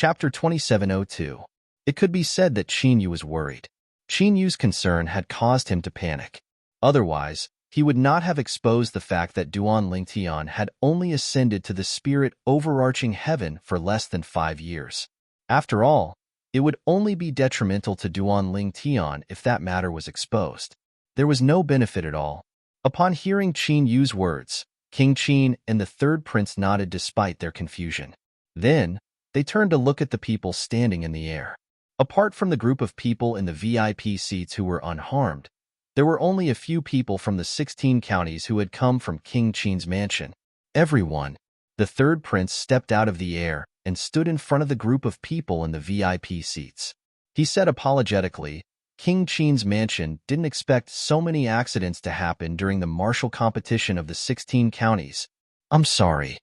Chapter 2702. It could be said that Qin Yu was worried. Qin Yu's concern had caused him to panic. Otherwise, he would not have exposed the fact that Duan Lingtian had only ascended to the spirit overarching heaven for less than 5 years. After all, it would only be detrimental to Duan Lingtian if that matter was exposed. There was no benefit at all. Upon hearing Qin Yu's words, King Qin and the third prince nodded despite their confusion. Then, they turned to look at the people standing in the air. Apart from the group of people in the VIP seats who were unharmed, there were only a few people from the 16 counties who had come from King Qin's mansion. Everyone. The third prince stepped out of the air and stood in front of the group of people in the VIP seats. He said apologetically, King Qin's mansion didn't expect so many accidents to happen during the martial competition of the 16 counties. I'm sorry.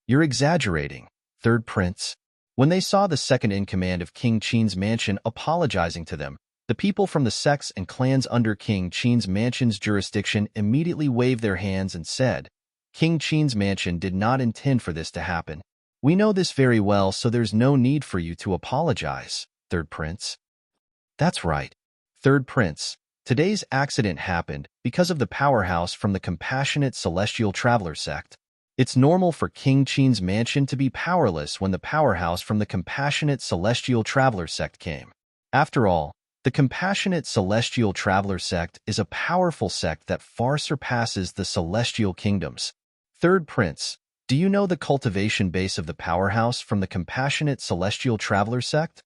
You're exaggerating, third prince. When they saw the second-in-command of King Qin's mansion apologizing to them, the people from the sects and clans under King Qin's mansion's jurisdiction immediately waved their hands and said, King Qin's mansion did not intend for this to happen. We know this very well, so there's no need for you to apologize, third prince. That's right, third prince. Today's accident happened because of the powerhouse from the compassionate celestial traveler sect. It's normal for King Qin's mansion to be powerless when the powerhouse from the compassionate celestial traveler sect came. After all, the compassionate celestial traveler sect is a powerful sect that far surpasses the celestial kingdoms. Third prince, do you know the cultivation base of the powerhouse from the compassionate celestial traveler sect?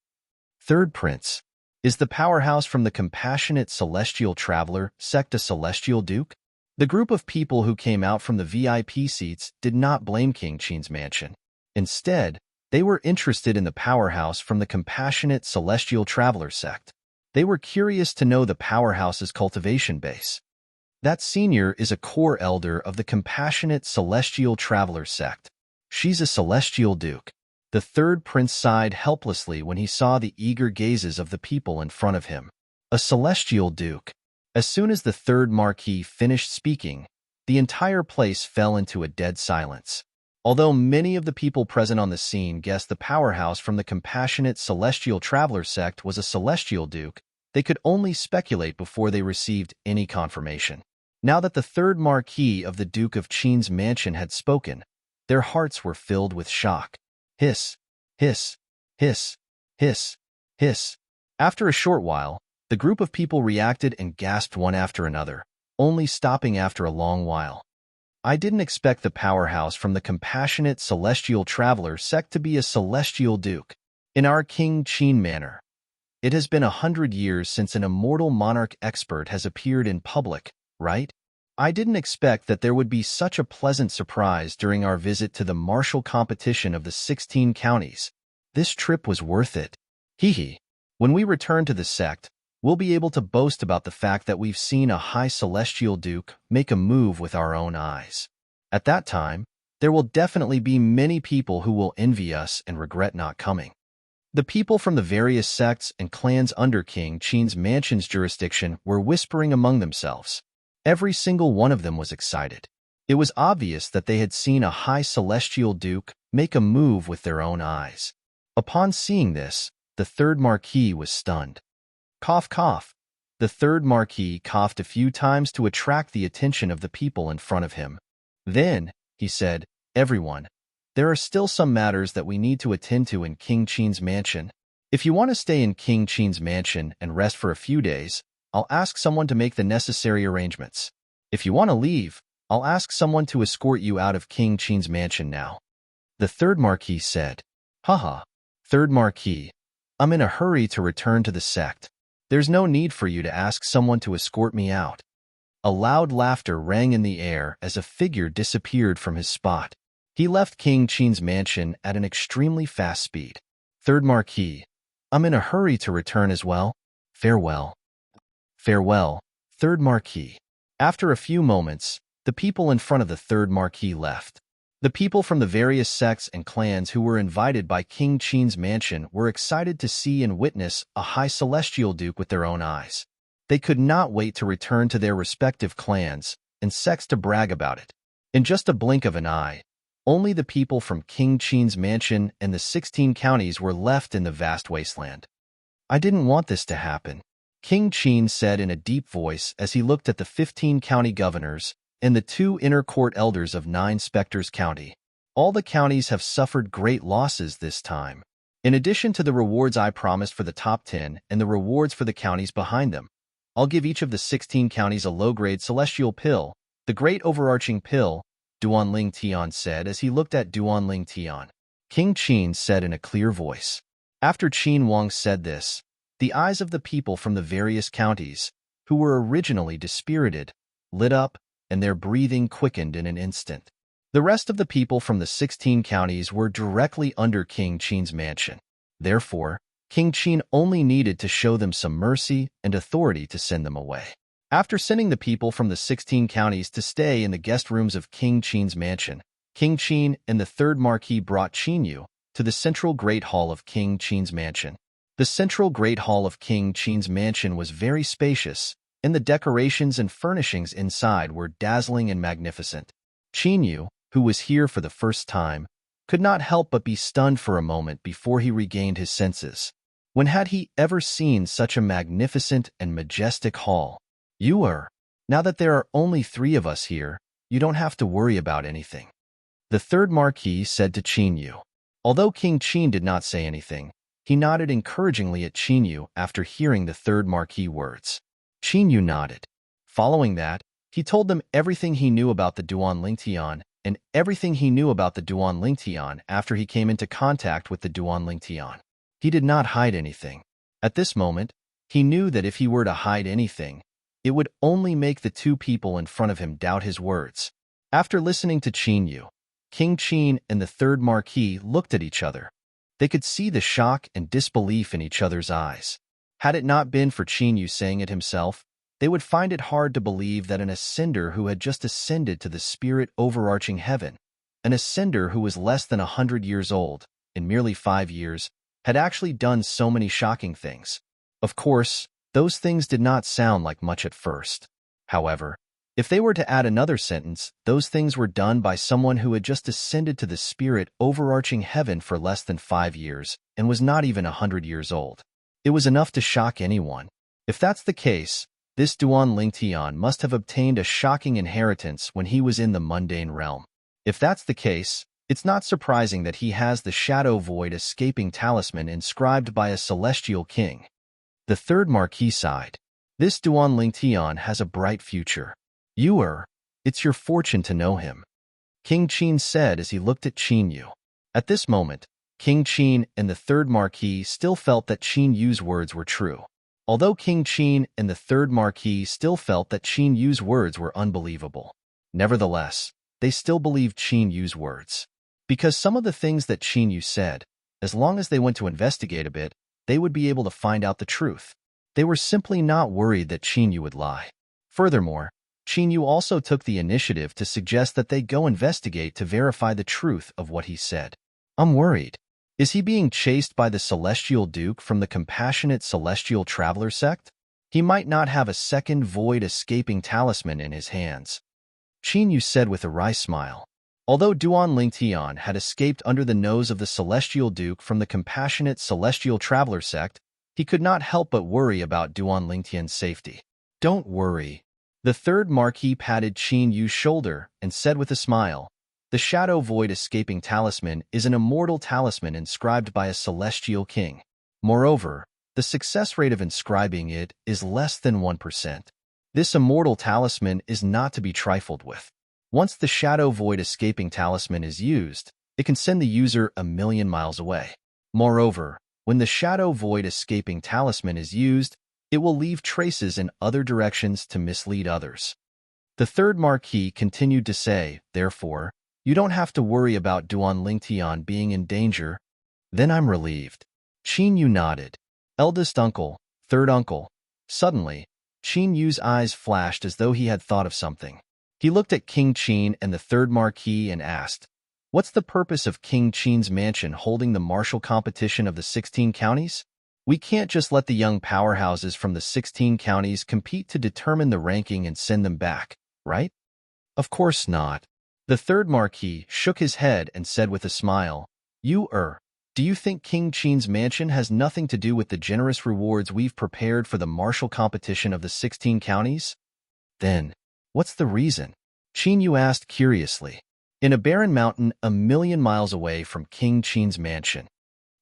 Third prince, is the powerhouse from the compassionate celestial traveler sect a celestial duke? The group of people who came out from the VIP seats did not blame King Qin's mansion. Instead, they were interested in the powerhouse from the compassionate celestial traveler sect. They were curious to know the powerhouse's cultivation base. That senior is a core elder of the compassionate celestial traveler sect. She's a celestial duke. The third prince sighed helplessly when he saw the eager gazes of the people in front of him. A celestial duke. As soon as the third marquis finished speaking, the entire place fell into a dead silence. Although many of the people present on the scene guessed the powerhouse from the compassionate celestial traveler sect was a celestial duke, they could only speculate before they received any confirmation. Now that the third marquis of the Duke of Qin's mansion had spoken, their hearts were filled with shock. Hiss, hiss, hiss, hiss, hiss. After a short while, the group of people reacted and gasped one after another, only stopping after a long while. I didn't expect the powerhouse from the compassionate celestial traveler sect to be a celestial duke. In our King Qin manor, it has been 100 years since an immortal monarch expert has appeared in public, right? I didn't expect that there would be such a pleasant surprise during our visit to the martial competition of the 16 counties. This trip was worth it. Hee hee. When we return to the sect, we'll be able to boast about the fact that we've seen a high celestial duke make a move with our own eyes. At that time, there will definitely be many people who will envy us and regret not coming. The people from the various sects and clans under King Qin's mansion's jurisdiction were whispering among themselves. Every single one of them was excited. It was obvious that they had seen a high celestial duke make a move with their own eyes. Upon seeing this, the third marquis was stunned. Cough, cough. The third marquis coughed a few times to attract the attention of the people in front of him. Then, he said, everyone, there are still some matters that we need to attend to in King Qin's mansion. If you want to stay in King Qin's mansion and rest for a few days, I'll ask someone to make the necessary arrangements. If you want to leave, I'll ask someone to escort you out of King Qin's mansion now. The third marquis said, Haha, third marquis, I'm in a hurry to return to the sect. There's no need for you to ask someone to escort me out. A loud laughter rang in the air as a figure disappeared from his spot. He left King Qin's mansion at an extremely fast speed. Third marquis, I'm in a hurry to return as well. Farewell. Farewell, third marquis. After a few moments, the people in front of the third marquis left. The people from the various sects and clans who were invited by King Qin's mansion were excited to see and witness a high celestial duke with their own eyes. They could not wait to return to their respective clans and sects to brag about it. In just a blink of an eye, Only the people from King Qin's mansion and the 16 counties were left in the vast wasteland. I didn't want this to happen, King Qin said in a deep voice as he looked at the 15 county governors and the 2 inner court elders of 9 Spectres County. All the counties have suffered great losses this time. In addition to the rewards I promised for the top 10 and the rewards for the counties behind them, I'll give each of the 16 counties a low-grade celestial pill, the great overarching pill, Duanling Tian said as he looked at Duanling Tian. King Qin said in a clear voice. After Qin Wang said this, the eyes of the people from the various counties, who were originally dispirited, lit up, and their breathing quickened in an instant. The rest of the people from the 16 counties were directly under King Qin's mansion. Therefore, King Qin only needed to show them some mercy and authority to send them away. After sending the people from the 16 counties to stay in the guest rooms of King Qin's mansion, King Qin and the 3rd Marquis brought Qin Yu to the central Great Hall of King Qin's mansion. The central Great Hall of King Qin's mansion was very spacious, and the decorations and furnishings inside were dazzling and magnificent. Qin Yu, who was here for the first time, could not help but be stunned for a moment before he regained his senses. When had he ever seen such a magnificent and majestic hall? Now that there are only 3 of us here, you don't have to worry about anything, the 3rd Marquis said to Qin Yu. Although King Qin did not say anything, he nodded encouragingly at Qin Yu after hearing the 3rd Marquis words. Qin Yu nodded. Following that, he told them everything he knew about the Duanling Tian and everything he knew about the Duanling Tian after he came into contact with the Duanling Tian. He did not hide anything. At this moment, he knew that if he were to hide anything, it would only make the 2 people in front of him doubt his words. After listening to Qin Yu, King Qin and the 3rd Marquis looked at each other. They could see the shock and disbelief in each other's eyes. Had it not been for Qin Yu saying it himself, they would find it hard to believe that an ascender who had just ascended to the spirit overarching heaven, an ascender who was less than 100 years old, in merely 5 years, had actually done so many shocking things. Of course, those things did not sound like much at first. However, if they were to add another sentence, those things were done by someone who had just ascended to the spirit overarching heaven for less than 5 years and was not even 100 years old. It was enough to shock anyone. If that's the case, this Duanling Tian must have obtained a shocking inheritance when he was in the mundane realm. If that's the case, it's not surprising that he has the Shadow Void escaping talisman inscribed by a celestial king. The 3rd Marquis sighed. This Duanling Tian has a bright future. It's your fortune to know him, King Qin said as he looked at Qin Yu. At this moment, King Qin and the 3rd Marquis still felt that Qin Yu's words were true. Although King Qin and the 3rd Marquis still felt that Qin Yu's words were unbelievable, nevertheless, they still believed Qin Yu's words. Because some of the things that Qin Yu said, as long as they went to investigate a bit, they would be able to find out the truth. They were simply not worried that Qin Yu would lie. Furthermore, Qin Yu also took the initiative to suggest that they go investigate to verify the truth of what he said. I'm worried. Is he being chased by the Celestial Duke from the Compassionate Celestial Traveler sect? He might not have a second void escaping talisman in his hands, Qin Yu said with a wry smile. Although Duanling Tian had escaped under the nose of the Celestial Duke from the Compassionate Celestial Traveler sect, he could not help but worry about Duanling Tian's safety. Don't worry. The 3rd Marquis patted Qin Yu's shoulder and said with a smile, the Shadow Void escaping talisman is an immortal talisman inscribed by a celestial king. Moreover, the success rate of inscribing it is less than 1%. This immortal talisman is not to be trifled with. Once the Shadow Void escaping talisman is used, it can send the user 1,000,000 miles away. Moreover, when the Shadow Void escaping talisman is used, it will leave traces in other directions to mislead others. The 3rd Marquis continued to say, therefore, you don't have to worry about Duanling Tian being in danger. Then I'm relieved. Qin Yu nodded. Eldest uncle, 3rd uncle. Suddenly, Qin Yu's eyes flashed as though he had thought of something. He looked at King Qin and the 3rd Marquis and asked, what's the purpose of King Qin's mansion holding the martial competition of the 16 counties? We can't just let the young powerhouses from the 16 counties compete to determine the ranking and send them back, right? Of course not. The third Marquis shook his head and said with a smile, do you think King Qin's mansion has nothing to do with the generous rewards we've prepared for the martial competition of the 16 counties? Then, what's the reason? Qin Yu asked curiously. In a barren mountain a million miles away from King Qin's mansion.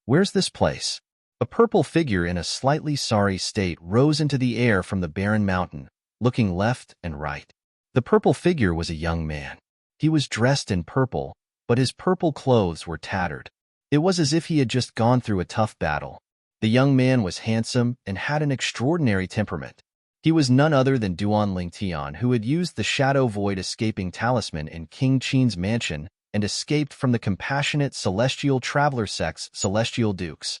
Where's this place? A purple figure in a slightly sorry state rose into the air from the barren mountain, looking left and right. The purple figure was a young man. He was dressed in purple, but his purple clothes were tattered. It was as if he had just gone through a tough battle. The young man was handsome and had an extraordinary temperament. He was none other than Duan Lingtian, who had used the Shadow Void escaping talisman in King Qin's mansion and escaped from the compassionate celestial traveler sect's celestial dukes.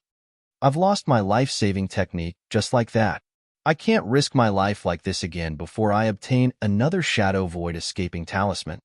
I've lost my life-saving technique just like that. I can't risk my life like this again before I obtain another Shadow Void escaping talisman.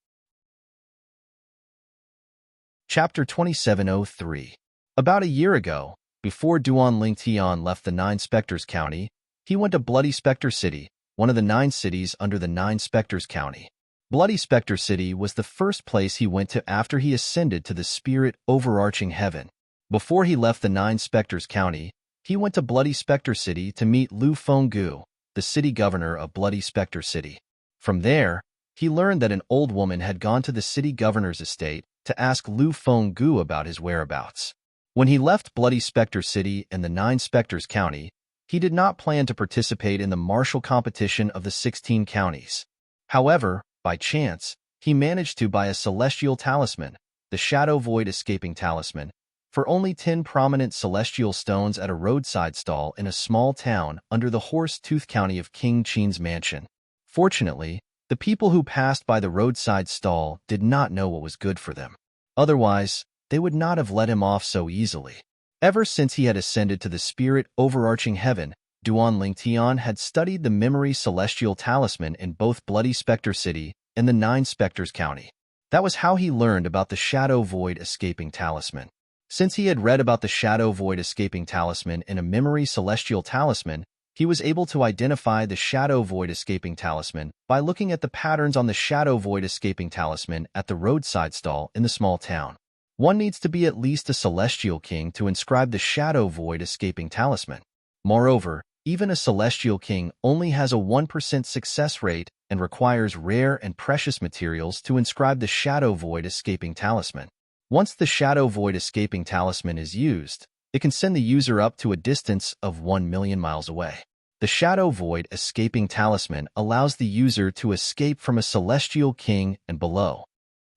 Chapter 2703. About a year ago, before Duan Lingtian left the Nine Spectres County, he went to Bloody Spectre City, one of the 9 cities under the Nine Spectres County. Bloody Spectre City was the first place he went to after he ascended to the spirit overarching heaven. Before he left the Nine Spectres County, he went to Bloody Spectre City to meet Lu Fenggu, the city governor of Bloody Spectre City. From there, he learned that an old woman had gone to the city governor's estate to ask Lu Fenggu about his whereabouts. When he left Bloody Spectre City and the Nine Spectres County, he did not plan to participate in the martial competition of the 16 counties. However, by chance, he managed to buy a celestial talisman, the Shadow Void escaping talisman, for only 10 prominent celestial stones at a roadside stall in a small town under the Horse-Tooth County of King Qin's mansion. Fortunately, the people who passed by the roadside stall did not know what was good for them. Otherwise, they would not have let him off so easily. Ever since he had ascended to the spirit overarching heaven, Duan Lingtian had studied the memory celestial talisman in both Bloody Spectre City and the Nine Spectres County. That was how he learned about the Shadow Void escaping talisman. Since he had read about the Shadow Void escaping talisman in a memory celestial talisman, he was able to identify the Shadow Void escaping talisman by looking at the patterns on the Shadow Void escaping talisman at the roadside stall in the small town. One needs to be at least a celestial king to inscribe the Shadow Void escaping talisman. Moreover, even a celestial king only has a 1% success rate and requires rare and precious materials to inscribe the Shadow Void escaping talisman. Once the Shadow Void escaping talisman is used, it can send the user up to a distance of 1 million miles away. The Shadow Void escaping talisman allows the user to escape from a celestial king and below.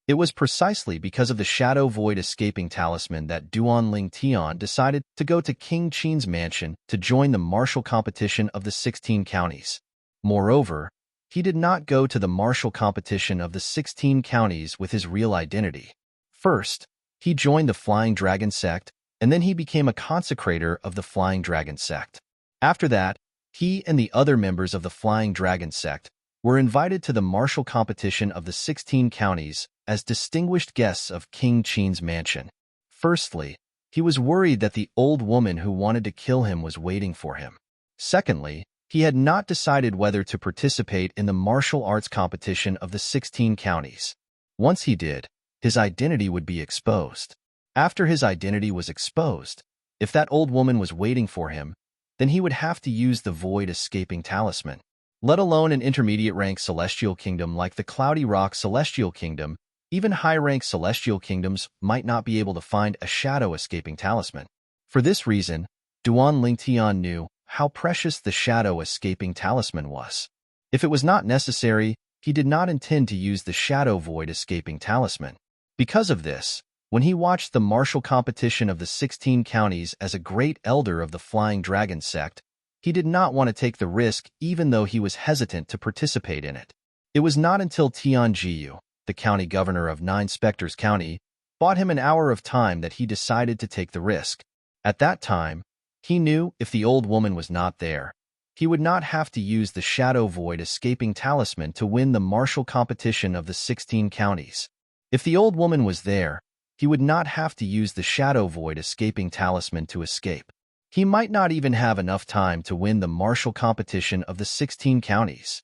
It was precisely because of the Shadow Void escaping talisman that Duan Lingtian decided to go to King Qin's mansion to join the martial competition of the 16 counties. Moreover, he did not go to the martial competition of the 16 counties with his real identity. First, he joined the Flying Dragon sect, and then he became a consecrator of the Flying Dragon sect. After that, he and the other members of the Flying Dragon sect were invited to the martial competition of the 16 counties as distinguished guests of King Qin's mansion. Firstly, he was worried that the old woman who wanted to kill him was waiting for him. Secondly, he had not decided whether to participate in the martial arts competition of the 16 counties. Once he did, his identity would be exposed. After his identity was exposed, if that old woman was waiting for him, then he would have to use the Void escaping talisman. Let alone an intermediate-rank celestial kingdom like the Cloudy Rock Celestial Kingdom, even high-rank celestial kingdoms might not be able to find a shadow escaping talisman. For this reason, Duan Lingtian knew how precious the shadow escaping talisman was. If it was not necessary, he did not intend to use the Shadow Void escaping talisman. Because of this, when he watched the martial competition of the 16 counties as a great elder of the Flying Dragon sect, he did not want to take the risk even though he was hesitant to participate in it. It was not until Tian Jiyu, the county governor of Nine Spectres County, bought him an hour of time that he decided to take the risk. At that time, he knew if the old woman was not there, he would not have to use the Shadow Void escaping talisman to win the martial competition of the 16 counties. If the old woman was there, he would not have to use the Shadow Void escaping talisman to escape. He might not even have enough time to win the martial competition of the 16 counties.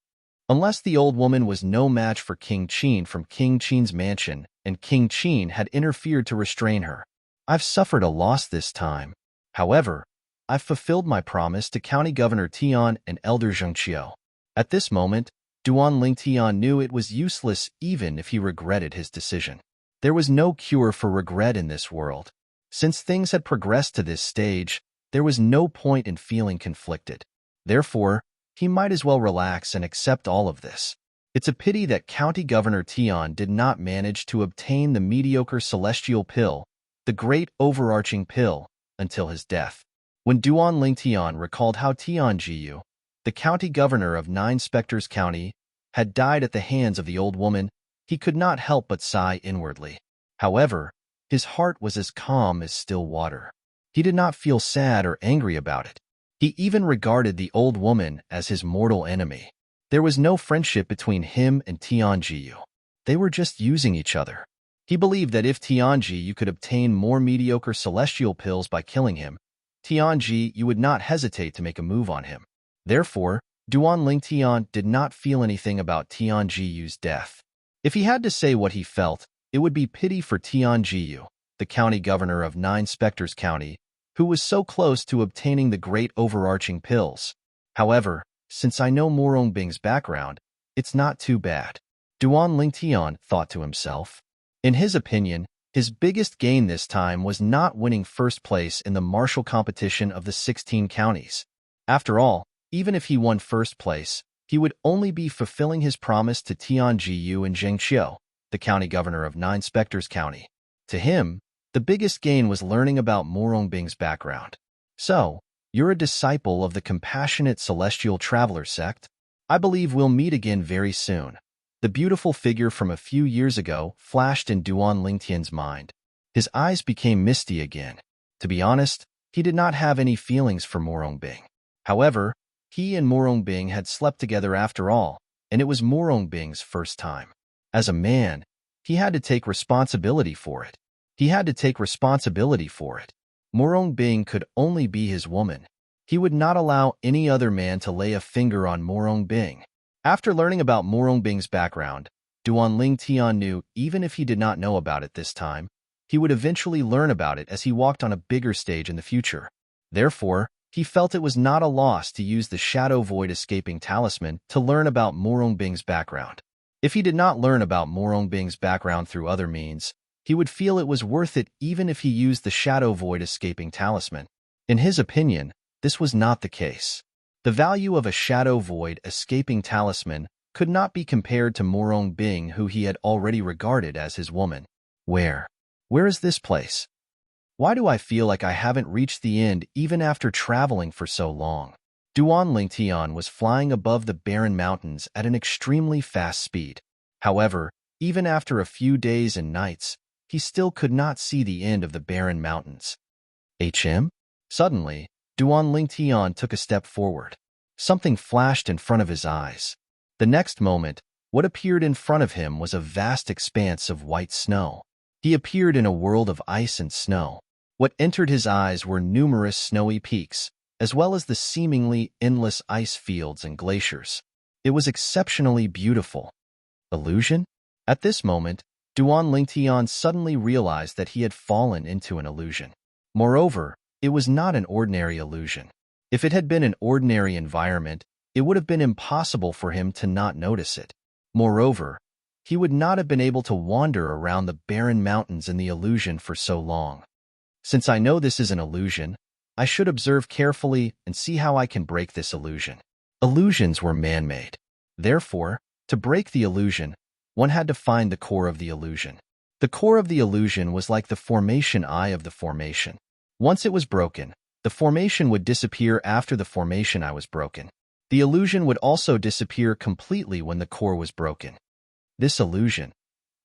Unless the old woman was no match for King Qin from King Qin's mansion, and King Qin had interfered to restrain her. I've suffered a loss this time. However, I've fulfilled my promise to County Governor Tian and Elder Zhengqiu. At this moment, Duan Ling Tian knew it was useless even if he regretted his decision. There was no cure for regret in this world. Since things had progressed to this stage, there was no point in feeling conflicted. Therefore, he might as well relax and accept all of this. It's a pity that County Governor Tian did not manage to obtain the mediocre celestial pill, the great overarching pill, until his death. When Duan Ling Tian recalled how Tian Jiyu, the county governor of Nine Spectres County, had died at the hands of the old woman, he could not help but sigh inwardly. However, his heart was as calm as still water. He did not feel sad or angry about it. He even regarded the old woman as his mortal enemy. There was no friendship between him and Tian Jiyu. They were just using each other. He believed that if Tian Jiyu could obtain more mediocre celestial pills by killing him, Tian Jiyu would not hesitate to make a move on him. Therefore, Duan Ling Tian did not feel anything about Tian Jiyu's death. If he had to say what he felt, it would be pity for Tian Jiyu, the county governor of Nine Spectres County, who was so close to obtaining the great overarching pills. However, since I know Morong Bing's background, it's not too bad. Duan Ling Tian thought to himself. In his opinion, his biggest gain this time was not winning first place in the martial competition of the 16 counties. After all, even if he won first place, he would only be fulfilling his promise to Tian Jiyu and Zhengqiu, the county governor of Nine Spectres County. To him, the biggest gain was learning about Morong Bing's background. So, you're a disciple of the Compassionate Celestial Traveler sect? I believe we'll meet again very soon. The beautiful figure from a few years ago flashed in Duan Lingtian's mind. His eyes became misty again. To be honest, he did not have any feelings for Morong Bing. However, he and Morong Bing had slept together after all, and it was Morong Bing's first time. As a man, he had to take responsibility for it. Morong Bing could only be his woman. He would not allow any other man to lay a finger on Morong Bing. After learning about Morong Bing's background, Duan Ling Tian knew even if he did not know about it this time, he would eventually learn about it as he walked on a bigger stage in the future. Therefore, he felt it was not a loss to use the Shadow Void Escaping Talisman to learn about Morong Bing's background. If he did not learn about Morong Bing's background through other means, he would feel it was worth it even if he used the Shadow Void Escaping Talisman. In his opinion, this was not the case. The value of a Shadow Void Escaping Talisman could not be compared to Morong Bing, who he had already regarded as his woman. Where is this place? Why do I feel like I haven't reached the end even after traveling for so long? Duan Ling Tian was flying above the barren mountains at an extremely fast speed. However, even after a few days and nights, he still could not see the end of the barren mountains. Suddenly, Duan Ling Tian took a step forward. Something flashed in front of his eyes. The next moment, what appeared in front of him was a vast expanse of white snow. He appeared in a world of ice and snow. What entered his eyes were numerous snowy peaks, as well as the seemingly endless ice fields and glaciers. It was exceptionally beautiful. Illusion? At this moment, Duan Ling Tian suddenly realized that he had fallen into an illusion. Moreover, it was not an ordinary illusion. If it had been an ordinary environment, it would have been impossible for him to not notice it. Moreover, he would not have been able to wander around the barren mountains in the illusion for so long. Since I know this is an illusion, I should observe carefully and see how I can break this illusion. Illusions were man-made. Therefore, to break the illusion, one had to find the core of the illusion. The core of the illusion was like the formation eye of the formation. Once it was broken, the formation would disappear after the formation eye was broken. The illusion would also disappear completely when the core was broken. This illusion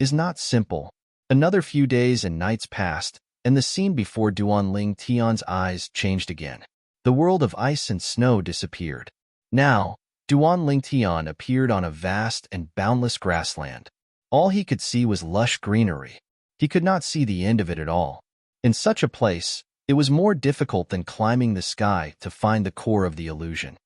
is not simple. Another few days and nights passed, and the scene before Duan Ling Tian's eyes changed again. The world of ice and snow disappeared. Now, Duan Ling Tian appeared on a vast and boundless grassland. All he could see was lush greenery. He could not see the end of it at all. In such a place, it was more difficult than climbing the sky to find the core of the illusion.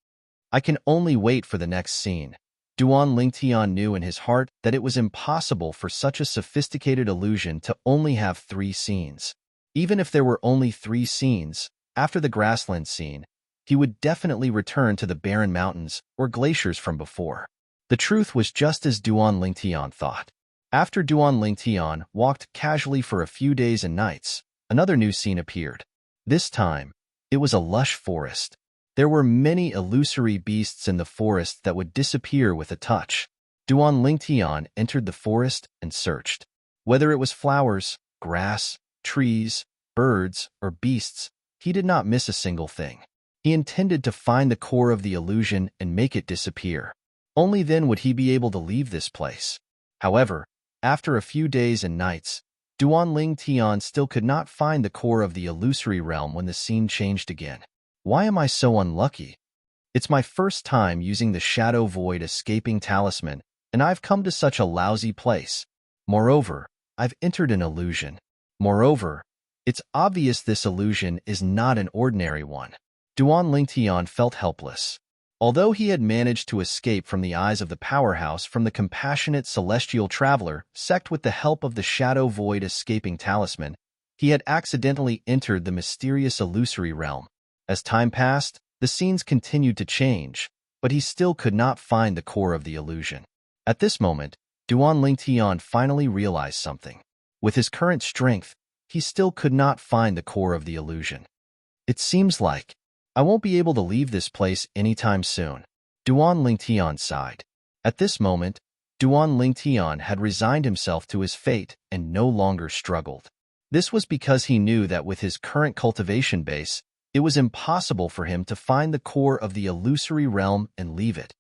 I can only wait for the next scene. Duan Lingtian knew in his heart that it was impossible for such a sophisticated illusion to only have 3 scenes. Even if there were only 3 scenes, after the grassland scene, he would definitely return to the barren mountains or glaciers from before. The truth was just as Duan Lingtian thought. After Duan Lingtian walked casually for a few days and nights, another new scene appeared. This time, it was a lush forest. There were many illusory beasts in the forest that would disappear with a touch. Duan Lingtian entered the forest and searched. Whether it was flowers, grass, trees, birds, or beasts, he did not miss a single thing. He intended to find the core of the illusion and make it disappear. Only then would he be able to leave this place. However, after a few days and nights, Duan Lingtian still could not find the core of the illusory realm when the scene changed again. Why am I so unlucky? It's my first time using the Shadow Void escaping talisman, and I've come to such a lousy place. Moreover, I've entered an illusion. Moreover, it's obvious this illusion is not an ordinary one. Duan Lingtian felt helpless. Although he had managed to escape from the eyes of the powerhouse from the compassionate celestial traveler sect with the help of the Shadow Void escaping talisman, he had accidentally entered the mysterious illusory realm. As time passed, the scenes continued to change, but he still could not find the core of the illusion. At this moment, Duan Lingtian finally realized something. With his current strength, he still could not find the core of the illusion. It seems like I won't be able to leave this place anytime soon. Duan Lingtian sighed. At this moment, Duan Lingtian had resigned himself to his fate and no longer struggled. This was because he knew that with his current cultivation base, it was impossible for him to find the core of the illusory realm and leave it.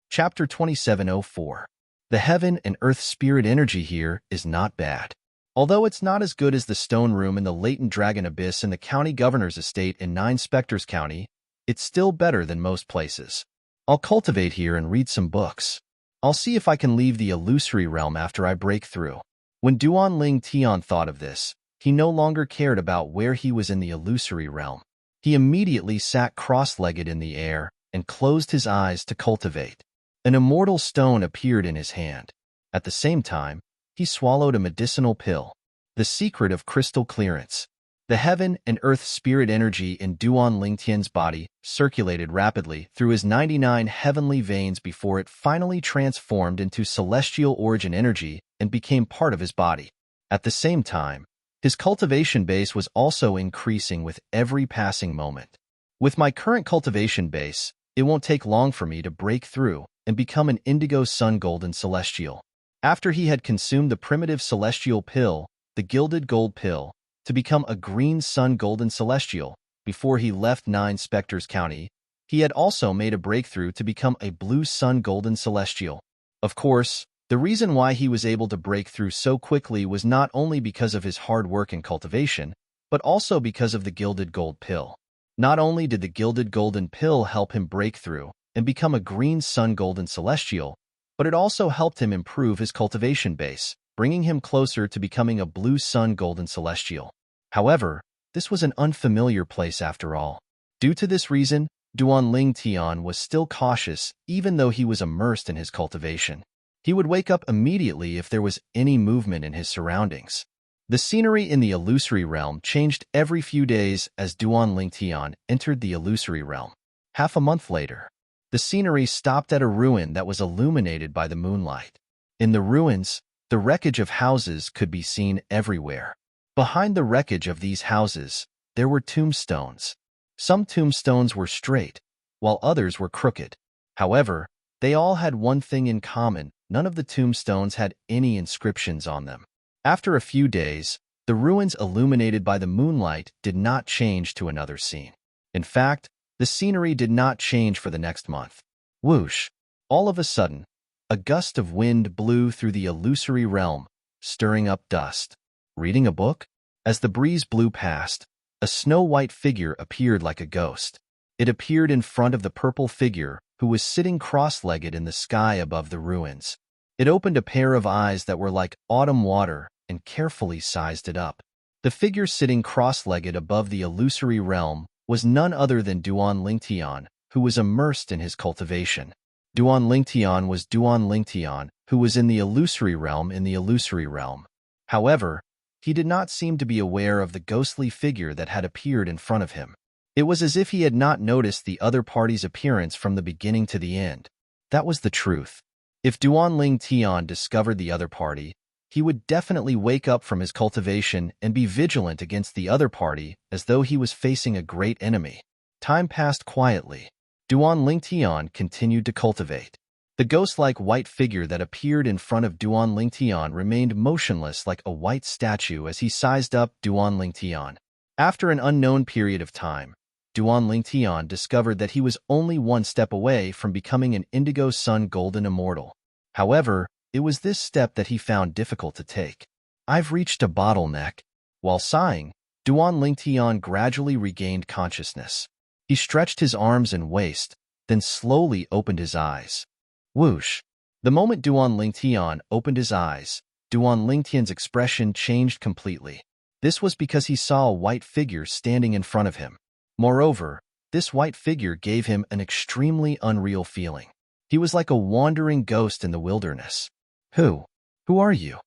Chapter 2704. The heaven and earth spirit energy here is not bad. Although it's not as good as the stone room in the latent dragon abyss in the county governor's estate in 9 Spectres County, it's still better than most places. I'll cultivate here and read some books. I'll see if I can leave the illusory realm after I break through. When Duan Lingtian thought of this, he no longer cared about where he was in the illusory realm. He immediately sat cross-legged in the air and closed his eyes to cultivate. An immortal stone appeared in his hand. At the same time, he swallowed a medicinal pill. The secret of crystal clearance. The heaven and earth spirit energy in Duan Lingtian's body circulated rapidly through his 99 heavenly veins before it finally transformed into celestial origin energy and became part of his body. At the same time, his cultivation base was also increasing with every passing moment. With my current cultivation base, it won't take long for me to break through and become an indigo sun golden celestial. After he had consumed the primitive celestial pill, the gilded gold pill, to become a green sun golden celestial, before he left 9 Spectres County, he had also made a breakthrough to become a blue sun golden celestial. Of course, the reason why he was able to break through so quickly was not only because of his hard work and cultivation, but also because of the gilded gold pill. Not only did the gilded golden pill help him break through and become a green sun golden celestial, but it also helped him improve his cultivation base, bringing him closer to becoming a blue sun golden celestial. However, this was an unfamiliar place after all. Due to this reason, Duan Lingtian was still cautious even though he was immersed in his cultivation. He would wake up immediately if there was any movement in his surroundings. The scenery in the illusory realm changed every few days as Duan Lingtian entered the illusory realm. Half a month later, the scenery stopped at a ruin that was illuminated by the moonlight. In the ruins, the wreckage of houses could be seen everywhere. Behind the wreckage of these houses, there were tombstones. Some tombstones were straight, while others were crooked. However, they all had one thing in common: none of the tombstones had any inscriptions on them. After a few days, the ruins illuminated by the moonlight did not change to another scene. In fact, the scenery did not change for the next month. Whoosh! All of a sudden, a gust of wind blew through the illusory realm, stirring up dust. Reading a book? As the breeze blew past, a snow-white figure appeared like a ghost. It appeared in front of the purple figure, who was sitting cross-legged in the sky above the ruins. It opened a pair of eyes that were like autumn water and carefully sized it up. The figure sitting cross-legged above the illusory realm was none other than Duan Lingtian, who was immersed in his cultivation. Duan Lingtian was Duan Lingtian, who was in the illusory realm. However, he did not seem to be aware of the ghostly figure that had appeared in front of him. It was as if he had not noticed the other party's appearance from the beginning to the end. That was the truth. If Duan Lingtian discovered the other party, he would definitely wake up from his cultivation and be vigilant against the other party as though he was facing a great enemy. Time passed quietly. Duan Lingtian continued to cultivate. The ghost-like white figure that appeared in front of Duan Lingtian remained motionless like a white statue as he sized up Duan Lingtian. After an unknown period of time, Duan Lingtian discovered that he was only one step away from becoming an indigo sun golden immortal. However, it was this step that he found difficult to take. I've reached a bottleneck. While sighing, Duan Lingtian gradually regained consciousness. He stretched his arms and waist, then slowly opened his eyes. Whoosh! The moment Duan Lingtian opened his eyes, Duan Lingtian's expression changed completely. This was because he saw a white figure standing in front of him. Moreover, this white figure gave him an extremely unreal feeling. He was like a wandering ghost in the wilderness. Who are you?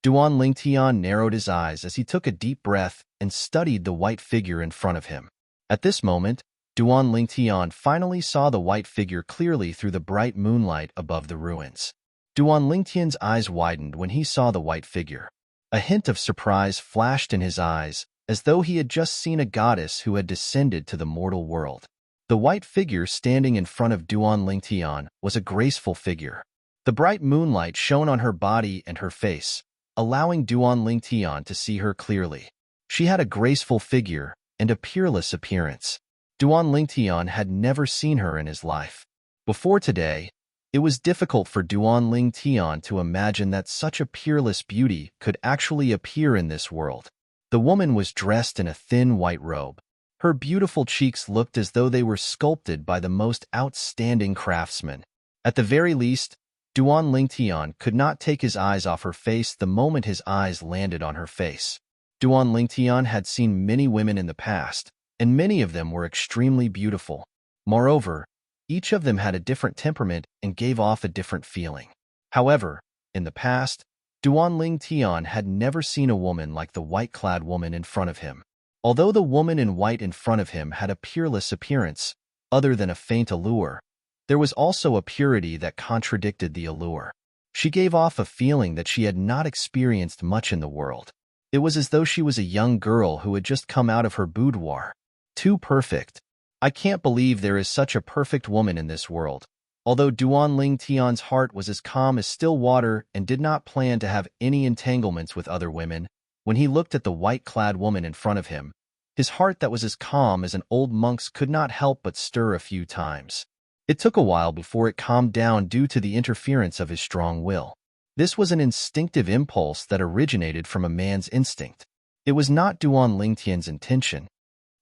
Duan Lingtian narrowed his eyes as he took a deep breath and studied the white figure in front of him. At this moment, Duan Lingtian finally saw the white figure clearly through the bright moonlight above the ruins. Duan Lingtian's eyes widened when he saw the white figure. A hint of surprise flashed in his eyes, as though he had just seen a goddess who had descended to the mortal world. The white figure standing in front of Duan Lingtian was a graceful figure. The bright moonlight shone on her body and her face, allowing Duan Lingtian to see her clearly. She had a graceful figure and a peerless appearance. Duan Lingtian had never seen her in his life. Before today, it was difficult for Duan Lingtian to imagine that such a peerless beauty could actually appear in this world. The woman was dressed in a thin white robe. Her beautiful cheeks looked as though they were sculpted by the most outstanding craftsmen. At the very least, Duan Lingtian could not take his eyes off her face the moment his eyes landed on her face. Duan Lingtian had seen many women in the past, and many of them were extremely beautiful. Moreover, each of them had a different temperament and gave off a different feeling. However, in the past, Duan Lingtian had never seen a woman like the white-clad woman in front of him. Although the woman in white in front of him had a peerless appearance, other than a faint allure, there was also a purity that contradicted the allure. She gave off a feeling that she had not experienced much in the world. It was as though she was a young girl who had just come out of her boudoir. Too perfect. I can't believe there is such a perfect woman in this world. Although Duan Lingtian's heart was as calm as still water and did not plan to have any entanglements with other women, when he looked at the white-clad woman in front of him, his heart that was as calm as an old monk's could not help but stir a few times. It took a while before it calmed down due to the interference of his strong will. This was an instinctive impulse that originated from a man's instinct. It was not Duan Lingtian's intention.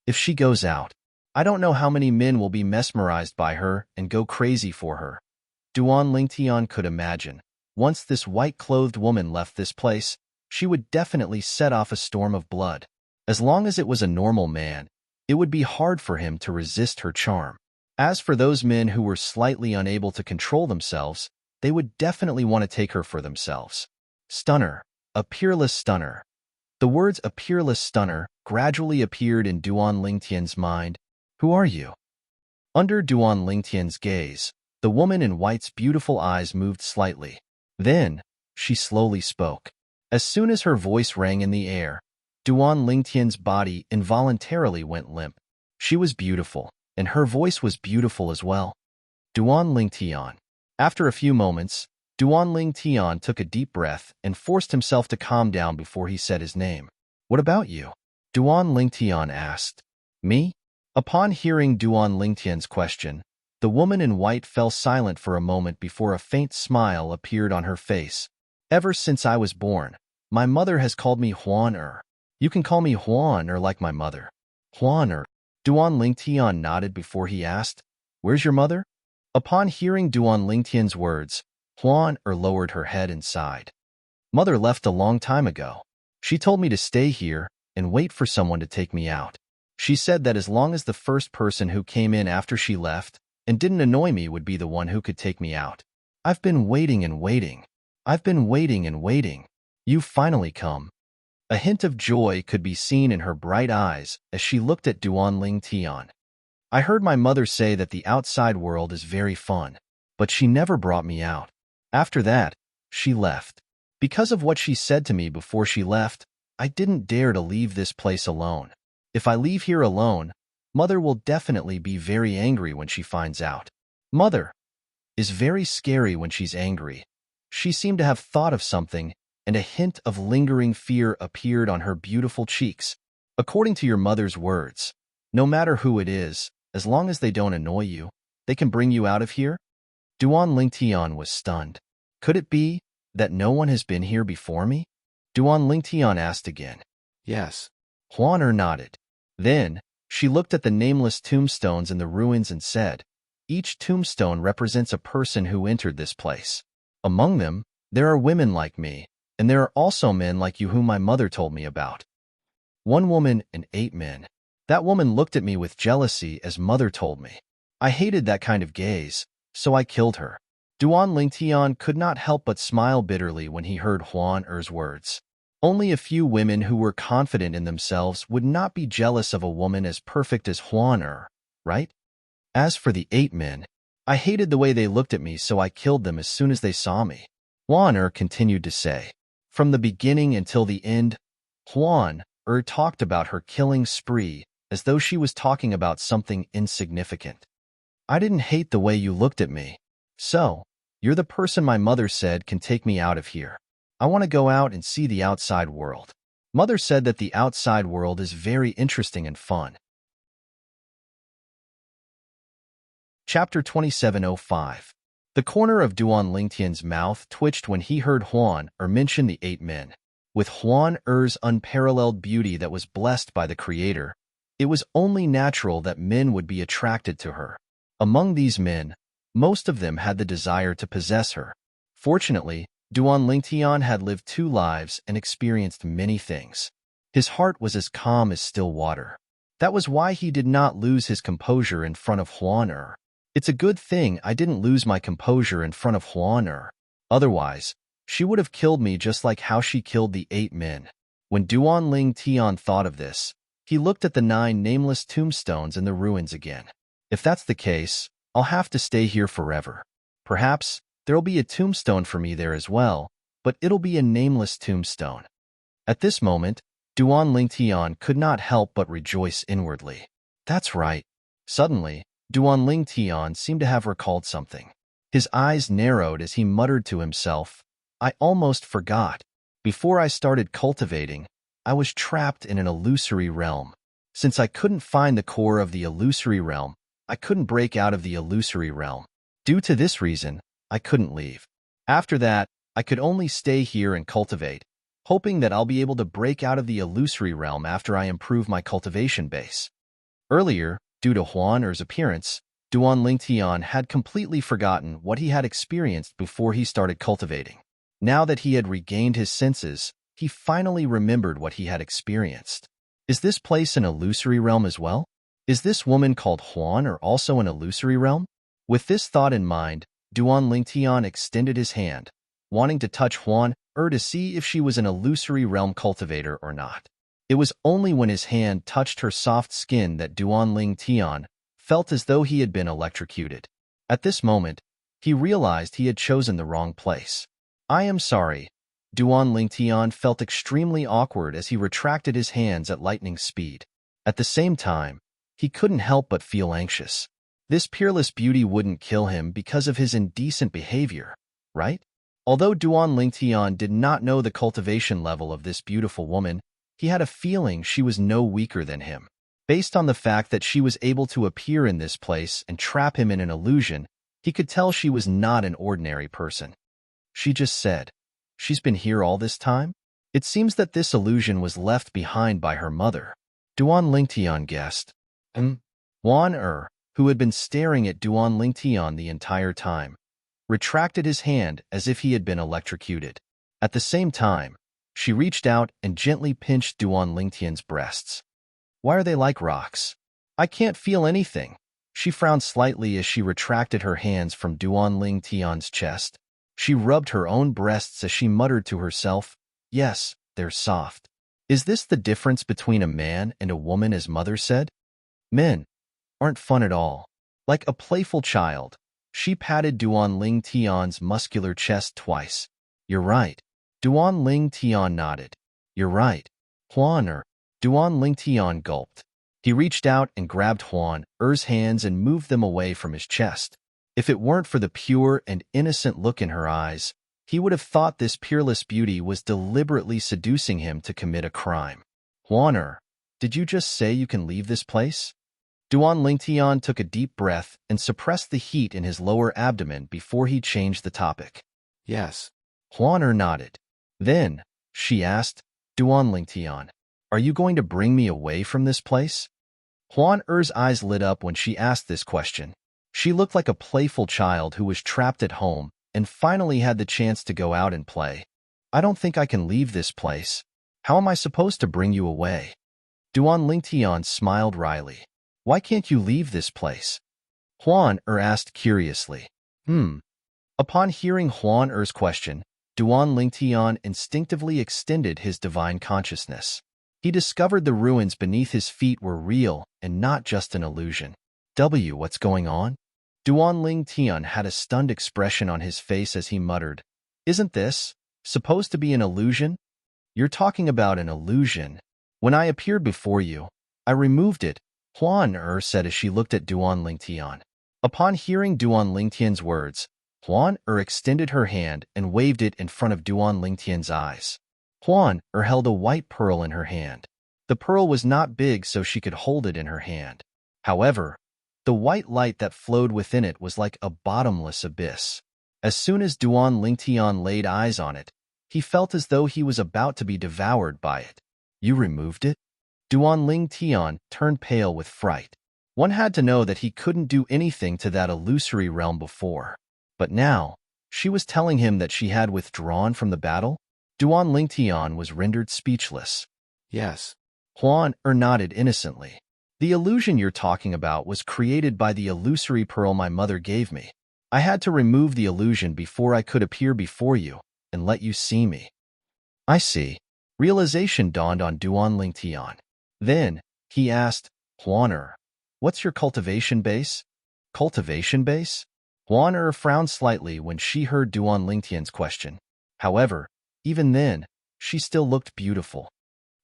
If she goes out, I don't know how many men will be mesmerized by her and go crazy for her. Duan Lingtian could imagine. Once this white-clothed woman left this place, she would definitely set off a storm of blood. As long as it was a normal man, it would be hard for him to resist her charm. As for those men who were slightly unable to control themselves, they would definitely want to take her for themselves. Stunner. A peerless stunner. The words "a peerless stunner" gradually appeared in Duan Lingtian's mind. Who are you? Under Duan Lingtian's gaze, the woman in white's beautiful eyes moved slightly. Then, she slowly spoke. As soon as her voice rang in the air, Duan Lingtian's body involuntarily went limp. She was beautiful, and her voice was beautiful as well. Duan Lingtian. After a few moments, Duan Lingtian took a deep breath and forced himself to calm down before he said his name. What about you? Duan Lingtian asked. Me? Upon hearing Duan Lingtian's question, the woman in white fell silent for a moment before a faint smile appeared on her face. Ever since I was born, my mother has called me Huan-er. You can call me Huan-er like my mother. Huan-er. Duan Lingtian nodded before he asked, Where's your mother? Upon hearing Duan Lingtian's words, Huan-er lowered her head and sighed. Mother left a long time ago. She told me to stay here and wait for someone to take me out. She said that as long as the first person who came in after she left and didn't annoy me would be the one who could take me out. I've been waiting and waiting. I've been waiting and waiting. You've finally come. A hint of joy could be seen in her bright eyes as she looked at Duanling Tian. I heard my mother say that the outside world is very fun, but she never brought me out. After that, she left. Because of what she said to me before she left, I didn't dare to leave this place alone. If I leave here alone, Mother will definitely be very angry when she finds out. Mother is very scary when she's angry. She seemed to have thought of something, and a hint of lingering fear appeared on her beautiful cheeks. According to your mother's words, no matter who it is, as long as they don't annoy you, they can bring you out of here? Duanling Tian was stunned. Could it be that no one has been here before me? Duanling Tian asked again. Yes. Huan nodded. Then, she looked at the nameless tombstones in the ruins and said, each tombstone represents a person who entered this place. Among them, there are women like me, and there are also men like you whom my mother told me about. 1 woman and 8 men. That woman looked at me with jealousy as Mother told me. I hated that kind of gaze, so I killed her. Duanling Tian could not help but smile bitterly when he heard Huan Er's words. Only a few women who were confident in themselves would not be jealous of a woman as perfect as Huan Er, right? As for the 8 men, I hated the way they looked at me, so I killed them as soon as they saw me. Huan Er continued to say. From the beginning until the end, Huan Er talked about her killing spree as though she was talking about something insignificant. I didn't hate the way you looked at me. So, you're the person my mother said can take me out of here. I want to go out and see the outside world. Mother said that the outside world is very interesting and fun. Chapter 2705. The corner of Duanling Tian's mouth twitched when he heard Huan Er mention the 8 men. With Huan Er's unparalleled beauty that was blessed by the Creator, it was only natural that men would be attracted to her. Among these men, most of them had the desire to possess her. Fortunately, Duanling Tian had lived 2 lives and experienced many things. His heart was as calm as still water. That was why he did not lose his composure in front of Huan Er. It's a good thing I didn't lose my composure in front of Huan Er. Otherwise, she would have killed me just like how she killed the 8 men. When Duanling Tian thought of this, he looked at the 9 nameless tombstones in the ruins again. If that's the case, I'll have to stay here forever. Perhaps there'll be a tombstone for me there as well, but it'll be a nameless tombstone. At this moment, Duanling Tian could not help but rejoice inwardly. That's right. Suddenly, Duanling Tian seemed to have recalled something. His eyes narrowed as he muttered to himself, I almost forgot. Before I started cultivating, I was trapped in an illusory realm. Since I couldn't find the core of the illusory realm, I couldn't break out of the illusory realm. Due to this reason, I couldn't leave. After that, I could only stay here and cultivate, hoping that I'll be able to break out of the illusory realm after I improve my cultivation base. Earlier, due to Huan Er's appearance, Duanling Tian had completely forgotten what he had experienced before he started cultivating. Now that he had regained his senses, he finally remembered what he had experienced. Is this place an illusory realm as well? Is this woman called Huan Er also an illusory realm? With this thought in mind, Duanling Tian extended his hand, wanting to touch Huan Er to see if she was an illusory realm cultivator or not. It was only when his hand touched her soft skin that Duanling Tian felt as though he had been electrocuted. At this moment, he realized he had chosen the wrong place. I am sorry. Duanling Tian felt extremely awkward as he retracted his hands at lightning speed. At the same time, he couldn't help but feel anxious. This peerless beauty wouldn't kill him because of his indecent behavior, right? Although Duanling Tian did not know the cultivation level of this beautiful woman, he had a feeling she was no weaker than him. Based on the fact that she was able to appear in this place and trap him in an illusion, he could tell she was not an ordinary person. She just said, she's been here all this time? It seems that this illusion was left behind by her mother. Duanling Tian guessed. Huan Er, who had been staring at Duanling Tian the entire time, retracted his hand as if he had been electrocuted. At the same time, she reached out and gently pinched Duanling Tian's breasts. Why are they like rocks? I can't feel anything. She frowned slightly as she retracted her hands from Duan Ling Tian's chest. She rubbed her own breasts as she muttered to herself, "Yes, they're soft." Is this the difference between a man and a woman, as Mother said? Men aren't fun at all. Like a playful child, she patted Duan Ling Tian's muscular chest twice. "You're right." Duan Ling Tian nodded. "You're right, Huan." Duan Ling Tian gulped. He reached out and grabbed Huan Er's hands and moved them away from his chest. If it weren't for the pure and innocent look in her eyes, he would have thought this peerless beauty was deliberately seducing him to commit a crime. "Huan did you just say you can leave this place?" Duan Lingtian took a deep breath and suppressed the heat in his lower abdomen before he changed the topic. Yes. Huan nodded. Then, she asked, "Duan Lingtian, are you going to bring me away from this place?" Huan Er's eyes lit up when she asked this question. She looked like a playful child who was trapped at home and finally had the chance to go out and play. "I don't think I can leave this place. How am I supposed to bring you away?" Duan Lingtian smiled wryly. "Why can't you leave this place?" Huan asked curiously. Upon hearing Huan Er's question, Duan Lingtian instinctively extended his divine consciousness. He discovered the ruins beneath his feet were real and not just an illusion. What's going on? Duan Lingtian had a stunned expression on his face as he muttered, "Isn't this supposed to be an illusion?" "You're talking about an illusion. When I appeared before you, I removed it," Huan said as she looked at Duan Lingtian. Upon hearing Duan Lingtian's words, Huan extended her hand and waved it in front of Duan Lingtian's eyes. Huan held a white pearl in her hand. The pearl was not big so she could hold it in her hand. However, the white light that flowed within it was like a bottomless abyss. As soon as Duan Lingtian laid eyes on it, he felt as though he was about to be devoured by it. "You removed it?" Duan Lingtian turned pale with fright. One had to know that he couldn't do anything to that illusory realm before. But now, she was telling him that she had withdrawn from the battle? Duan Lingtian was rendered speechless. Yes. Huan nodded innocently. "The illusion you're talking about was created by the illusory pearl my mother gave me. I had to remove the illusion before I could appear before you and let you see me." "I see." Realization dawned on Duan Lingtian. Then, he asked, "Huan what's your cultivation base?" "Cultivation base?" Huan frowned slightly when she heard Duan Lingtian's question. However, even then, she still looked beautiful.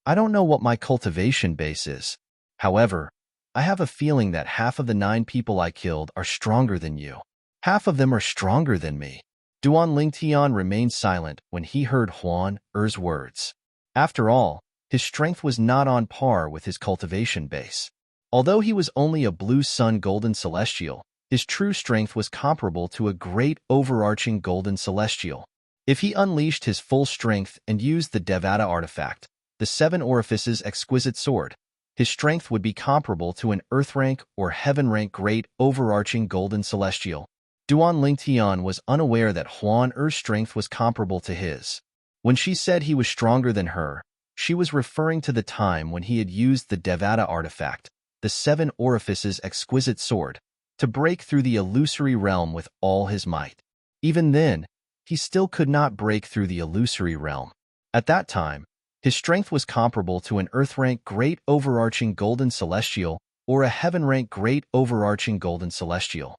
"I don't know what my cultivation base is. However, I have a feeling that half of the 9 people I killed are stronger than you. Half of them are stronger than me." Duan Lingtian remained silent when he heard Huan Er's words. After all, his strength was not on par with his cultivation base. Although he was only a blue sun golden celestial, his true strength was comparable to a great overarching golden celestial. If he unleashed his full strength and used the Devata artifact, the 7 Orifices exquisite sword, his strength would be comparable to an Earth rank or Heaven rank great overarching golden celestial. Duan Lingtian was unaware that Huan Er's strength was comparable to his. When she said he was stronger than her, she was referring to the time when he had used the Devata artifact, the 7 Orifices exquisite sword, to break through the illusory realm with all his might. Even then, he still could not break through the illusory realm. At that time, his strength was comparable to an Earth rank great overarching golden celestial or a Heaven rank great overarching golden celestial.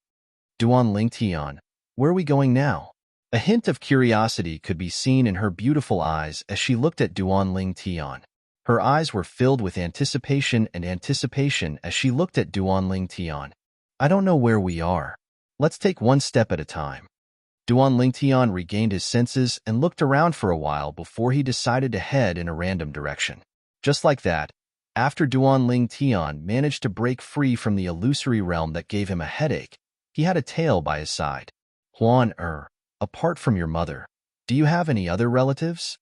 "Duan Lingtian, where are we going now?" A hint of curiosity could be seen in her beautiful eyes as she looked at Duan Lingtian. Her eyes were filled with anticipation as she looked at Duan Lingtian. "I don't know where we are. Let's take one step at a time." Duan Lingtian regained his senses and looked around for a while before he decided to head in a random direction. Just like that, after Duan Lingtian managed to break free from the illusory realm that gave him a headache, he had a tail by his side. "Huan apart from your mother, do you have any other relatives?"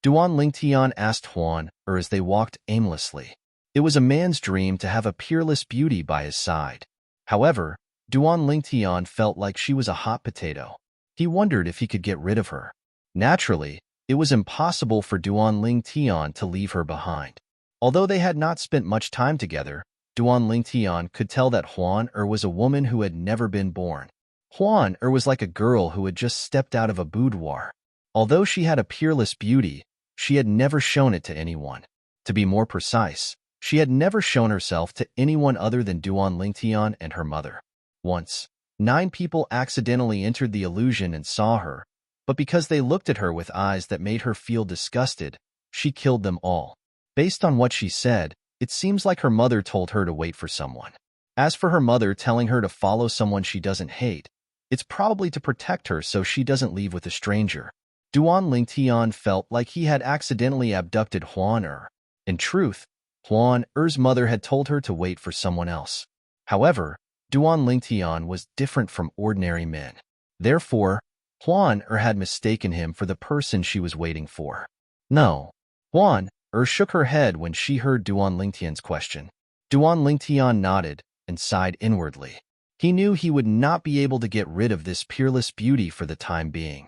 Duan Lingtian asked Huan as they walked aimlessly. It was a man's dream to have a peerless beauty by his side. However, Duan Lingtian felt like she was a hot potato. He wondered if he could get rid of her. Naturally, it was impossible for Duan Lingtian to leave her behind. Although they had not spent much time together, Duan Lingtian could tell that Huan was a woman who had never been born. Huan was like a girl who had just stepped out of a boudoir. Although she had a peerless beauty, she had never shown it to anyone. To be more precise, she had never shown herself to anyone other than Duan Lingtian and her mother. Once, 9 people accidentally entered the illusion and saw her, but because they looked at her with eyes that made her feel disgusted, she killed them all. Based on what she said, it seems like her mother told her to wait for someone. As for her mother telling her to follow someone she doesn't hate, it's probably to protect her so she doesn't leave with a stranger. Duan Lingtian felt like he had accidentally abducted Huan. In truth, Huan mother had told her to wait for someone else. However, Duan Lingtian was different from ordinary men. Therefore, Huan had mistaken him for the person she was waiting for. No. Huan shook her head when she heard Duan Lingtian's question. Duan Lingtian nodded and sighed inwardly. He knew he would not be able to get rid of this peerless beauty for the time being.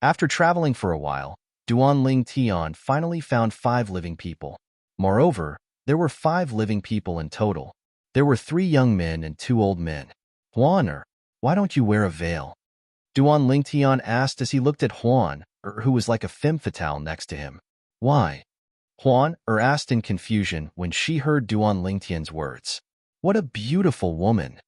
After traveling for a while, Duan Lingtian finally found 5 living people. Moreover, there were 5 living people in total. There were 3 young men and 2 old men. Huan, why don't you wear a veil? Duan Lingtian asked as he looked at Huan, who was like a femme fatale next to him. Why? Huan asked in confusion when she heard Duan Lingtian's words. What a beautiful woman!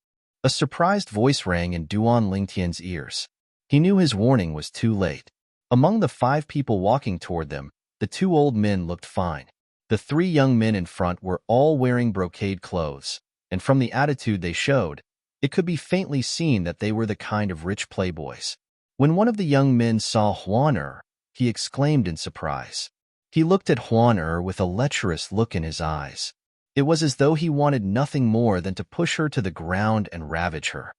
A surprised voice rang in Duan Lingtian's ears. He knew his warning was too late. Among the 5 people walking toward them, the 2 old men looked fine. The 3 young men in front were all wearing brocade clothes, and from the attitude they showed, it could be faintly seen that they were the kind of rich playboys. When one of the young men saw Huan, he exclaimed in surprise. He looked at Huan with a lecherous look in his eyes. It was as though he wanted nothing more than to push her to the ground and ravage her.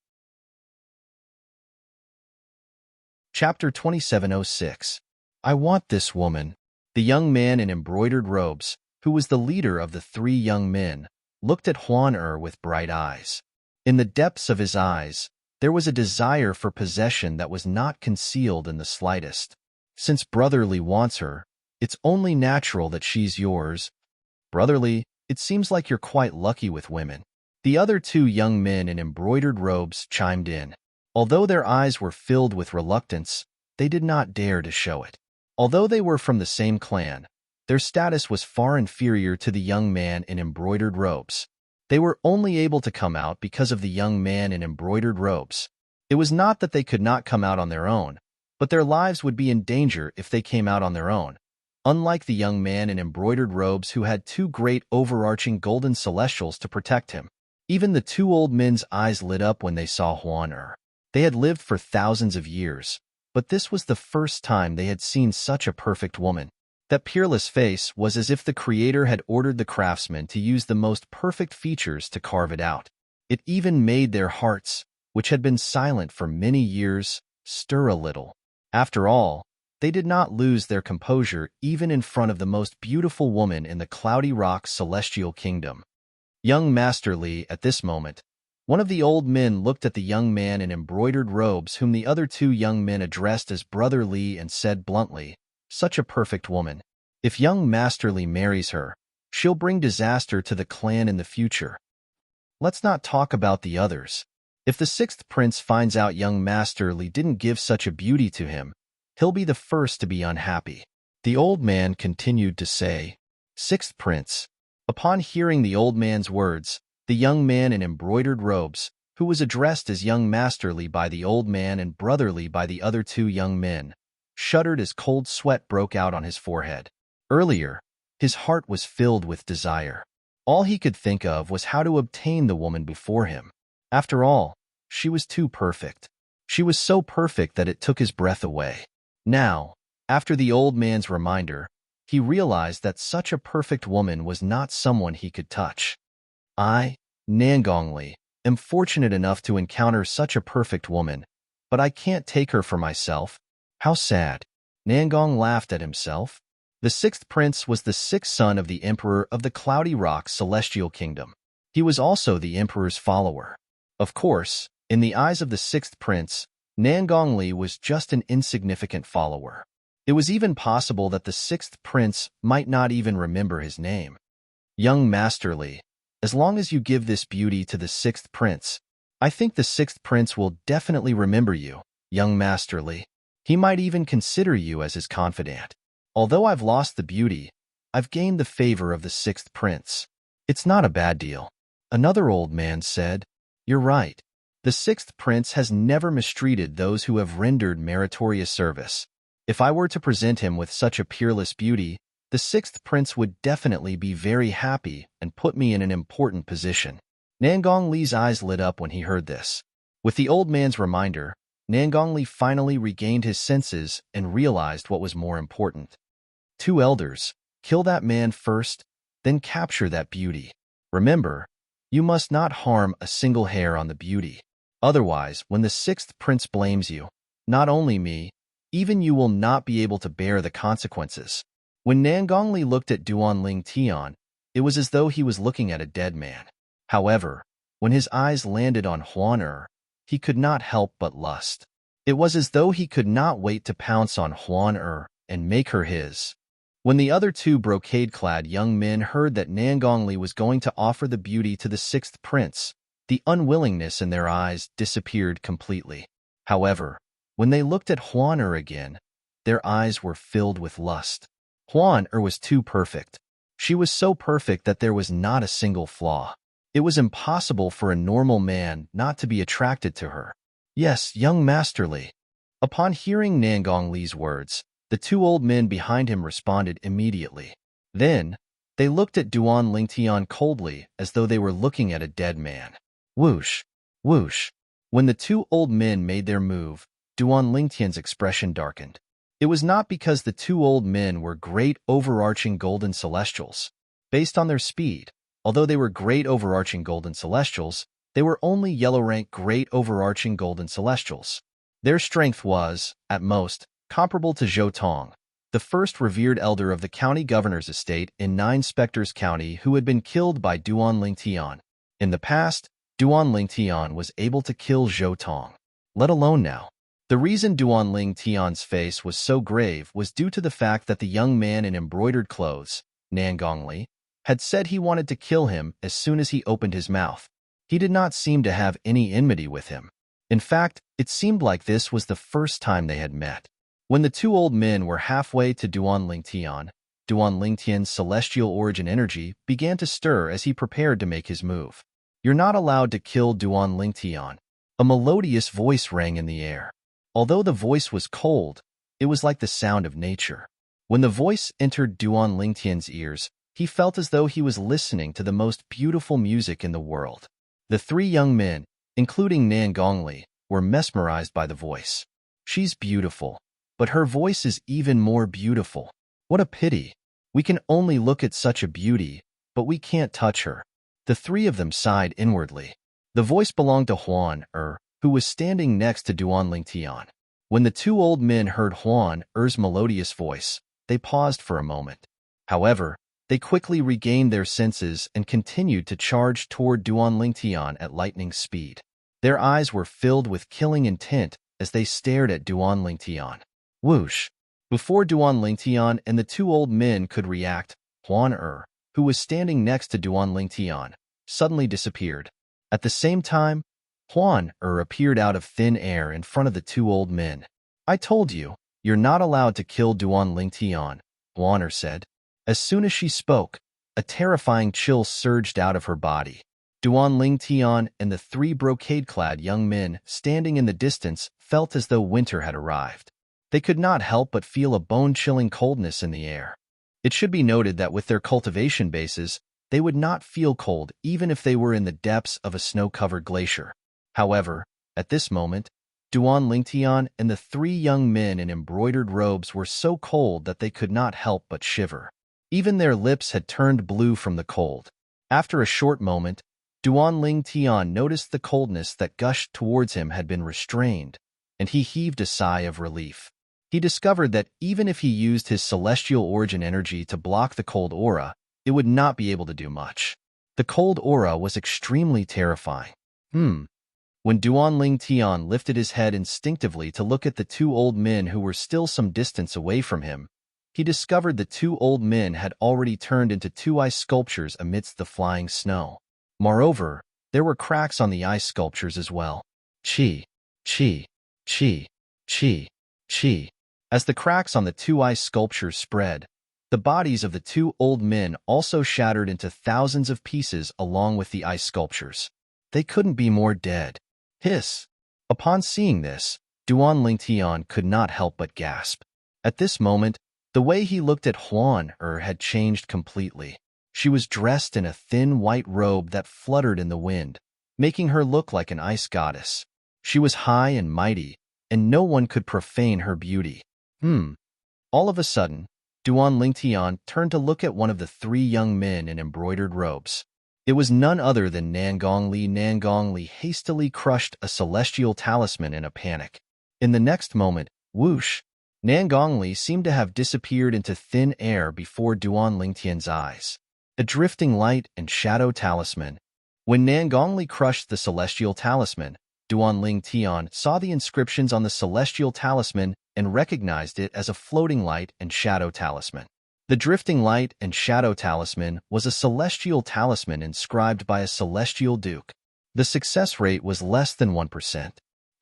Chapter 2706. I want this woman. The young man in embroidered robes, who was the leader of the 3 young men, looked at Huan with bright eyes. In the depths of his eyes, there was a desire for possession that was not concealed in the slightest. Since Brotherly wants her, it's only natural that she's yours. Brotherly, it seems like you're quite lucky with women. The other 2 young men in embroidered robes chimed in. Although their eyes were filled with reluctance, they did not dare to show it. Although they were from the same clan, their status was far inferior to the young man in embroidered robes. They were only able to come out because of the young man in embroidered robes. It was not that they could not come out on their own, but their lives would be in danger if they came out on their own. Unlike the young man in embroidered robes who had 2 great overarching golden celestials to protect him, even the 2 old men's eyes lit up when they saw Huan. They had lived for thousands of years, but this was the first time they had seen such a perfect woman. That peerless face was as if the Creator had ordered the craftsman to use the most perfect features to carve it out. It even made their hearts, which had been silent for many years, stir a little. After all, they did not lose their composure even in front of the most beautiful woman in the Cloudy Rock's celestial kingdom. Young Master Li, at this moment, one of the old men looked at the young man in embroidered robes whom the other 2 young men addressed as Brother Li and said bluntly, such a perfect woman. If young Master Li marries her, she'll bring disaster to the clan in the future. Let's not talk about the others. If the 6th prince finds out young Master Li didn't give such a beauty to him, he'll be the first to be unhappy. The old man continued to say, 6th prince. Upon hearing the old man's words, the young man in embroidered robes, who was addressed as young Masterly by the old man and brotherly by the other 2 young men, shuddered as cold sweat broke out on his forehead. Earlier, his heart was filled with desire. All he could think of was how to obtain the woman before him. After all, she was too perfect. She was so perfect that it took his breath away. Now, after the old man's reminder, he realized that such a perfect woman was not someone he could touch. I, Nangongli, am fortunate enough to encounter such a perfect woman, but I can't take her for myself. How sad. Nangong laughed at himself. The 6th prince was the 6th son of the emperor of the Cloudy Rock celestial kingdom. He was also the emperor's follower. Of course, in the eyes of the 6th prince, Nangongli was just an insignificant follower. It was even possible that the 6th prince might not even remember his name. Young Masterly, as long as you give this beauty to the sixth prince, I think the sixth prince will definitely remember you, young Masterly. He might even consider you as his confidant. Although I've lost the beauty, I've gained the favor of the sixth prince. It's not a bad deal. Another old man said, You're right. The sixth prince has never mistreated those who have rendered meritorious service. If I were to present him with such a peerless beauty, the sixth prince would definitely be very happy and put me in an important position. Nangongle's eyes lit up when he heard this. With the old man's reminder, Nangongle finally regained his senses and realized what was more important. Two elders, kill that man first, then capture that beauty. Remember, you must not harm a single hair on the beauty. Otherwise, when the sixth prince blames you, not only me, even you will not be able to bear the consequences. When Nangongle looked at Duanling Tian, it was as though he was looking at a dead man. However, when his eyes landed on Huan he could not help but lust. It was as though he could not wait to pounce on Huan and make her his. When the other two brocade-clad young men heard that Nangongle was going to offer the beauty to the sixth prince, the unwillingness in their eyes disappeared completely. However, when they looked at Huan again, their eyes were filled with lust. Huan was too perfect. She was so perfect that there was not a single flaw. It was impossible for a normal man not to be attracted to her. Yes, young Masterly. Upon hearing Nangongle's words, the two old men behind him responded immediately. Then, they looked at Duanling Tian coldly as though they were looking at a dead man. Whoosh, whoosh. When the two old men made their move, Duanling Tian's expression darkened. It was not because the two old men were great overarching golden celestials. Based on their speed, although they were great overarching golden celestials, they were only yellow-rank great overarching golden celestials. Their strength was, at most, comparable to Zhou Tong, the first revered elder of the county governor's estate in Nine Spectres County who had been killed by Duanling Tian. In the past, Duanling Tian was able to kill Zhou Tong, let alone now. The reason Duanling Tian's face was so grave was due to the fact that the young man in embroidered clothes, Nangongle, had said he wanted to kill him as soon as he opened his mouth. He did not seem to have any enmity with him. In fact, it seemed like this was the first time they had met. When the two old men were halfway to Duanling Tian's celestial origin energy began to stir as he prepared to make his move. You're not allowed to kill Duanling Tian. A melodious voice rang in the air. Although the voice was cold, it was like the sound of nature. When the voice entered Duanling Tian's ears, he felt as though he was listening to the most beautiful music in the world. The three young men, including Nangongle, were mesmerized by the voice. She's beautiful, but her voice is even more beautiful. What a pity. We can only look at such a beauty, but we can't touch her. The three of them sighed inwardly. The voice belonged to Huan who was standing next to Duanling Tian. When the two old men heard Huan melodious voice, they paused for a moment. However, they quickly regained their senses and continued to charge toward Duanling Tian at lightning speed. Their eyes were filled with killing intent as they stared at Duanling Tian. Whoosh! Before Duanling Tian and the two old men could react, Huan who was standing next to Duanling Tian, suddenly disappeared. At the same time, Huan appeared out of thin air in front of the two old men. I told you, you're not allowed to kill Duanling Tian, Huan said. As soon as she spoke, a terrifying chill surged out of her body. Duanling Tian and the three brocade-clad young men standing in the distance felt as though winter had arrived. They could not help but feel a bone-chilling coldness in the air. It should be noted that with their cultivation bases, they would not feel cold even if they were in the depths of a snow-covered glacier. However, at this moment, Duanling Tian and the three young men in embroidered robes were so cold that they could not help but shiver. Even their lips had turned blue from the cold. After a short moment, Duanling Tian noticed the coldness that gushed towards him had been restrained, and he heaved a sigh of relief. He discovered that even if he used his celestial origin energy to block the cold aura, it would not be able to do much. The cold aura was extremely terrifying. When Duanling Tian lifted his head instinctively to look at the two old men who were still some distance away from him, he discovered the two old men had already turned into two ice sculptures amidst the flying snow. Moreover, there were cracks on the ice sculptures as well. Chi, chi, chi, chi, chi. As the cracks on the two ice sculptures spread, the bodies of the two old men also shattered into thousands of pieces along with the ice sculptures. They couldn't be more dead. Hiss. Upon seeing this, Duan Lingtian could not help but gasp. At this moment, the way he looked at Huan had changed completely. She was dressed in a thin white robe that fluttered in the wind, making her look like an ice goddess. She was high and mighty, and no one could profane her beauty. All of a sudden, Duan Lingtian turned to look at one of the three young men in embroidered robes. It was none other than Nangong Li. Nangong Li hastily crushed a celestial talisman in a panic. In the next moment, whoosh, Nangong Li seemed to have disappeared into thin air before Duan Lingtian's eyes. A drifting light and shadow talisman. When Nangong Li crushed the celestial talisman, Duan Lingtian saw the inscriptions on the celestial talisman and recognized it as a floating light and shadow talisman. The drifting light and shadow talisman was a celestial talisman inscribed by a celestial duke. The success rate was less than 1%.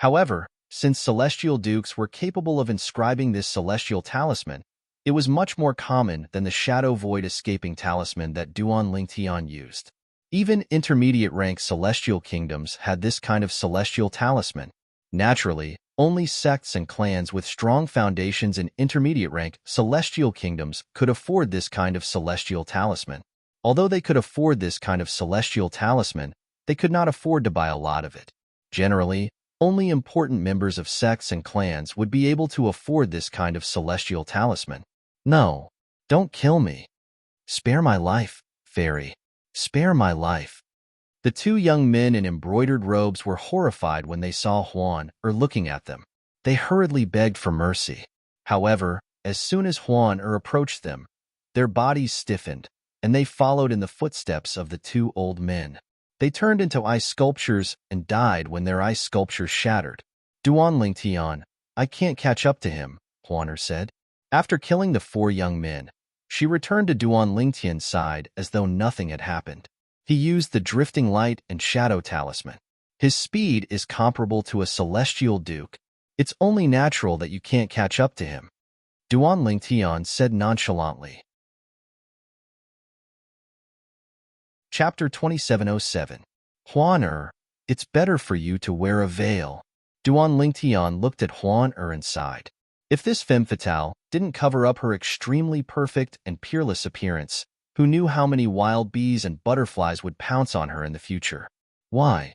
However, since celestial dukes were capable of inscribing this celestial talisman, it was much more common than the shadow void escaping talisman that Duan Lingtian used. Even intermediate-rank celestial kingdoms had this kind of celestial talisman. Naturally, only sects and clans with strong foundations in intermediate-rank celestial kingdoms could afford this kind of celestial talisman. Although they could afford this kind of celestial talisman, they could not afford to buy a lot of it. Generally, only important members of sects and clans would be able to afford this kind of celestial talisman. No, don't kill me. Spare my life, fairy. Spare my life. The two young men in embroidered robes were horrified when they saw Huan looking at them. They hurriedly begged for mercy. However, as soon as Huan approached them, their bodies stiffened, and they followed in the footsteps of the two old men. They turned into ice sculptures and died when their ice sculptures shattered. Duan Lingtian, I can't catch up to him, Huan said. After killing the four young men, she returned to Duan Lingtian's side as though nothing had happened. He used the drifting light and shadow talisman. His speed is comparable to a celestial duke. It's only natural that you can't catch up to him, Duan Lingtian said nonchalantly. Chapter 2707. Huan it's better for you to wear a veil. Duan Lingtian looked at Huan and sighed. If this femme fatale didn't cover up her extremely perfect and peerless appearance, who knew how many wild bees and butterflies would pounce on her in the future? Why?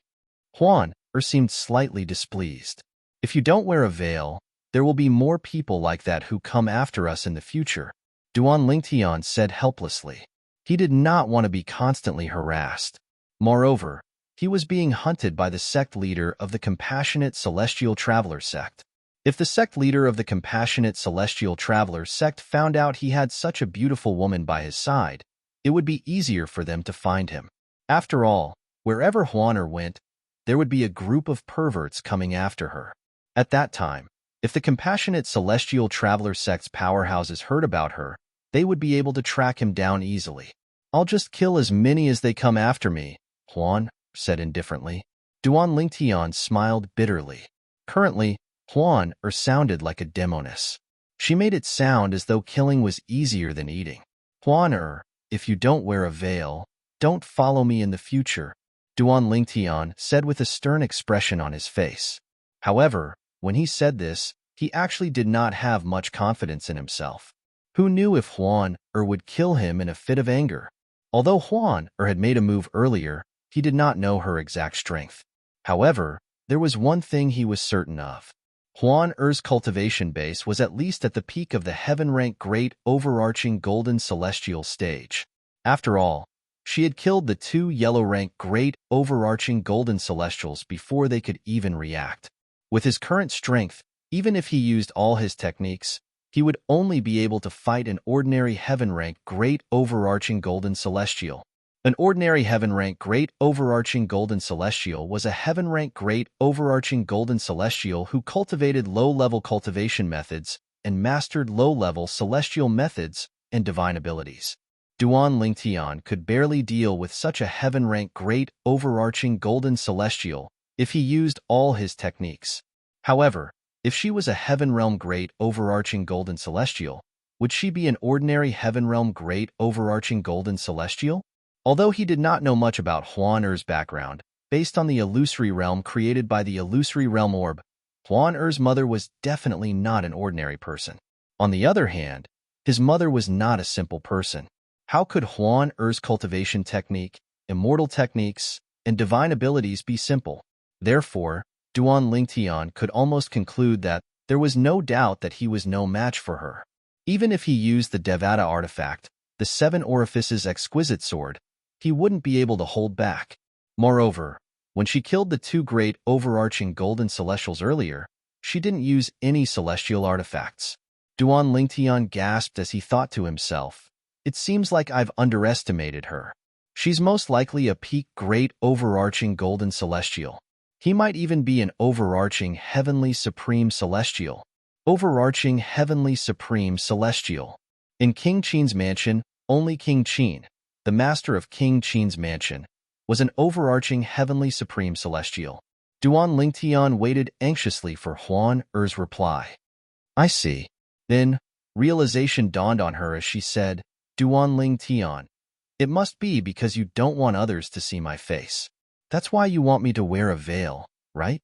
Huan seemed slightly displeased. If you don't wear a veil, there will be more people like that who come after us in the future, Duan Lingtian said helplessly. He did not want to be constantly harassed. Moreover, he was being hunted by the sect leader of the Compassionate Celestial Traveler sect. If the sect leader of the Compassionate Celestial Traveler sect found out he had such a beautiful woman by his side, it would be easier for them to find him. After all, wherever Huan went, there would be a group of perverts coming after her. At that time, if the Compassionate Celestial Traveler sect's powerhouses heard about her, they would be able to track him down easily. I'll just kill as many as they come after me, Huan said indifferently. Duan Lingtian smiled bitterly. Currently, Huan sounded like a demoness. She made it sound as though killing was easier than eating. Huan if you don't wear a veil, don't follow me in the future, Duan Lingtian said with a stern expression on his face. However, when he said this, he actually did not have much confidence in himself. Who knew if Huan would kill him in a fit of anger? Although Huan had made a move earlier, he did not know her exact strength. However, there was one thing he was certain of. Huan cultivation base was at least at the peak of the heaven-rank great overarching golden celestial stage. After all, she had killed the two yellow-rank great overarching golden celestials before they could even react. With his current strength, even if he used all his techniques, he would only be able to fight an ordinary heaven-rank great overarching golden celestial. An ordinary heaven-rank great overarching golden celestial was a heaven-rank great overarching golden celestial who cultivated low-level cultivation methods and mastered low-level celestial methods and divine abilities. Duan Lingtian could barely deal with such a heaven-ranked great overarching golden celestial if he used all his techniques. However, if she was a heaven realm great overarching golden celestial, would she be an ordinary heaven realm great overarching golden celestial? Although he did not know much about Huan Er's background, based on the illusory realm created by the illusory realm orb, Huan Er's mother was definitely not an ordinary person. On the other hand, his mother was not a simple person. How could Huan Er's cultivation technique, immortal techniques, and divine abilities be simple? Therefore, Duan Lingtian could almost conclude that there was no doubt that he was no match for her. Even if he used the Devata artifact, the Seven Orifices exquisite sword, he wouldn't be able to hold back. Moreover, when she killed the two great overarching golden celestials earlier, she didn't use any celestial artifacts. Duan Lingtian gasped as he thought to himself, "It seems like I've underestimated her. She's most likely a peak great overarching golden celestial. He might even be an overarching heavenly supreme celestial. Overarching heavenly supreme celestial." In King Qin's mansion, only King Qin, the master of King Qin's mansion, was an overarching heavenly supreme celestial. Duan Lingtian waited anxiously for Huan Er's reply. "I see." Then, realization dawned on her as she said, "Duan Lingtian, it must be because you don't want others to see my face. That's why you want me to wear a veil, right?"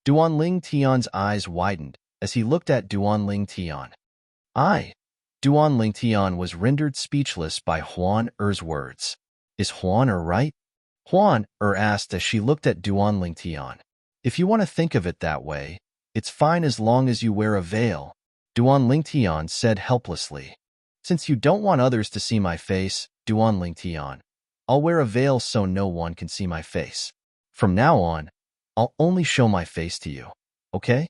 Duan Lingtian's eyes widened as he looked at Duan Lingtian. Duan Lingtian was rendered speechless by Huan Er's words. "Is Huan Er right?" Huan Er asked as she looked at Duan Lingtian. "If you want to think of it that way, it's fine as long as you wear a veil," Duan Lingtian said helplessly. "Since you don't want others to see my face, Duan Lingtian, I'll wear a veil so no one can see my face. From now on, I'll only show my face to you, okay?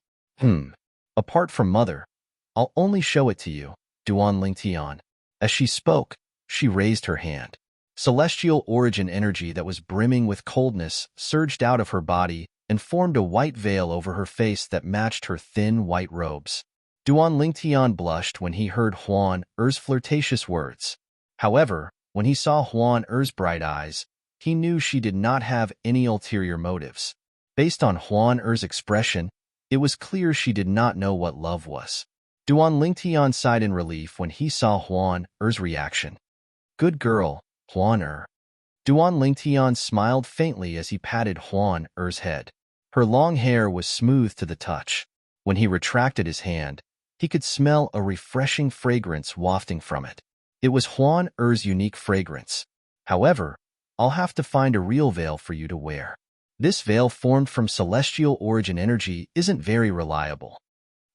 Apart from Mother, I'll only show it to you, Duan Lingtian." As she spoke, she raised her hand. Celestial origin energy that was brimming with coldness surged out of her body and formed a white veil over her face that matched her thin white robes. Duan Lingtian blushed when he heard Huan Er's flirtatious words. However, when he saw Huan Er's bright eyes, he knew she did not have any ulterior motives. Based on Huan Er's expression, it was clear she did not know what love was. Duan Lingtian sighed in relief when he saw Huan Er's reaction. "Good girl, Huan Er." Duan Lingtian smiled faintly as he patted Huan Er's head. Her long hair was smooth to the touch. When he retracted his hand, he could smell a refreshing fragrance wafting from it. It was Huan Er's unique fragrance. "However, I'll have to find a real veil for you to wear. This veil formed from celestial origin energy isn't very reliable,"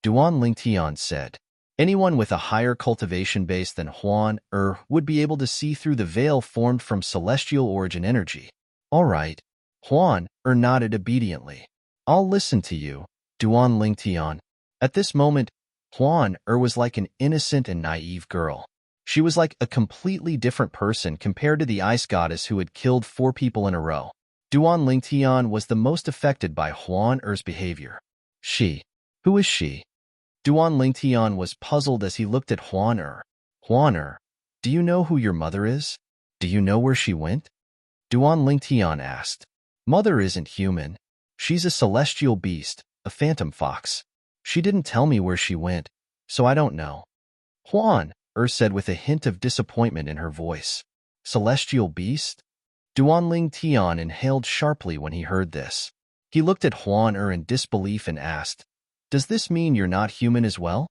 Duan Lingtian said. Anyone with a higher cultivation base than Huan Er would be able to see through the veil formed from celestial origin energy. "All right." Huan Er nodded obediently. "I'll listen to you, Duan Lingtian." At this moment, Huan Er was like an innocent and naive girl. She was like a completely different person compared to the ice goddess who had killed 4 people in a row. Duan Lingtian was the most affected by Huan Er's behavior. Who is she? Duan Lingtian was puzzled as he looked at Huan Er. "Huan Er, do you know who your mother is? Do you know where she went?" Duan Lingtian asked. "Mother isn't human. She's a celestial beast, a phantom fox. She didn't tell me where she went, so I don't know," Huan Er said with a hint of disappointment in her voice. "Celestial beast?" Duan Lingtian inhaled sharply when he heard this. He looked at Huan Er in disbelief and asked, "Does this mean you're not human as well?"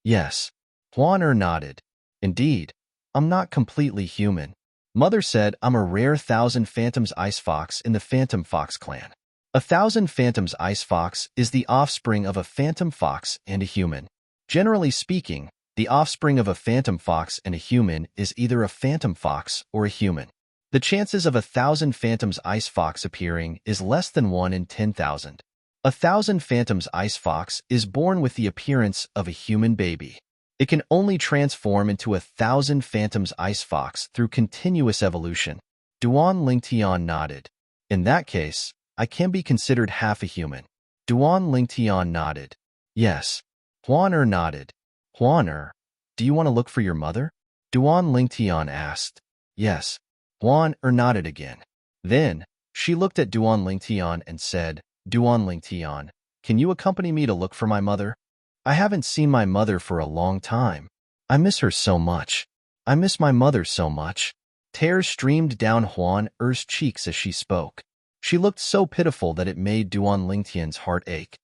"Yes." Huan Er nodded. "Indeed, I'm not completely human. Mother said I'm a rare 1,000 Phantoms Ice Fox in the Phantom Fox clan. A 1,000 Phantoms Ice Fox is the offspring of a Phantom Fox and a human. Generally speaking, the offspring of a Phantom Fox and a human is either a Phantom Fox or a human. The chances of a 1,000 Phantoms Ice Fox appearing is less than 1 in 10,000. A 1,000 Phantoms Ice Fox is born with the appearance of a human baby. It can only transform into a 1,000 Phantoms Ice Fox through continuous evolution." Duan Lingtian nodded. "In that case, I can be considered half a human." Duan Lingtian nodded. "Yes." Huan Er nodded. Huan do you want to look for your mother? Duan Lingtian asked. Yes. Huan nodded again. Then, she looked at Duan Lingtian and said, Duan Lingtian, can you accompany me to look for my mother? I haven't seen my mother for a long time. I miss her so much. I miss my mother so much. Tears streamed down Huan cheeks as she spoke. She looked so pitiful that it made Duan Lingtian's heart ache.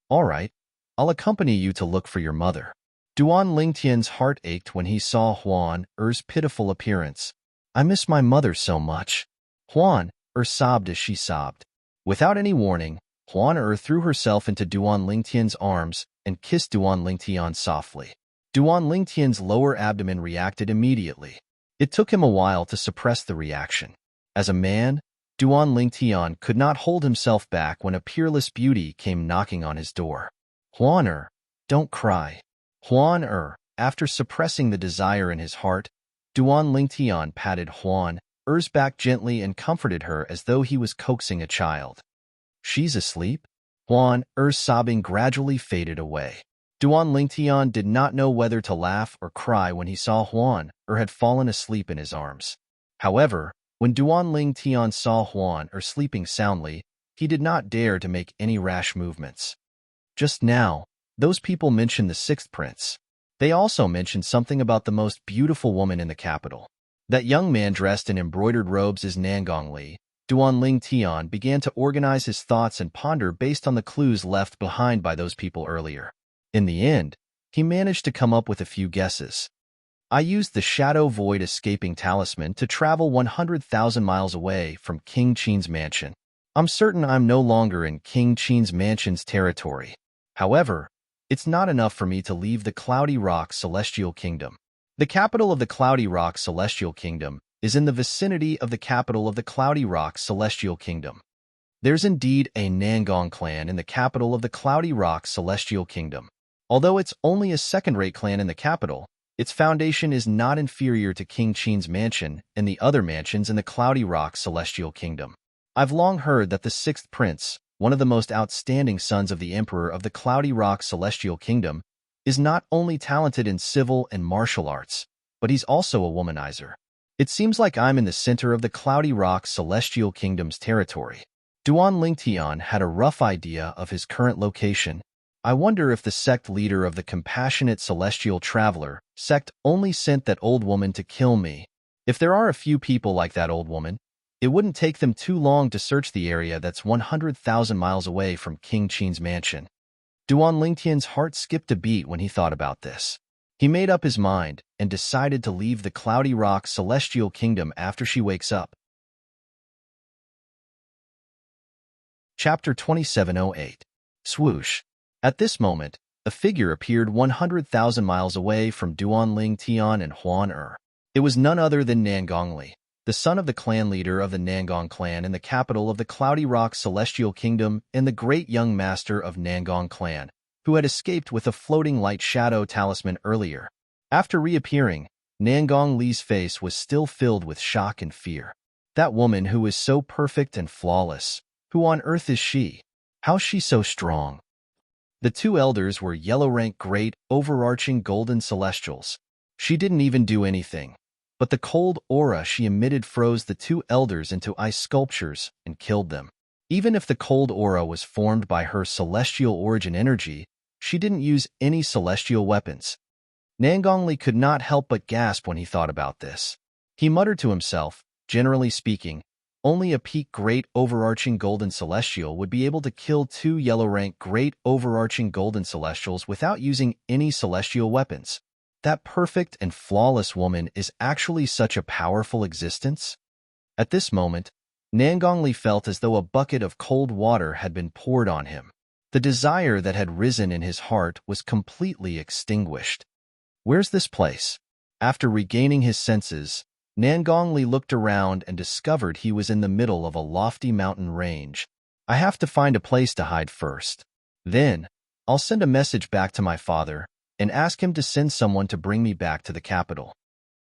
All right, I'll accompany you to look for your mother. Duan Lingtian's heart ached when he saw Huan pitiful appearance. I miss my mother so much. Huan sobbed as she sobbed. Without any warning, Huan threw herself into Duan Lingtian's arms and kissed Duan Lingtian softly. Duan Lingtian's lower abdomen reacted immediately. It took him a while to suppress the reaction. As a man, Duan Lingtian could not hold himself back when a peerless beauty came knocking on his door. Huan don't cry. Huan after suppressing the desire in his heart, Duan Lingtian patted Huan back gently and comforted her as though he was coaxing a child. She's asleep? Huan sobbing gradually faded away. Duan Lingtian did not know whether to laugh or cry when he saw Huan had fallen asleep in his arms. However, when Duan Lingtian saw Huan sleeping soundly, he did not dare to make any rash movements. Just now, those people mentioned the sixth prince. They also mentioned something about the most beautiful woman in the capital. That young man dressed in embroidered robes is Nangongli. Duan Lingtian began to organize his thoughts and ponder based on the clues left behind by those people earlier. In the end, he managed to come up with a few guesses. I used the Shadow Void Escaping Talisman to travel 100,000 miles away from King Qin's mansion. I'm certain I'm no longer in King Qin's mansion's territory. However, it's not enough for me to leave the Cloudy Rock Celestial Kingdom. The capital of the Cloudy Rock Celestial Kingdom is in the vicinity of the capital of the Cloudy Rock Celestial Kingdom. There's indeed a Nangong clan in the capital of the Cloudy Rock Celestial Kingdom. Although it's only a second-rate clan in the capital, its foundation is not inferior to King Qin's mansion and the other mansions in the Cloudy Rock Celestial Kingdom. I've long heard that the sixth prince, one of the most outstanding sons of the Emperor of the Cloudy Rock Celestial Kingdom, is not only talented in civil and martial arts, but he's also a womanizer. It seems like I'm in the center of the Cloudy Rock Celestial Kingdom's territory. Duan Lingtian had a rough idea of his current location. I wonder if the sect leader of the Compassionate Celestial Traveler sect only sent that old woman to kill me. If there are a few people like that old woman, it wouldn't take them too long to search the area that's 100,000 miles away from King Qin's mansion. Duan Lingtian's heart skipped a beat when he thought about this. He made up his mind and decided to leave the Cloudy Rock Celestial Kingdom after she wakes up. Chapter 2708. Swoosh. At this moment, a figure appeared 100,000 miles away from Duan Lingtian and Huan. It was none other than Nangongli, the son of the clan leader of the Nangong clan in the capital of the Cloudy Rock Celestial Kingdom and the great young master of Nangong clan, who had escaped with a floating light shadow talisman earlier. After reappearing, Nangongli's face was still filled with shock and fear. That woman who is so perfect and flawless, who on earth is she? How's she so strong? The two elders were yellow-rank great, overarching golden celestials. She didn't even do anything, but the cold aura she emitted froze the two elders into ice sculptures and killed them. Even if the cold aura was formed by her celestial origin energy, she didn't use any celestial weapons. Nangongli could not help but gasp when he thought about this. He muttered to himself, generally speaking, only a peak great overarching golden celestial would be able to kill two yellow-rank great overarching golden celestials without using any celestial weapons. That perfect and flawless woman is actually such a powerful existence? At this moment, Nangongli felt as though a bucket of cold water had been poured on him. The desire that had risen in his heart was completely extinguished. Where's this place? After regaining his senses, Nangongli looked around and discovered he was in the middle of a lofty mountain range. I have to find a place to hide first. Then, I'll send a message back to my father and ask him to send someone to bring me back to the capital.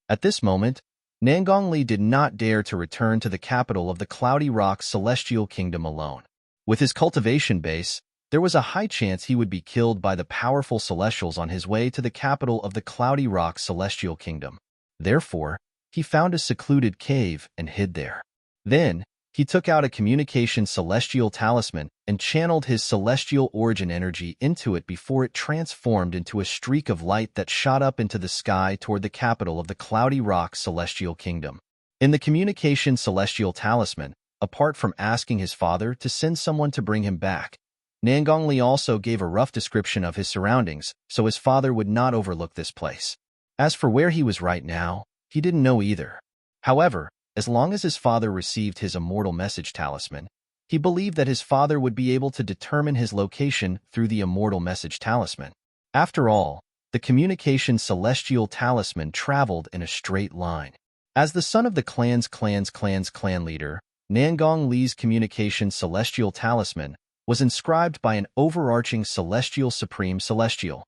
At this moment, Nangongli did not dare to return to the capital of the Cloudy Rock Celestial Kingdom alone. With his cultivation base, There was a high chance he would be killed by the powerful celestials on his way to the capital of the Cloudy Rock Celestial Kingdom. Therefore, he found a secluded cave and hid there. Then, he took out a communication celestial talisman and channeled his celestial origin energy into it before it transformed into a streak of light that shot up into the sky toward the capital of the Cloudy Rock Celestial Kingdom. In the communication celestial talisman, apart from asking his father to send someone to bring him back, Nangongli also gave a rough description of his surroundings so his father would not overlook this place. As for where he was right now, he didn't know either. However, as long as his father received his immortal message talisman, he believed that his father would be able to determine his location through the immortal message talisman. After all, the communication celestial talisman traveled in a straight line. As the son of the clan leader, Nangong Li's communication celestial talisman was inscribed by an overarching celestial supreme celestial.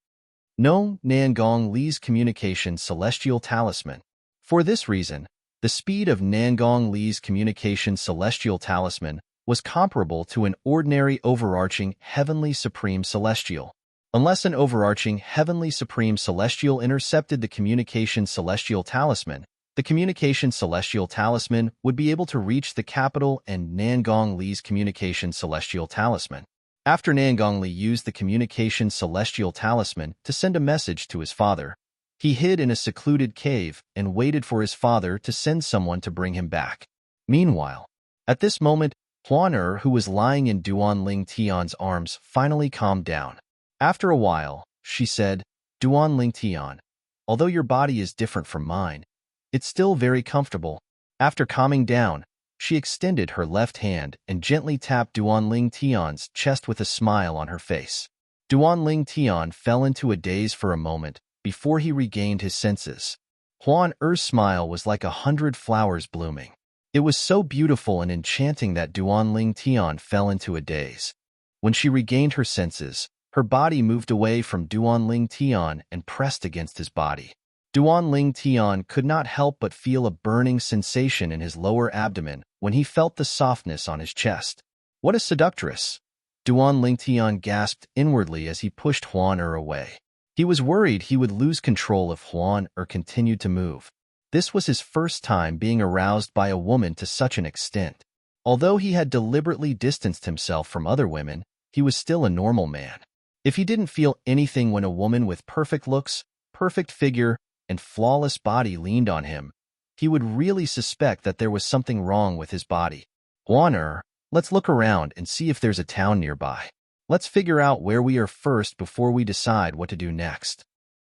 No, Nangong Li's communication celestial talisman. For this reason, the speed of Nangong Li's communication celestial talisman was comparable to an ordinary overarching heavenly supreme celestial. Unless an overarching heavenly supreme celestial intercepted the communication celestial talisman, the communication celestial talisman would be able to reach the capital and Nangong Li's communication celestial talisman. After Nangong Li used the communication celestial talisman to send a message to his father, he hid in a secluded cave and waited for his father to send someone to bring him back. Meanwhile, at this moment, Huan who was lying in Duan Tian's arms, finally calmed down. After a while, she said, Duan Tian, although your body is different from mine, it's still very comfortable. After calming down, she extended her left hand and gently tapped Duan Tian's chest with a smile on her face. Duan Tian fell into a daze for a moment before he regained his senses. Huan smile was like 100 flowers blooming. It was so beautiful and enchanting that Duan Tian fell into a daze. When she regained her senses, her body moved away from Duan Tian and pressed against his body. Duan Tian could not help but feel a burning sensation in his lower abdomen when he felt the softness on his chest. What a seductress! Duan Tian gasped inwardly as he pushed Huan away. He was worried he would lose control if Huan continued to move. This was his first time being aroused by a woman to such an extent. Although he had deliberately distanced himself from other women, he was still a normal man. If he didn't feel anything when a woman with perfect looks, perfect figure, and flawless body leaned on him, he would really suspect that there was something wrong with his body. Huan, let's look around and see if there's a town nearby. Let's figure out where we are first before we decide what to do next.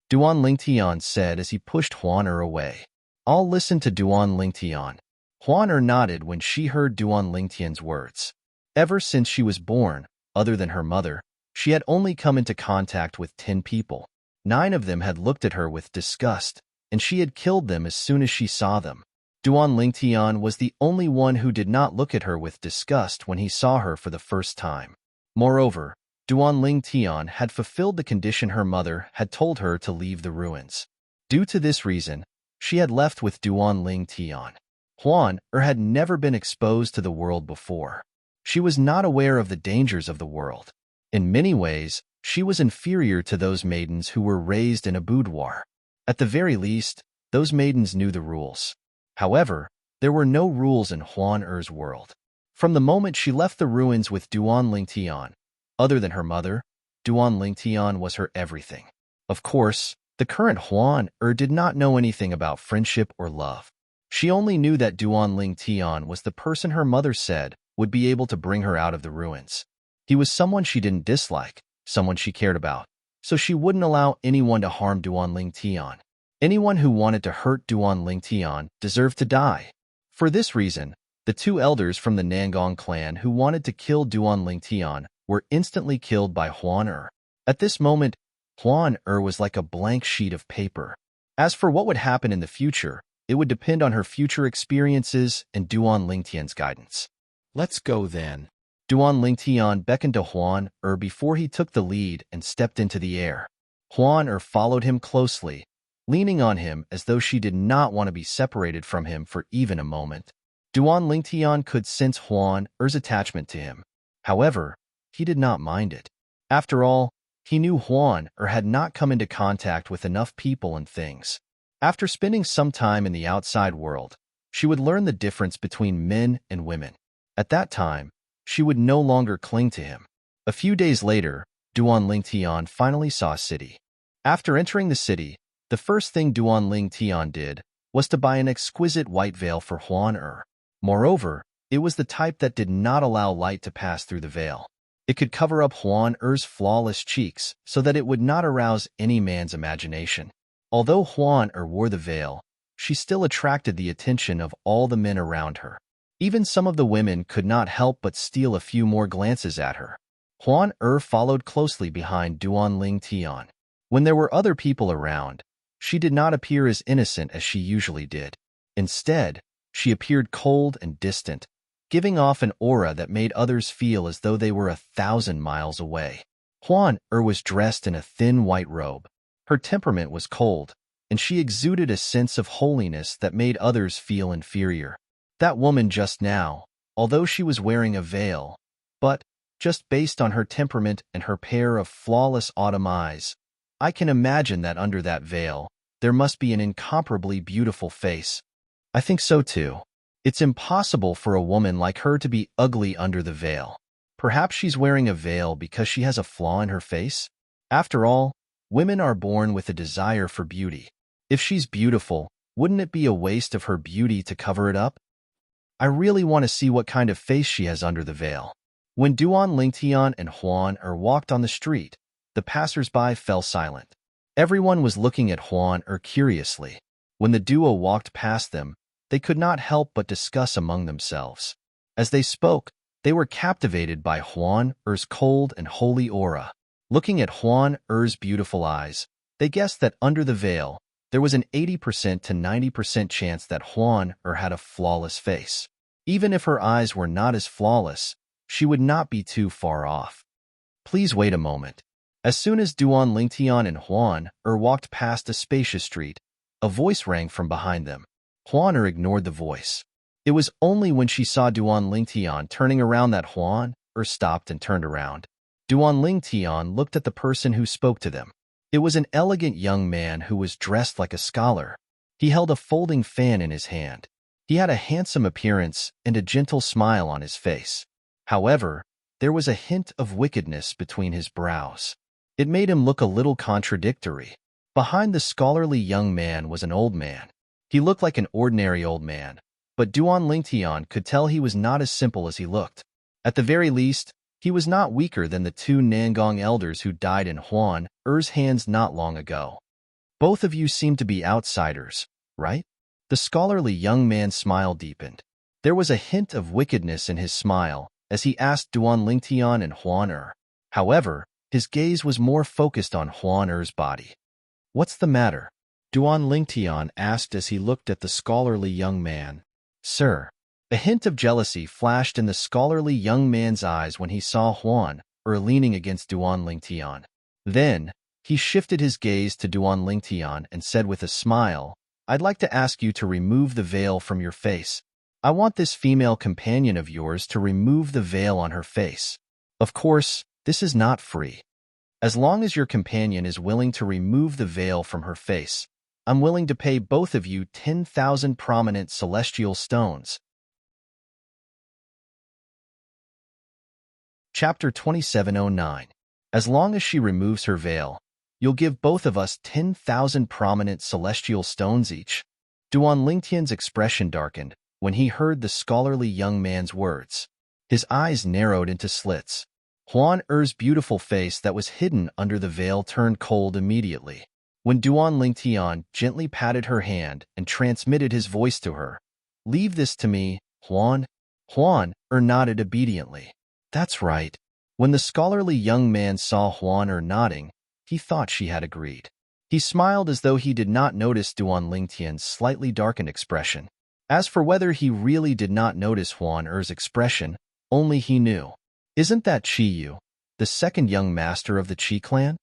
Duan Tian said as he pushed Huan away. I'll listen to Duan Tian. Huan nodded when she heard Duan Tian's words. Ever since she was born, other than her mother, she had only come into contact with 10 people. 9 of them had looked at her with disgust, and she had killed them as soon as she saw them. Duan Tian was the only one who did not look at her with disgust when he saw her for the first time. Moreover, Duan Tian had fulfilled the condition her mother had told her to leave the ruins. Due to this reason, she had left with Duan Tian. Huan had never been exposed to the world before. She was not aware of the dangers of the world. In many ways, she was inferior to those maidens who were raised in a boudoir. At the very least, those maidens knew the rules. However, there were no rules in Huan world. From the moment she left the ruins with Duan Tian, other than her mother, Duan Tian was her everything. Of course, the current Huan did not know anything about friendship or love. She only knew that Duan Tian was the person her mother said would be able to bring her out of the ruins. He was someone she didn't dislike, someone she cared about, so she wouldn't allow anyone to harm Duan Tian. Anyone who wanted to hurt Duan Tian deserved to die. For this reason, the 2 elders from the Nangong clan who wanted to kill Duan Tian were instantly killed by Huan. At this moment, Huan was like a blank sheet of paper. As for what would happen in the future, it would depend on her future experiences and Duan Tian's guidance. Let's go then. Duan Tian beckoned to Huan before he took the lead and stepped into the air. Huan followed him closely, leaning on him as though she did not want to be separated from him for even a moment. Duan Tian could sense Huan's attachment to him. However, he did not mind it. After all, he knew Huan had not come into contact with enough people and things. After spending some time in the outside world, she would learn the difference between men and women. At that time, she would no longer cling to him. A few days later, Duan Lingtian finally saw a city. After entering the city, the first thing Duan Lingtian did was to buy an exquisite white veil for Huan. Moreover, it was the type that did not allow light to pass through the veil. It could cover up Huan-Er's flawless cheeks so that it would not arouse any man's imagination. Although Huan-Er wore the veil, she still attracted the attention of all the men around her. Even some of the women could not help but steal a few more glances at her. Huan-Er followed closely behind Duan Lingtian. When there were other people around, she did not appear as innocent as she usually did. Instead, she appeared cold and distant, giving off an aura that made others feel as though they were 1,000 miles away. Huan-Er was dressed in a thin white robe. Her temperament was cold, and she exuded a sense of holiness that made others feel inferior. That woman just now, although she was wearing a veil, but, just based on her temperament and her pair of flawless autumn eyes, I can imagine that under that veil, there must be an incomparably beautiful face. I think so too. It's impossible for a woman like her to be ugly under the veil. Perhaps she's wearing a veil because she has a flaw in her face? After all, women are born with a desire for beauty. If she's beautiful, wouldn't it be a waste of her beauty to cover it up? I really want to see what kind of face she has under the veil. When Duan Lingtian and Huan-Er walked on the street, the passers-by fell silent. Everyone was looking at Huan-Er curiously. When the duo walked past them, they could not help but discuss among themselves. As they spoke, they were captivated by Huan-Er's cold and holy aura. Looking at Huan-Er's beautiful eyes, they guessed that under the veil, there was an 80% to 90% chance that Huan-Er had a flawless face. Even if her eyes were not as flawless, she would not be too far off. Please wait a moment. As soon as Duan Lingtian and Huan-Er walked past a spacious street, a voice rang from behind them. Huan-Er ignored the voice. It was only when she saw Duan Lingtian turning around that Huan-Er stopped and turned around. Duan Lingtian looked at the person who spoke to them. It was an elegant young man who was dressed like a scholar. He held a folding fan in his hand. He had a handsome appearance and a gentle smile on his face. However, there was a hint of wickedness between his brows. It made him look a little contradictory. Behind the scholarly young man was an old man. He looked like an ordinary old man, but Duan Lingtian could tell he was not as simple as he looked. At the very least, he was not weaker than the two Nangong elders who died in Huan-Er's hands not long ago. Both of you seem to be outsiders, right? The scholarly young man's smile deepened. There was a hint of wickedness in his smile as he asked Duan Lingtian and Huan-Er. However, his gaze was more focused on Huan-Er's body. What's the matter? Duan Lingtian asked as he looked at the scholarly young man. Sir. A hint of jealousy flashed in the scholarly young man's eyes when he saw Huan-Er leaning against Duan Lingtian. Then, he shifted his gaze to Duan Lingtian and said with a smile, I'd like to ask you to remove the veil from your face. I want this female companion of yours to remove the veil on her face. Of course, this is not free. As long as your companion is willing to remove the veil from her face, I'm willing to pay both of you 10,000 prominent celestial stones. Chapter 2709. As long as she removes her veil, you'll give both of us 10,000 prominent celestial stones each. Duan Lingtian's expression darkened when he heard the scholarly young man's words. His eyes narrowed into slits. Huan-Er's beautiful face that was hidden under the veil turned cold immediately. When Duan Lingtian gently patted her hand and transmitted his voice to her, Leave this to me, Huan-Er nodded obediently. That's right. When the scholarly young man saw Huan-Er nodding, he thought she had agreed. He smiled as though he did not notice Duan Lingtian's slightly darkened expression. As for whether he really did not notice Huan-Er's expression, only he knew. Isn't that Chi-Yu, the second young master of the Chi clan?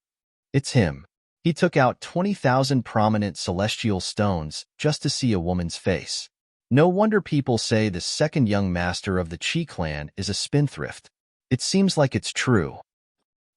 It's him. He took out 20,000 prominent celestial stones just to see a woman's face. No wonder people say the second young master of the Chi clan is a spendthrift. It seems like it's true.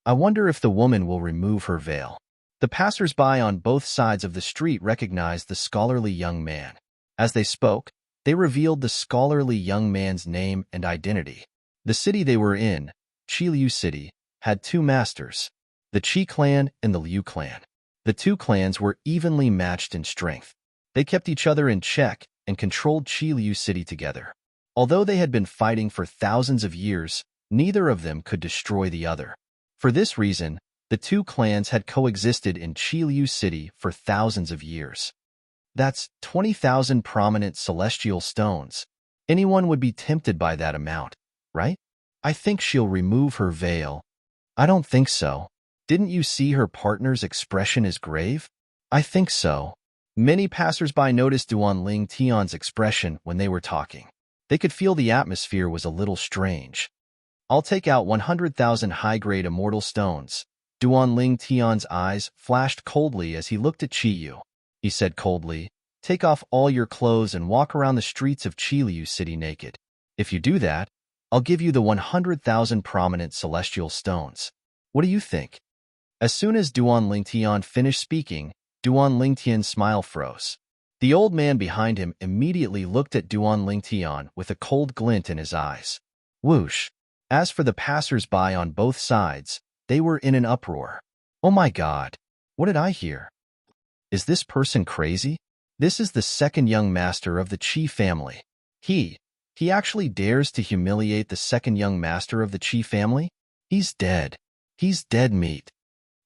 I wonder if the woman will remove her veil. The passers-by on both sides of the street recognized the scholarly young man. As they spoke, they revealed the scholarly young man's name and identity. The city they were in, Qiliu City, had two masters, the Qi clan and the Liu clan. The two clans were evenly matched in strength. They kept each other in check and controlled Qiliu City together. Although they had been fighting for thousands of years, neither of them could destroy the other. For this reason, the two clans had coexisted in Qiliu City for thousands of years. That's 20,000 prominent celestial stones. Anyone would be tempted by that amount, right? I think she'll remove her veil. I don't think so. Didn't you see her partner's expression is grave? I think so. Many passers-by noticed Duanling Tian's expression when they were talking. They could feel the atmosphere was a little strange. I'll take out 100,000 high-grade immortal stones. Duanling Tian's eyes flashed coldly as he looked at Qiyu. He said coldly, take off all your clothes and walk around the streets of Qiliu City naked. If you do that, I'll give you the 100,000 prominent celestial stones. What do you think? As soon as Duanling Tian finished speaking, Duanling Tian's smile froze. The old man behind him immediately looked at Duanling Tian with a cold glint in his eyes. Whoosh! As for the passers-by on both sides, they were in an uproar. Oh my God! What did I hear? Is this person crazy? This is the second young master of the Qi family. He actually dares to humiliate the second young master of the Qi family? He's dead. He's dead meat.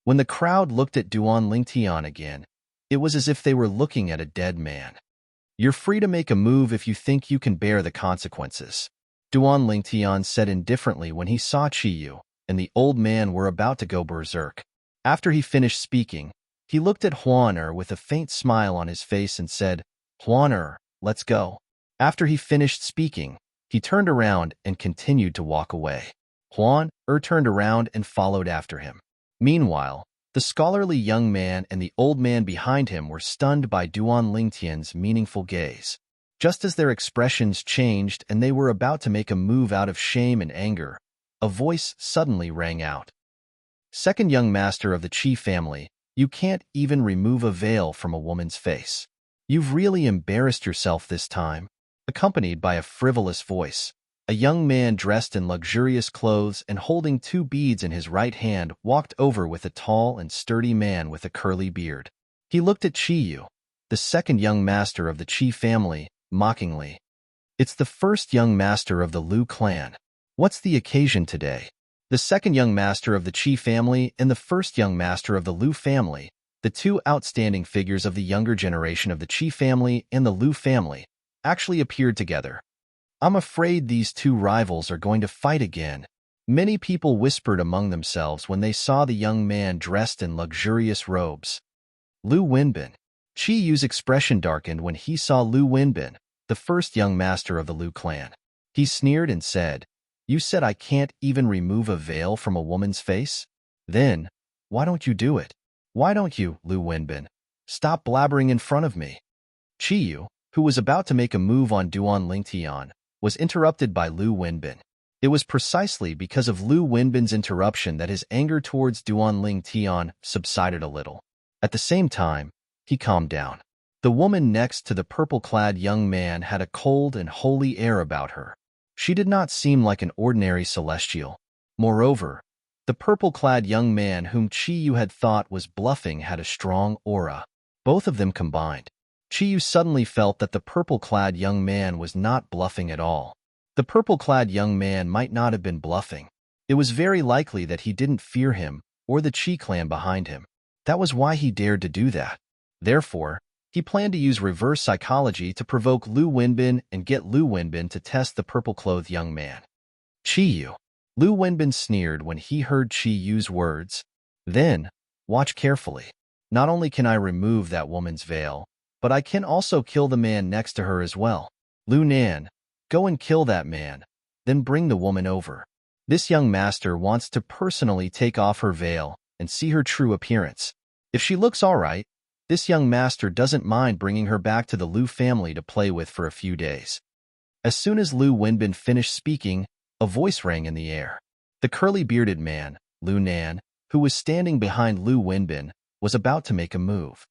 When the crowd looked at Duanling Tian again, it was as if they were looking at a dead man. You're free to make a move if you think you can bear the consequences. Duanling Tian said indifferently when he saw Qiyu and the old man were about to go berserk. After he finished speaking, he looked at Huan with a faint smile on his face and said, Huan, let's go. After he finished speaking, he turned around and continued to walk away. Huan turned around and followed after him. Meanwhile, the scholarly young man and the old man behind him were stunned by Duanling Tian's meaningful gaze. Just as their expressions changed and they were about to make a move out of shame and anger, a voice suddenly rang out. Second young master of the Qi family, you can't even remove a veil from a woman's face. You've really embarrassed yourself this time. Accompanied by a frivolous voice, a young man dressed in luxurious clothes and holding two beads in his right hand walked over with a tall and sturdy man with a curly beard. He looked at Qiyu, the second young master of the Qi family, mockingly. It's the first young master of the Liu clan. What's the occasion today? The second young master of the Qi family and the first young master of the Liu family, the two outstanding figures of the younger generation of the Qi family and the Liu family, actually appeared together. I'm afraid these two rivals are going to fight again. Many people whispered among themselves when they saw the young man dressed in luxurious robes. Lu Wenbin. Qiyu's expression darkened when he saw Lu Wenbin, the first young master of the Liu clan. He sneered and said, You said I can't even remove a veil from a woman's face? Then, why don't you do it? Why don't you, Lu Wenbin? Stop blabbering in front of me. Qiyu, who was about to make a move on Duanling Tian, was interrupted by Lu Wenbin. It was precisely because of Lu Wenbin's interruption that his anger towards Duanling Tian subsided a little. At the same time, he calmed down. The woman next to the purple-clad young man had a cold and holy air about her. She did not seem like an ordinary celestial. Moreover, the purple-clad young man whom Qiyu had thought was bluffing had a strong aura. Both of them combined. Qiyu suddenly felt that the purple-clad young man was not bluffing at all. The purple-clad young man might not have been bluffing. It was very likely that he didn't fear him or the Qi clan behind him. That was why he dared to do that. Therefore, he planned to use reverse psychology to provoke Lu Wenbin and get Lu Wenbin to test the purple-clothed young man. Qiyu. Lu Wenbin sneered when he heard Qiyu's words. Then, watch carefully. Not only can I remove that woman's veil, but I can also kill the man next to her as well. Lu Nan, go and kill that man, then bring the woman over. This young master wants to personally take off her veil and see her true appearance. If she looks all right, this young master doesn't mind bringing her back to the Liu family to play with for a few days. As soon as Lu Wenbin finished speaking, a voice rang in the air. The curly-bearded man, Lu Nan, who was standing behind Lu Wenbin, was about to make a move.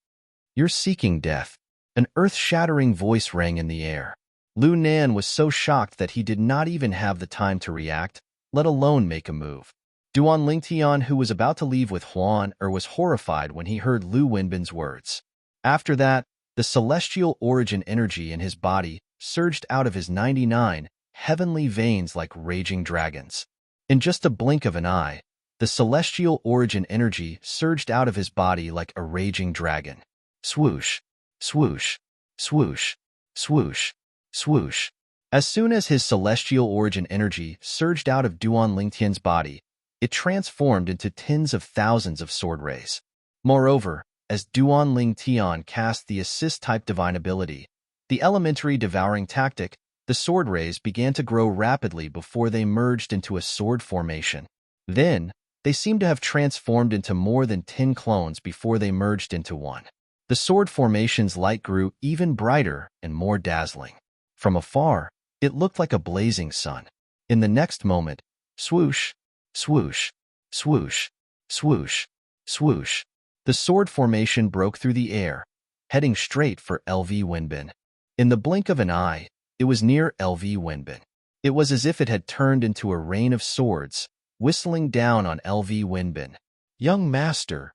"You're seeking death." An earth-shattering voice rang in the air. Lu Nan was so shocked that he did not even have the time to react, let alone make a move. Duan Lingtian, who was about to leave with Huan, was horrified when he heard Lu Wenbin's words. After that, the celestial origin energy in his body surged out of his 99 heavenly veins like raging dragons. In just a blink of an eye, the celestial origin energy surged out of his body like a raging dragon. Swoosh, swoosh, swoosh, swoosh, swoosh. As soon as his celestial origin energy surged out of Duan Lingtian's body, it transformed into tens of thousands of sword rays. Moreover, as Duan Lingtian cast the assist-type divine ability, the elementary devouring tactic, the sword rays began to grow rapidly before they merged into a sword formation. Then, they seemed to have transformed into more than 10 clones before they merged into one. The sword formation's light grew even brighter and more dazzling. From afar, it looked like a blazing sun. In the next moment, swoosh, swoosh, swoosh, swoosh, swoosh. The sword formation broke through the air, heading straight for LV Wenbin. In the blink of an eye, it was near LV Wenbin. It was as if it had turned into a rain of swords, whistling down on LV Wenbin. "Young master."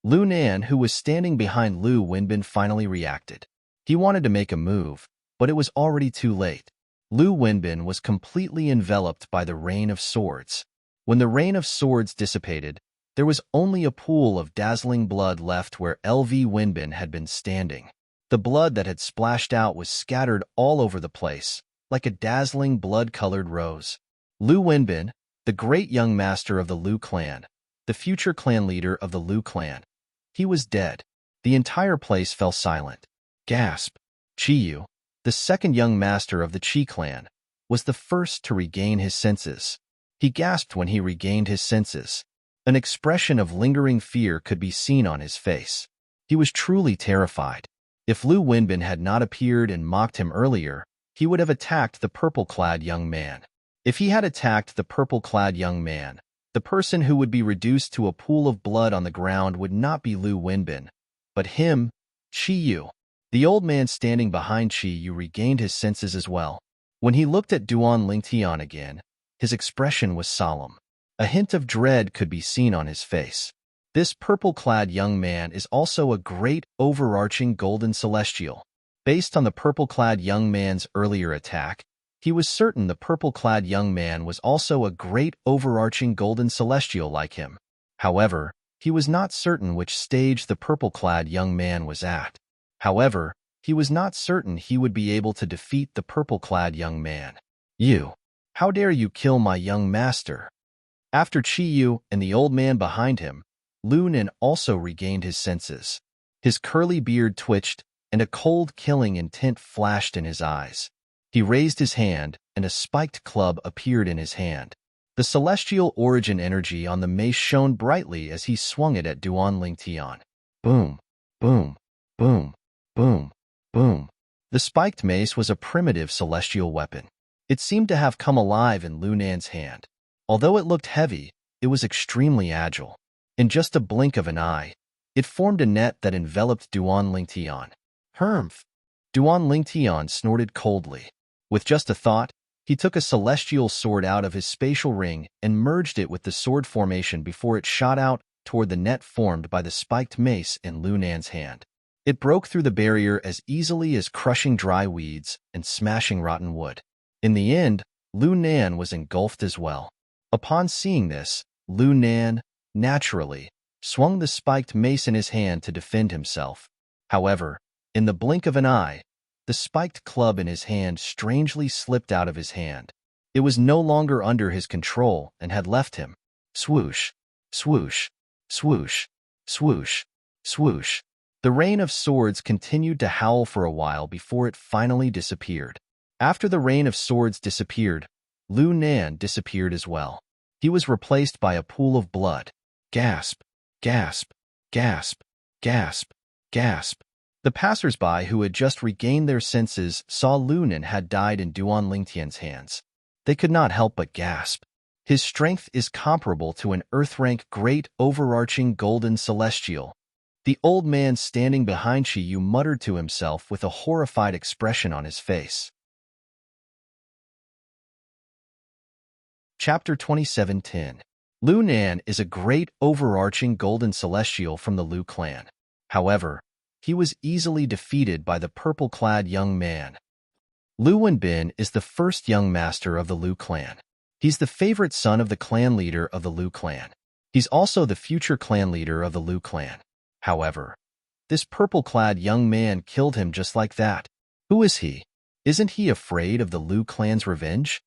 Lu Nan, who was standing behind Lu Wenbin, finally reacted. He wanted to make a move, but it was already too late. Lu Wenbin was completely enveloped by the rain of swords. When the rain of swords dissipated, there was only a pool of dazzling blood left where LV Wenbin had been standing. The blood that had splashed out was scattered all over the place, like a dazzling blood-colored rose. Lu Wenbin, the great young master of the Lu clan, the future clan leader of the Lu clan. He was dead. The entire place fell silent. Gasp. Chiyu, the second young master of the Qi clan, was the first to regain his senses. He gasped when he regained his senses. An expression of lingering fear could be seen on his face. He was truly terrified. If Lu Wenbin had not appeared and mocked him earlier, he would have attacked the purple-clad young man. If he had attacked the purple-clad young man, the person who would be reduced to a pool of blood on the ground would not be Lu Wenbin, but him, Chiyu. The old man standing behind Chiyu regained his senses as well. When he looked at Duan Lingtian again, his expression was solemn. A hint of dread could be seen on his face. This purple-clad young man is also a great overarching golden celestial. Based on the purple-clad young man's earlier attack, he was certain the purple-clad young man was also a great overarching golden celestial like him. However, he was not certain which stage the purple-clad young man was at. However, he was not certain he would be able to defeat the purple-clad young man. "You! How dare you kill my young master?" After Chiyu and the old man behind him, Lu Nan also regained his senses. His curly beard twitched, and a cold killing intent flashed in his eyes. He raised his hand, and a spiked club appeared in his hand. The celestial origin energy on the mace shone brightly as he swung it at Duan Lingtian. Boom, boom, boom, boom, boom. The spiked mace was a primitive celestial weapon. It seemed to have come alive in Lu Nan's hand. Although it looked heavy, it was extremely agile. In just a blink of an eye, it formed a net that enveloped Duan Lingtian. "Humph!" Duan Lingtian snorted coldly. With just a thought, he took a celestial sword out of his spatial ring and merged it with the sword formation before it shot out toward the net formed by the spiked mace in Lu Nan's hand. It broke through the barrier as easily as crushing dry weeds and smashing rotten wood. In the end, Lu Nan was engulfed as well. Upon seeing this, Lu Nan, naturally, swung the spiked mace in his hand to defend himself. However, in the blink of an eye, the spiked club in his hand strangely slipped out of his hand. It was no longer under his control and had left him. Swoosh, swoosh, swoosh, swoosh, swoosh. The rain of swords continued to howl for a while before it finally disappeared. After the rain of swords disappeared, Lu Nan disappeared as well. He was replaced by a pool of blood. Gasp, gasp, gasp, gasp, gasp. The passers-by who had just regained their senses saw Lu Nan had died in Duan Lingtian's hands. They could not help but gasp. His strength is comparable to an Earth-rank great overarching golden celestial. The old man standing behind Chi muttered to himself with a horrified expression on his face. Chapter 27:10. Lu Nan is a great overarching golden celestial from the Lu clan. However, he was easily defeated by the purple-clad young man. Lu Wenbin is the first young master of the Lu clan. He's the favorite son of the clan leader of the Lu clan. He's also the future clan leader of the Lu clan. However, this purple-clad young man killed him just like that. Who is he? Isn't he afraid of the Lu clan's revenge?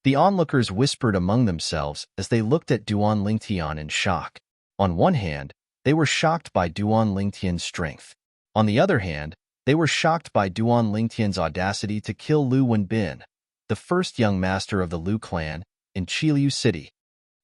The onlookers whispered among themselves as they looked at Duan Lingtian in shock. On one hand, they were shocked by Duan Lingtian's strength. On the other hand, they were shocked by Duan Lingtian's audacity to kill Lu Wenbin, the first young master of the Lu clan, in Qiliu City.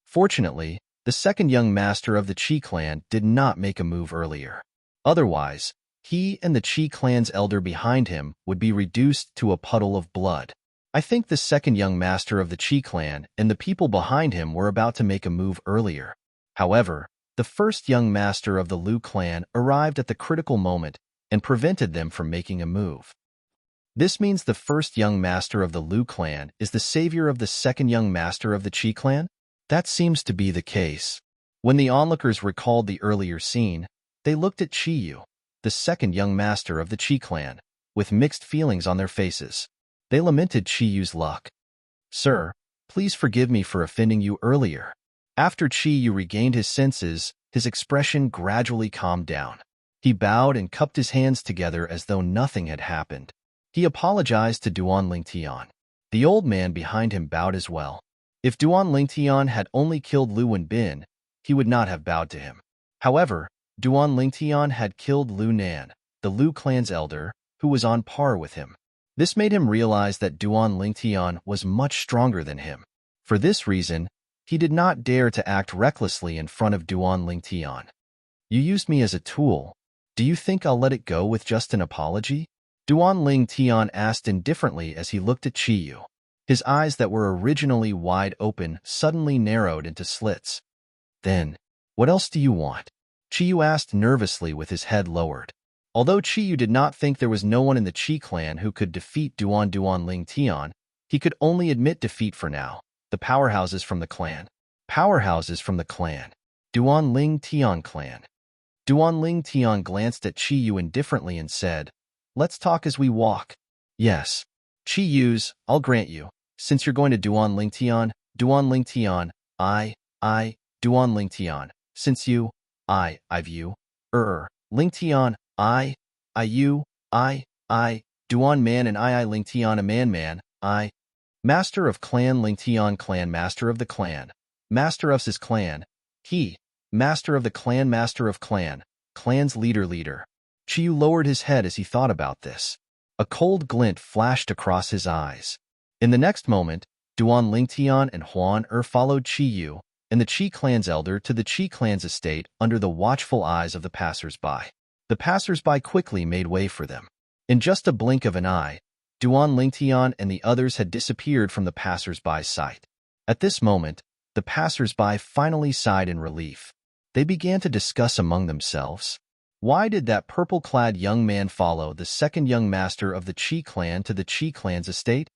Fortunately, the second young master of the Qi clan did not make a move earlier. Otherwise, he and the Qi clan's elder behind him would be reduced to a puddle of blood. I think the second young master of the Qi clan and the people behind him were about to make a move earlier. However, the first young master of the Lu clan arrived at the critical moment and prevented them from making a move. This means the first young master of the Lu clan is the savior of the second young master of the Qi clan? That seems to be the case. When the onlookers recalled the earlier scene, they looked at Qiyu, the second young master of the Qi clan, with mixed feelings on their faces. They lamented Qiyu's luck. "Sir, please forgive me for offending you earlier." After Qiyu regained his senses, his expression gradually calmed down. He bowed and cupped his hands together as though nothing had happened. He apologized to Duan Lingtian. The old man behind him bowed as well. If Duan Lingtian had only killed Lu Wenbin, he would not have bowed to him. However, Duan Lingtian had killed Lu Nan, the Lu clan's elder, who was on par with him. This made him realize that Duan Lingtian was much stronger than him. For this reason, he did not dare to act recklessly in front of Duan Lingtian. "You used me as a tool. Do you think I'll let it go with just an apology?" Duan Lingtian asked indifferently as he looked at Qiyu. His eyes that were originally wide open suddenly narrowed into slits. "Then, what else do you want?" Qiyu asked nervously with his head lowered. Although Qiyu did not think there was no one in the Qi clan who could defeat Duan Lingtian, he could only admit defeat for now. The powerhouses from the clan. Powerhouses from the clan. Duan Lingtian clan. Duan Lingtian glanced at Qiyu indifferently and said, "Let's talk as we walk." "Yes. Qiyu's, I'll grant you. Since you're going to Duan Lingtian, Duan Duan Lingtian. Since you, I've you, Lingtian, you, Duan man and Lingtian a man, Master of clan Lingtian clan master of the clan, master of his clan, he, master of the clan master of clan, clan's leader. Qiyu lowered his head as he thought about this. A cold glint flashed across his eyes. In the next moment, Duan Lingtian and Huan followed Qiyu and the Qi clan's elder to the Qi clan's estate under the watchful eyes of the passers-by. The passers-by quickly made way for them. In just a blink of an eye, Duan Lingtian and the others had disappeared from the passers-by's sight. At this moment, the passers-by finally sighed in relief. They began to discuss among themselves. Why did that purple-clad young man follow the second young master of the Qi clan to the Qi clan's estate?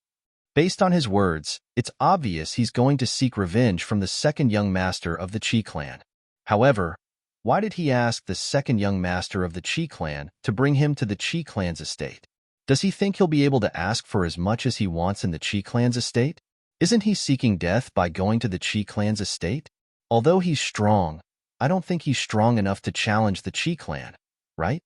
Based on his words, it's obvious he's going to seek revenge from the second young master of the Qi clan. However, why did he ask the second young master of the Qi clan to bring him to the Qi clan's estate? Does he think he'll be able to ask for as much as he wants in the Qi clan's estate? Isn't he seeking death by going to the Qi clan's estate? Although he's strong, I don't think he's strong enough to challenge the Qi clan, right?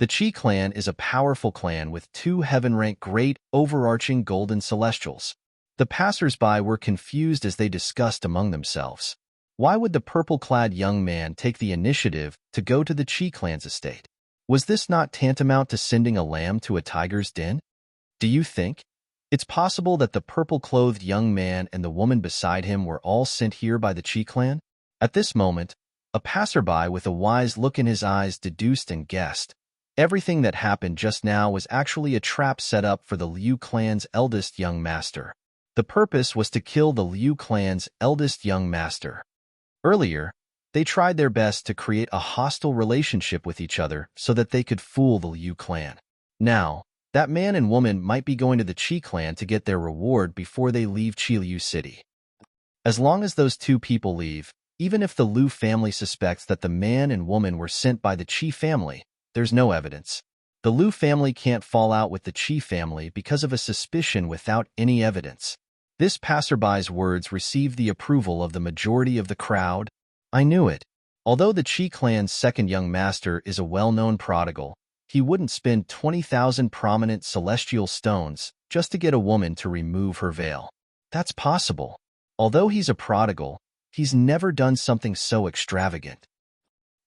The Qi clan is a powerful clan with 2 heaven-rank great overarching golden celestials. The passers-by were confused as they discussed among themselves. Why would the purple-clad young man take the initiative to go to the Qi clan's estate? Was this not tantamount to sending a lamb to a tiger's den? Do you think? It's possible that the purple-clothed young man and the woman beside him were all sent here by the Qi clan? At this moment, a passerby with a wise look in his eyes deduced and guessed. Everything that happened just now was actually a trap set up for the Liu clan's eldest young master. The purpose was to kill the Liu clan's eldest young master. Earlier, they tried their best to create a hostile relationship with each other so that they could fool the Liu clan. Now, that man and woman might be going to the Qi clan to get their reward before they leave Qiliu City. As long as those two people leave, even if the Liu family suspects that the man and woman were sent by the Qi family, there's no evidence. The Liu family can't fall out with the Qi family because of a suspicion without any evidence. This passerby's words received the approval of the majority of the crowd. I knew it. Although the Qi clan's second young master is a well-known prodigal, he wouldn't spend 20,000 prominent celestial stones just to get a woman to remove her veil. That's possible. Although he's a prodigal, he's never done something so extravagant.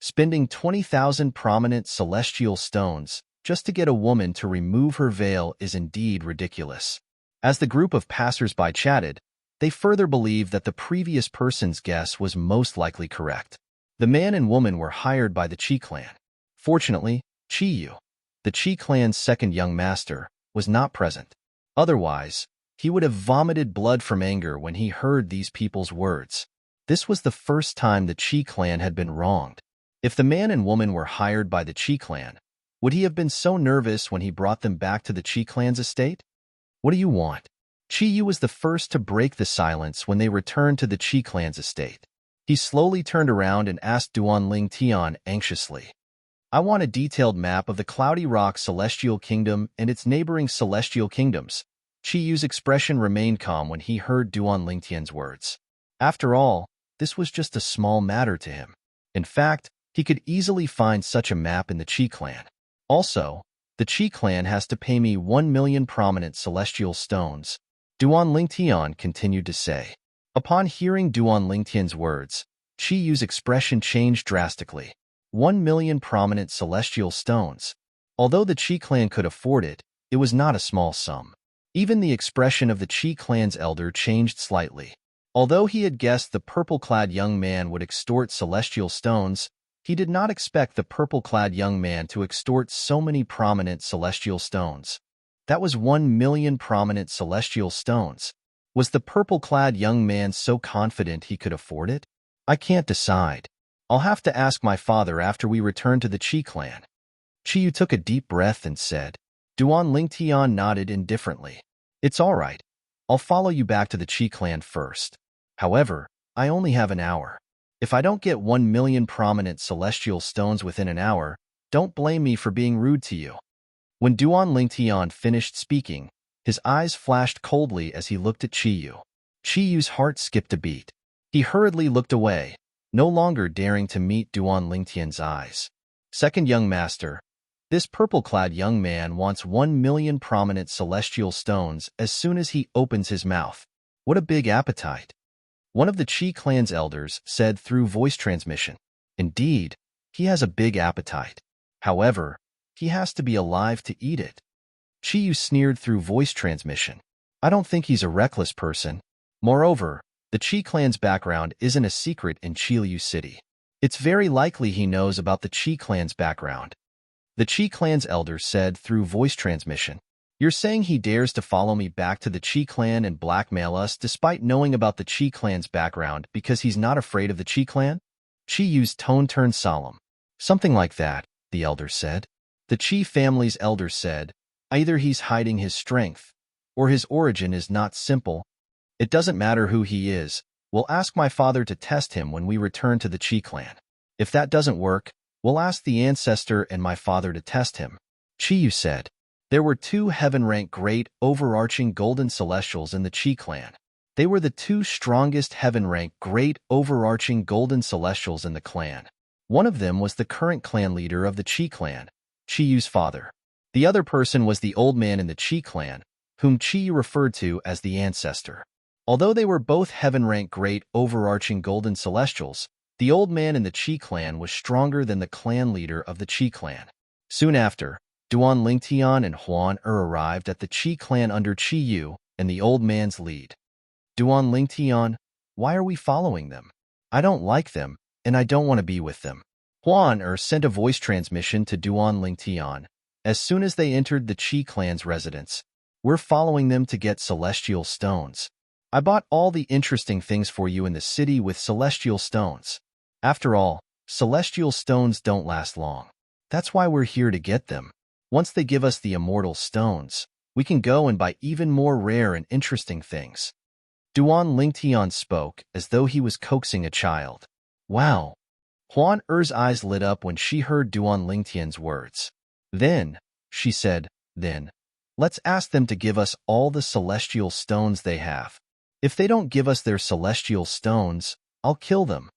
Spending 20,000 prominent celestial stones just to get a woman to remove her veil is indeed ridiculous. As the group of passers-by chatted, they further believed that the previous person's guess was most likely correct. The man and woman were hired by the Qi clan. Fortunately, Qiyu, the Qi clan's second young master, was not present. Otherwise, he would have vomited blood from anger when he heard these people's words. This was the first time the Qi clan had been wronged. If the man and woman were hired by the Qi clan, would he have been so nervous when he brought them back to the Qi clan's estate? What do you want? Qiyu was the first to break the silence when they returned to the Qi clan's estate. He slowly turned around and asked Duan Tian anxiously. I want a detailed map of the Cloudy Rock Celestial Kingdom and its neighboring celestial kingdoms. Qiyu's expression remained calm when he heard Duan Tian's words. After all, this was just a small matter to him. In fact, he could easily find such a map in the Qi clan. Also, the Qi clan has to pay me 1 million prominent celestial stones, Duan Tian continued to say. Upon hearing Duan Tian's words, Qiyu's expression changed drastically. 1 million prominent celestial stones. Although the Qi clan could afford it, it was not a small sum. Even the expression of the Qi clan's elder changed slightly. Although he had guessed the purple-clad young man would extort celestial stones, he did not expect the purple-clad young man to extort so many prominent celestial stones. That was 1 million prominent celestial stones. Was the purple-clad young man so confident he could afford it? I can't decide. I'll have to ask my father after we return to the Qi clan. Qiyu took a deep breath and said. Duan Tian nodded indifferently. It's all right. I'll follow you back to the Qi clan first. However, I only have an hour. If I don't get 1 million prominent celestial stones within an hour, don't blame me for being rude to you. When Duan Tian finished speaking, his eyes flashed coldly as he looked at Qiyu. Qiyu's heart skipped a beat. He hurriedly looked away, no longer daring to meet Duan Tian's eyes. Second young master, this purple-clad young man wants 1 million prominent celestial stones as soon as he opens his mouth. What a big appetite. One of the Qi clan's elders said through voice transmission. Indeed, he has a big appetite. However, he has to be alive to eat it. Qiyu sneered through voice transmission. I don't think he's a reckless person. Moreover, the Qi clan's background isn't a secret in Qiliu City. It's very likely he knows about the Qi clan's background. The Qi clan's elder said through voice transmission. You're saying he dares to follow me back to the Qi clan and blackmail us despite knowing about the Qi clan's background because he's not afraid of the Qi clan? Qiyu's tone turned solemn. Something like that, the elder said. The Qi family's elder said, either he's hiding his strength, or his origin is not simple. It doesn't matter who he is. We'll ask my father to test him when we return to the Qi clan. If that doesn't work, we'll ask the ancestor and my father to test him. Qiyu said. There were 2 heaven-rank great overarching golden celestials in the Qi clan. They were the 2 strongest heaven-rank great overarching golden celestials in the clan. One of them was the current clan leader of the Qi clan, Qiyu's father. The other person was the old man in the Qi clan, whom Qiyu referred to as the ancestor. Although they were both heaven-rank great overarching golden celestials, the old man in the Qi clan was stronger than the clan leader of the Qi clan. Soon after, Duan Tian and Huan arrived at the Qi clan under Qiyu and the old man's lead. Duan Tian, why are we following them? I don't like them, and I don't want to be with them. Huan sent a voice transmission to Duan Tian. As soon as they entered the Qi clan's residence, we're following them to get celestial stones. I bought all the interesting things for you in the city with celestial stones. After all, celestial stones don't last long. That's why we're here to get them. Once they give us the immortal stones, we can go and buy even more rare and interesting things. Duan Lingtian spoke as though he was coaxing a child. Wow! Huan Er's eyes lit up when she heard Duan Lingtian's words. Then, she said, let's ask them to give us all the celestial stones they have. If they don't give us their celestial stones, I'll kill them.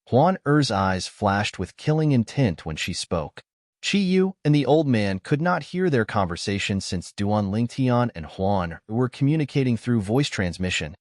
Huan Er's eyes flashed with killing intent when she spoke. Chi Yu and the old man could not hear their conversation since Duan Lingtian and Huan were communicating through voice transmission.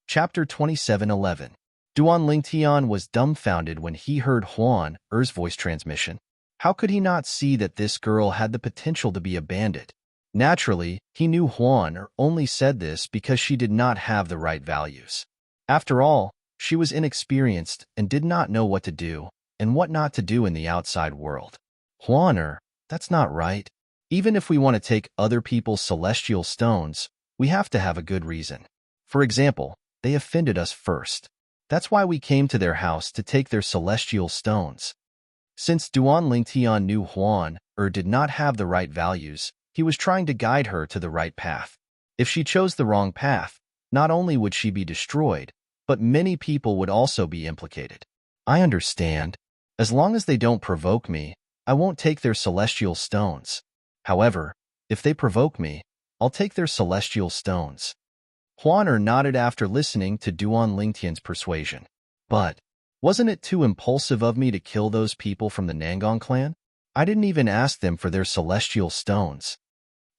Chapter 27:11. Duan Lingtian was dumbfounded when he heard Huan Er's voice transmission. How could he not see that this girl had the potential to be a bandit? Naturally, he knew Huan Er only said this because she did not have the right values. After all, she was inexperienced and did not know what to do and what not to do in the outside world. Huan Er, that's not right. Even if we want to take other people's celestial stones, we have to have a good reason. For example, they offended us first. That's why we came to their house to take their celestial stones. Since Duan Lingtian knew Huan Er did not have the right values, he was trying to guide her to the right path. If she chose the wrong path, not only would she be destroyed, but many people would also be implicated. I understand. As long as they don't provoke me, I won't take their celestial stones. However, if they provoke me, I'll take their celestial stones. Huan Er nodded after listening to Duan Lingtian's persuasion. But, wasn't it too impulsive of me to kill those people from the Nangong clan? I didn't even ask them for their celestial stones.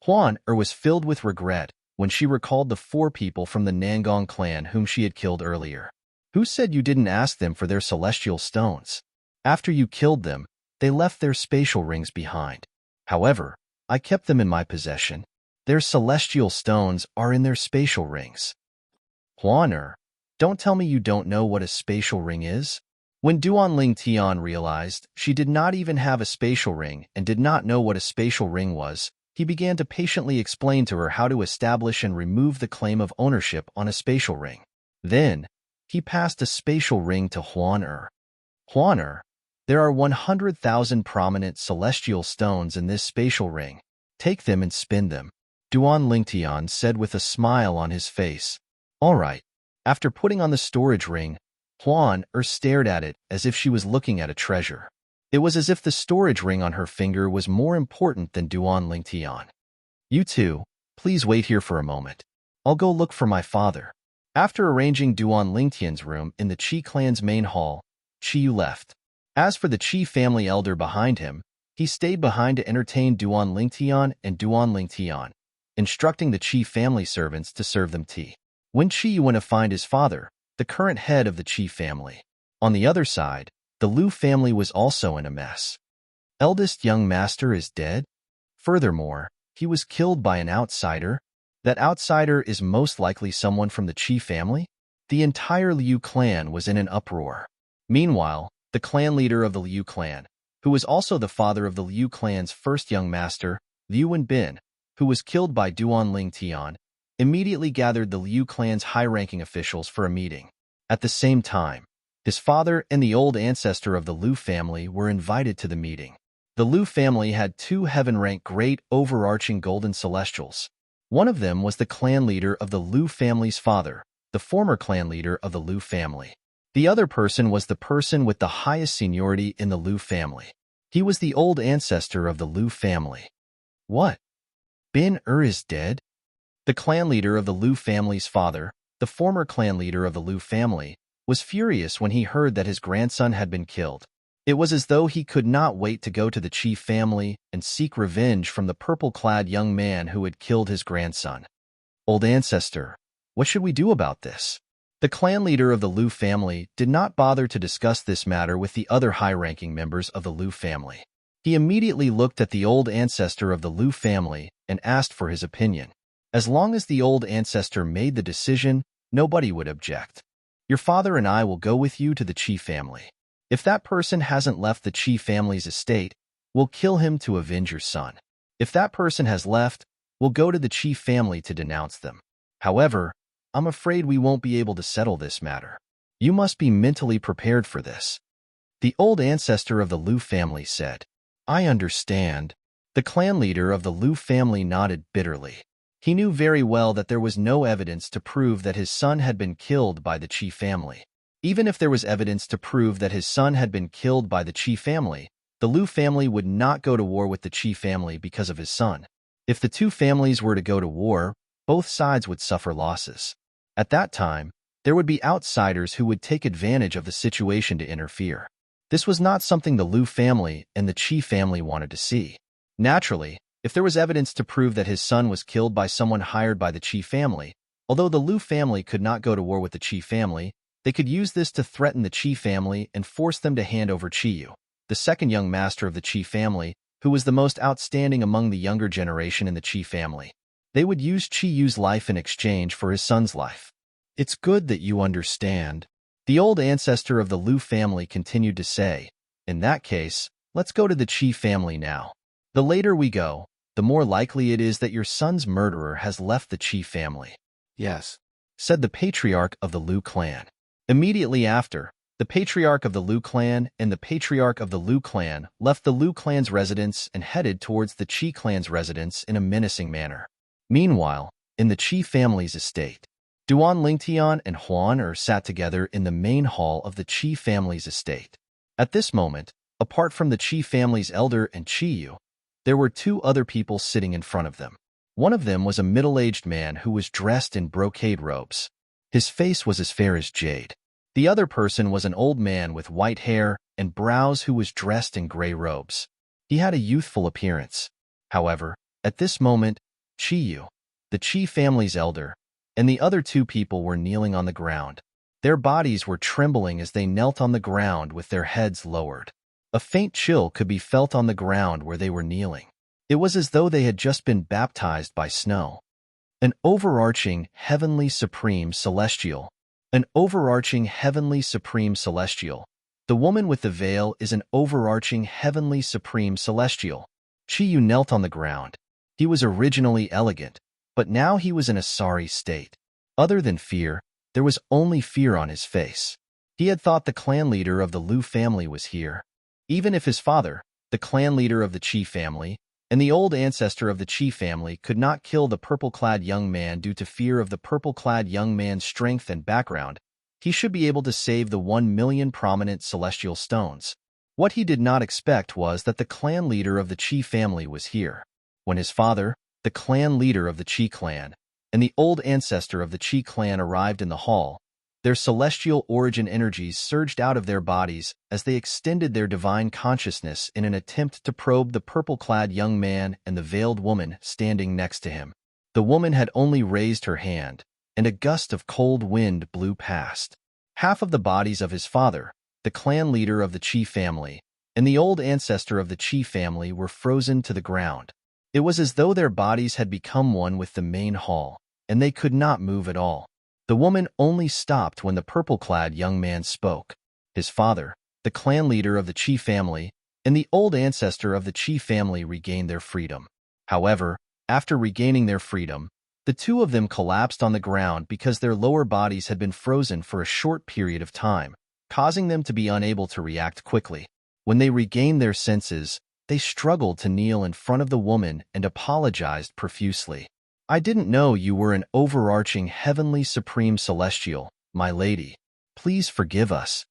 Huan Er was filled with regret when she recalled the 4 people from the Nangong clan whom she had killed earlier. Who said you didn't ask them for their celestial stones? After you killed them, they left their spatial rings behind. However, I kept them in my possession. Their celestial stones are in their spatial rings. Huan Er, don't tell me you don't know what a spatial ring is? When Duan Lingtian realized she did not even have a spatial ring and did not know what a spatial ring was, he began to patiently explain to her how to establish and remove the claim of ownership on a spatial ring. Then, he passed a spatial ring to Huan Er. Huan Er, there are 100,000 prominent celestial stones in this spatial ring. Take them and spin them. Duan Lingtian said with a smile on his face. All right. After putting on the storage ring, Huan Er stared at it as if she was looking at a treasure. It was as if the storage ring on her finger was more important than Duan Lingtian. You two, please wait here for a moment. I'll go look for my father. After arranging Duan Lingtian's room in the Qi clan's main hall, Qi Yu left. As for the Qi family elder behind him, he stayed behind to entertain Duan Lingtian and Duan Lingtian, instructing the Qi family servants to serve them tea. When Qi Yu went to find his father, the current head of the Qi family. On the other side, the Liu family was also in a mess. Eldest young master is dead? Furthermore, he was killed by an outsider. That outsider is most likely someone from the Qi family? The entire Liu clan was in an uproar. Meanwhile, the clan leader of the Liu clan, who was also the father of the Liu clan's first young master, Liu Wenbin, who was killed by Duan Lingtian, immediately gathered the Liu clan's high-ranking officials for a meeting. At the same time, his father and the old ancestor of the Liu family were invited to the meeting. The Liu family had 2 heaven-ranked great overarching golden celestials. One of them was the clan leader of the Liu family's father, the former clan leader of the Liu family. The other person was the person with the highest seniority in the Liu family. He was the old ancestor of the Liu family. What? Bin Er is dead? The clan leader of the Liu family's father, the former clan leader of the Liu family, was furious when he heard that his grandson had been killed. It was as though he could not wait to go to the Qi family and seek revenge from the purple-clad young man who had killed his grandson. Old ancestor, what should we do about this? The clan leader of the Liu family did not bother to discuss this matter with the other high-ranking members of the Liu family. He immediately looked at the old ancestor of the Liu family and asked for his opinion. As long as the old ancestor made the decision, nobody would object. Your father and I will go with you to the Qi family. If that person hasn't left the Qi family's estate, we'll kill him to avenge your son. If that person has left, We'll go to the chief family to denounce them. However, I'm afraid we won't be able to settle this matter. You must be mentally prepared for this." The old ancestor of the Liu family said. "I understand." The clan leader of the Liu family nodded bitterly. He knew very well that there was no evidence to prove that his son had been killed by the Qi family. Even if there was evidence to prove that his son had been killed by the Qi family, the Liu family would not go to war with the Qi family because of his son. If the two families were to go to war, both sides would suffer losses. At that time, there would be outsiders who would take advantage of the situation to interfere. This was not something the Liu family and the Qi family wanted to see. Naturally, if there was evidence to prove that his son was killed by someone hired by the Qi family, although the Liu family could not go to war with the Qi family, they could use this to threaten the Qi family and force them to hand over Qiyu, the second young master of the Qi family, who was the most outstanding among the younger generation in the Qi family. They would use Qiyu's life in exchange for his son's life. "It's good that you understand," the old ancestor of the Liu family continued to say. "In that case, let's go to the Qi family now. The later we go, the more likely it is that your son's murderer has left the Qi family." "Yes," said the patriarch of the Liu clan. Immediately after, the patriarch of the Liu clan and the patriarch of the Liu clan left the Liu clan's residence and headed towards the Qi clan's residence in a menacing manner. Meanwhile, in the Qi family's estate, Duan Lingtian and Huan Er sat together in the main hall of the Qi family's estate. At this moment, apart from the Qi family's elder and Qiyu, there were two other people sitting in front of them. One of them was a middle-aged man who was dressed in brocade robes. His face was as fair as jade. The other person was an old man with white hair and brows who was dressed in gray robes. He had a youthful appearance. However, at this moment, Qiyu, the Qi family's elder, and the other two people were kneeling on the ground. Their bodies were trembling as they knelt on the ground with their heads lowered. A faint chill could be felt on the ground where they were kneeling. It was as though they had just been baptized by snow. An overarching, heavenly, supreme, celestial. An overarching, heavenly, supreme, celestial. The woman with the veil is an overarching, heavenly, supreme, celestial. Qiyu knelt on the ground. He was originally elegant, but now he was in a sorry state. Other than fear, there was only fear on his face. He had thought the clan leader of the Liu family was here. Even if his father, the clan leader of the Qi family, and the old ancestor of the Qi family could not kill the purple-clad young man due to fear of the purple-clad young man's strength and background, he should be able to save the 1,000,000 prominent celestial stones. What he did not expect was that the clan leader of the Qi family was here. When his father, the clan leader of the Qi clan, and the old ancestor of the Qi clan arrived in the hall, their celestial origin energies surged out of their bodies as they extended their divine consciousness in an attempt to probe the purple-clad young man and the veiled woman standing next to him. The woman had only raised her hand, and a gust of cold wind blew past. Half of the bodies of his father, the clan leader of the Qi family, and the old ancestor of the Qi family were frozen to the ground. It was as though their bodies had become one with the main hall, and they could not move at all. The woman only stopped when the purple-clad young man spoke. His father, the clan leader of the Qi family, and the old ancestor of the Qi family regained their freedom. However, after regaining their freedom, the two of them collapsed on the ground because their lower bodies had been frozen for a short period of time, causing them to be unable to react quickly. When they regained their senses, they struggled to kneel in front of the woman and apologized profusely. "I didn't know you were an overarching heavenly supreme celestial, my lady. Please forgive us."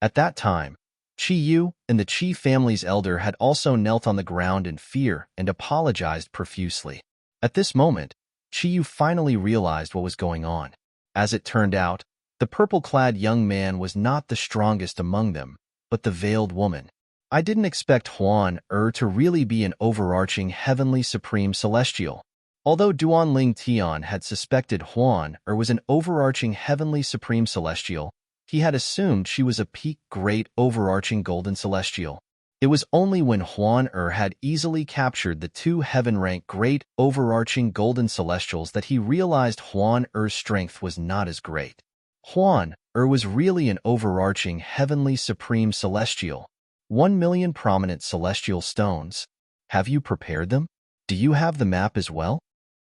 At that time, Qiyu and the Qi family's elder had also knelt on the ground in fear and apologized profusely. At this moment, Qiyu finally realized what was going on. As it turned out, the purple-clad young man was not the strongest among them, but the veiled woman. "I didn't expect Huan Er to really be an overarching heavenly supreme celestial." Although Duan Ling Tian had suspected Huan Er was an overarching heavenly supreme celestial, he had assumed she was a peak great overarching golden celestial. It was only when Huan Er had easily captured the two heaven-rank great overarching golden celestials that he realized Huan Er's strength was not as great. Huan Er was really an overarching heavenly supreme celestial. 1,000,000 prominent celestial stones. Have you prepared them? Do you have the map as well?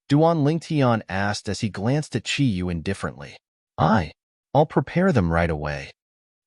Duan Lingtian asked as he glanced at Qiyu indifferently. I'll prepare them right away,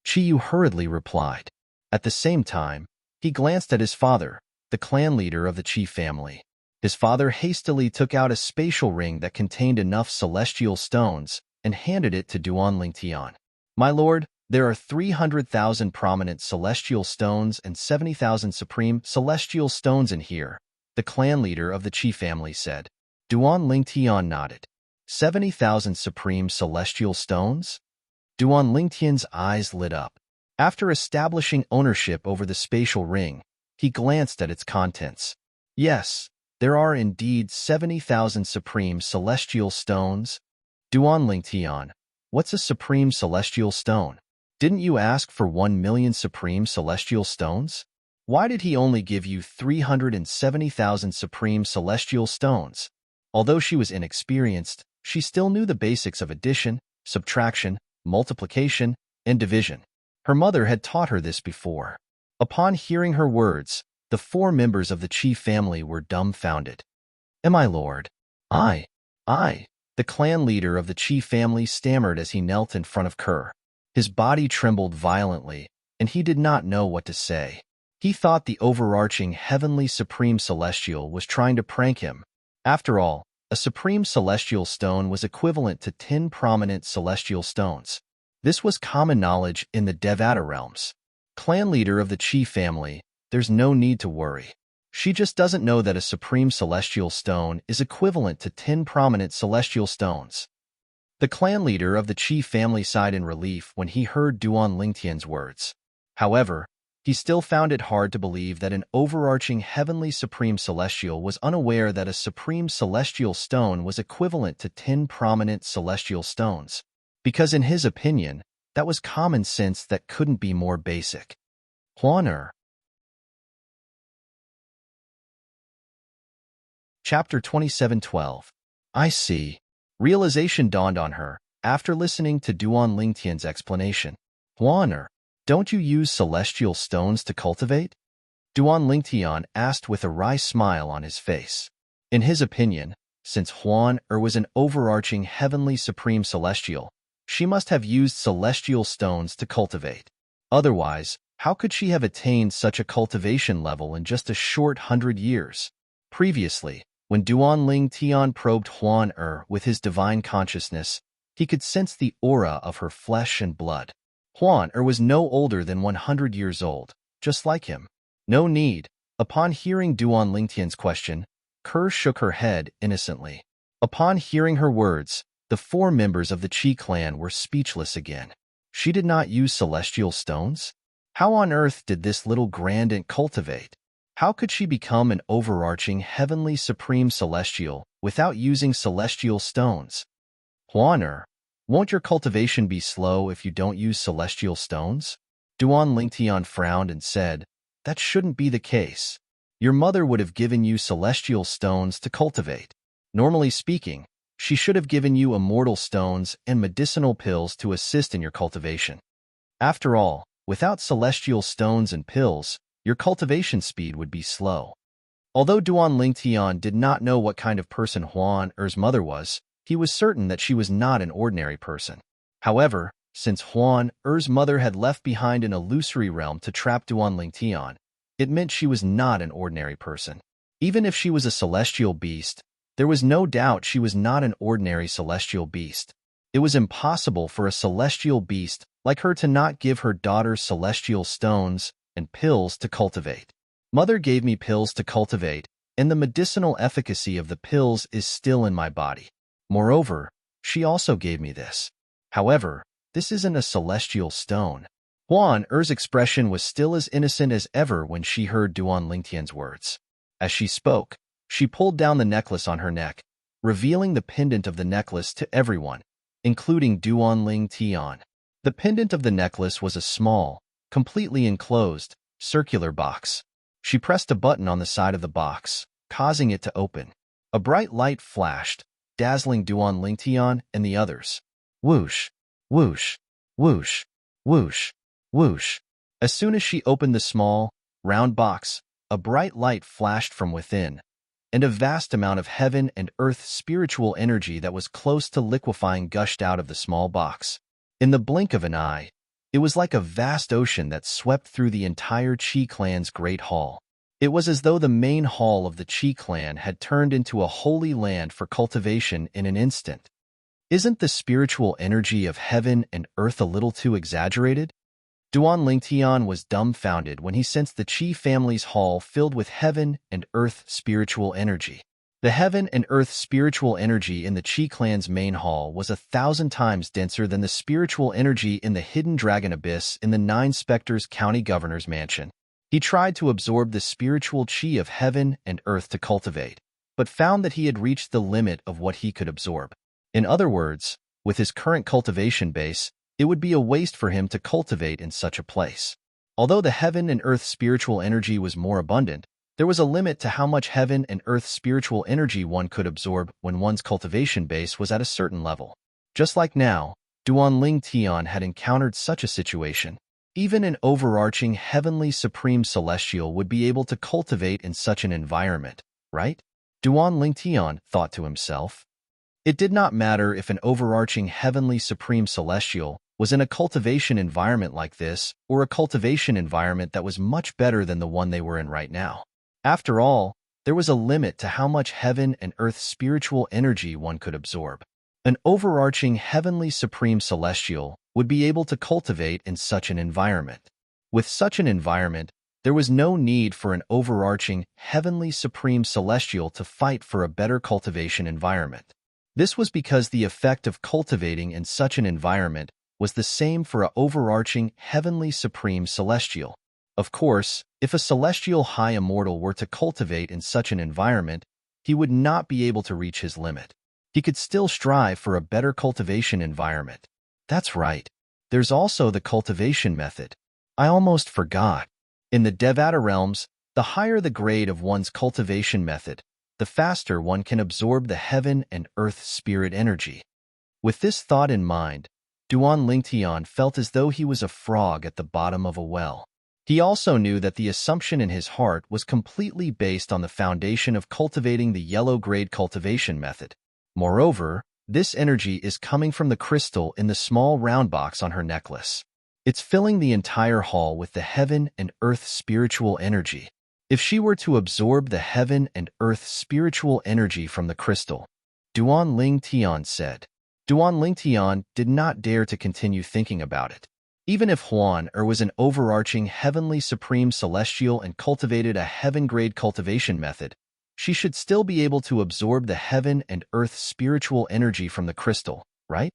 Qiyu hurriedly replied. At the same time, he glanced at his father, the clan leader of the Qi family. His father hastily took out a spatial ring that contained enough celestial stones and handed it to Duan Lingtian. My lord, there are 300,000 prominent celestial stones and 70,000 supreme celestial stones in here, the clan leader of the Qi family said. Duan Lingtian nodded. 70,000 supreme celestial stones? Duan Lingtian's eyes lit up. After establishing ownership over the spatial ring, he glanced at its contents. Yes, there are indeed 70,000 supreme celestial stones. Duan Lingtian, what's a supreme celestial stone? Didn't you ask for 1,000,000 supreme celestial stones? Why did he only give you 370,000 supreme celestial stones? Although she was inexperienced, she still knew the basics of addition, subtraction, multiplication, and division. Her mother had taught her this before. Upon hearing her words, the 4 members of the Qi family were dumbfounded. My lord, I. The clan leader of the Qi family stammered as he knelt in front of Kerr. His body trembled violently, and he did not know what to say. He thought the overarching heavenly supreme celestial was trying to prank him. After all, a supreme celestial stone was equivalent to 10 prominent celestial stones. This was common knowledge in the Devata realms. Clan leader of the Qi family, there's no need to worry. She just doesn't know that a supreme celestial stone is equivalent to 10 prominent celestial stones. The clan leader of the Qi family sighed in relief when he heard Duan Lingtian's words. However, he still found it hard to believe that an overarching heavenly supreme celestial was unaware that a supreme celestial stone was equivalent to 10 prominent celestial stones, because in his opinion, that was common sense that couldn't be more basic. Huan Chapter 27:12. I see. Realization dawned on her after listening to Duan Lingtian's explanation. Huan don't you use celestial stones to cultivate? Duan Lingtian asked with a wry smile on his face. In his opinion, since Huan was an overarching heavenly supreme celestial, she must have used celestial stones to cultivate. Otherwise, how could she have attained such a cultivation level in just a short 100 years? Previously, when Duan Lingtian probed Huan with his divine consciousness, he could sense the aura of her flesh and blood. Huan was no older than 100 years old, just like him. No need. Upon hearing Duan Lingtian's question, Kerr shook her head innocently. Upon hearing her words, the 4 members of the Qi clan were speechless again. She did not use celestial stones? How on earth did this little grandant cultivate? How could she become an overarching heavenly supreme celestial without using celestial stones? Huan won't your cultivation be slow if you don't use celestial stones? Duan Lingtian frowned and said, that shouldn't be the case. Your mother would have given you celestial stones to cultivate. Normally speaking, she should have given you immortal stones and medicinal pills to assist in your cultivation. After all, without celestial stones and pills, your cultivation speed would be slow. Although Duan Lingtian did not know what kind of person Huan's mother was, he was certain that she was not an ordinary person. However, since Huan's mother had left behind an illusory realm to trap Duan Lingtian, it meant she was not an ordinary person. Even if she was a celestial beast, there was no doubt she was not an ordinary celestial beast. It was impossible for a celestial beast like her to not give her daughter celestial stones and pills to cultivate. Mother gave me pills to cultivate, and the medicinal efficacy of the pills is still in my body. Moreover, she also gave me this. However, this isn't a celestial stone. Huan's expression was still as innocent as ever when she heard Duan Lingtian's words. As she spoke, she pulled down the necklace on her neck, revealing the pendant of the necklace to everyone, including Duan Lingtian. The pendant of the necklace was a small, completely enclosed, circular box. She pressed a button on the side of the box, causing it to open. A bright light flashed, dazzling Duan Lingtian and the others. Whoosh, whoosh, whoosh, whoosh, whoosh. As soon as she opened the small, round box, a bright light flashed from within, and a vast amount of heaven and earth spiritual energy that was close to liquefying gushed out of the small box. In the blink of an eye, it was like a vast ocean that swept through the entire Chi clan's great hall. It was as though the main hall of the Chi clan had turned into a holy land for cultivation in an instant. Isn't the spiritual energy of heaven and earth a little too exaggerated? Duan Lingtian was dumbfounded when he sensed the Qi family's hall filled with heaven and earth spiritual energy. The heaven and earth spiritual energy in the Qi clan's main hall was 1,000 times denser than the spiritual energy in the hidden dragon abyss in the Nine Spectres County Governor's mansion. He tried to absorb the spiritual Qi of heaven and earth to cultivate, but found that he had reached the limit of what he could absorb. In other words, with his current cultivation base, it would be a waste for him to cultivate in such a place. Although the heaven and earth spiritual energy was more abundant, there was a limit to how much heaven and earth spiritual energy one could absorb when one's cultivation base was at a certain level. Just like now, Duan Ling Tian had encountered such a situation. Even an overarching heavenly supreme celestial would be able to cultivate in such an environment, right? Duan Ling Tian thought to himself. It did not matter if an overarching heavenly supreme celestial was in a cultivation environment like this or a cultivation environment that was much better than the one they were in right now. After all, there was a limit to how much heaven and earth spiritual energy one could absorb. An overarching heavenly supreme celestial would be able to cultivate in such an environment. With such an environment, there was no need for an overarching heavenly supreme celestial to fight for a better cultivation environment. This was because the effect of cultivating in such an environment was the same for an overarching heavenly supreme celestial. Of course, if a celestial high immortal were to cultivate in such an environment, he would not be able to reach his limit. He could still strive for a better cultivation environment. That's right. There's also the cultivation method. I almost forgot. In the Devata realms, the higher the grade of one's cultivation method, the faster one can absorb the heaven and earth spirit energy. With this thought in mind, Duan Lingtian felt as though he was a frog at the bottom of a well. He also knew that the assumption in his heart was completely based on the foundation of cultivating the yellow grade cultivation method. Moreover, this energy is coming from the crystal in the small round box on her necklace. It's filling the entire hall with the heaven and earth spiritual energy. If she were to absorb the heaven and earth spiritual energy from the crystal, Duan Lingtian said. Duan Lingtian did not dare to continue thinking about it. Even if Huan was an overarching heavenly supreme celestial and cultivated a heaven-grade cultivation method, she should still be able to absorb the heaven and earth spiritual energy from the crystal, right?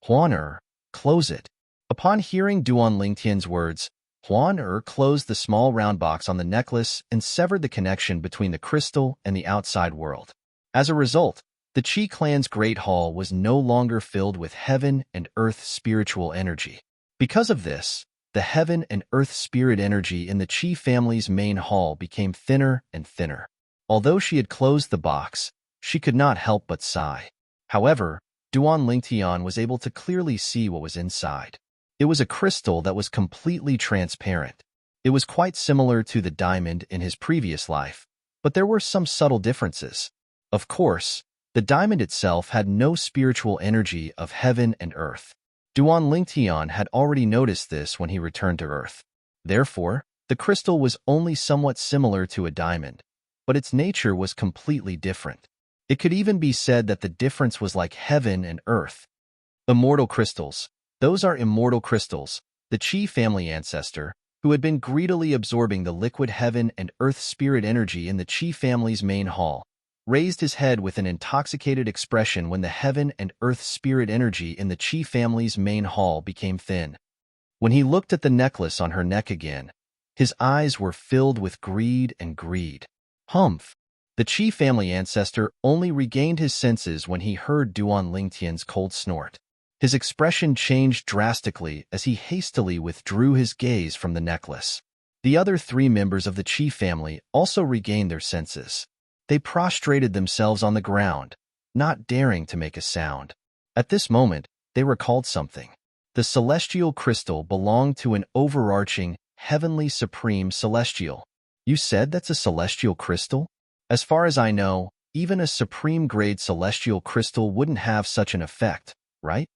Huan close it. Upon hearing Duan Lingtian's words, Huan closed the small round box on the necklace and severed the connection between the crystal and the outside world. As a result, the Qi clan's great hall was no longer filled with heaven and earth spiritual energy. Because of this, the heaven and earth spirit energy in the Qi family's main hall became thinner and thinner. Although she had closed the box, she could not help but sigh. However, Duan Lingtian was able to clearly see what was inside. It was a crystal that was completely transparent. It was quite similar to the diamond in his previous life, but there were some subtle differences. Of course, the diamond itself had no spiritual energy of heaven and earth. Duan Lingtian had already noticed this when he returned to Earth. Therefore, the crystal was only somewhat similar to a diamond, but its nature was completely different. It could even be said that the difference was like heaven and earth. Immortal crystals. Those are immortal crystals. The Qi family ancestor, who had been greedily absorbing the liquid heaven and earth spirit energy in the Qi family's main hall, raised his head with an intoxicated expression when the heaven and earth spirit energy in the Qi family's main hall became thin. When he looked at the necklace on her neck again, his eyes were filled with greed and greed. Humph! The Qi family ancestor only regained his senses when he heard Duan Lingtian's cold snort. His expression changed drastically as he hastily withdrew his gaze from the necklace. The other 3 members of the Qi family also regained their senses. They prostrated themselves on the ground, not daring to make a sound. At this moment, they recalled something. The celestial crystal belonged to an overarching, heavenly supreme celestial. You said that's a celestial crystal? As far as I know, even a supreme-grade celestial crystal wouldn't have such an effect, right?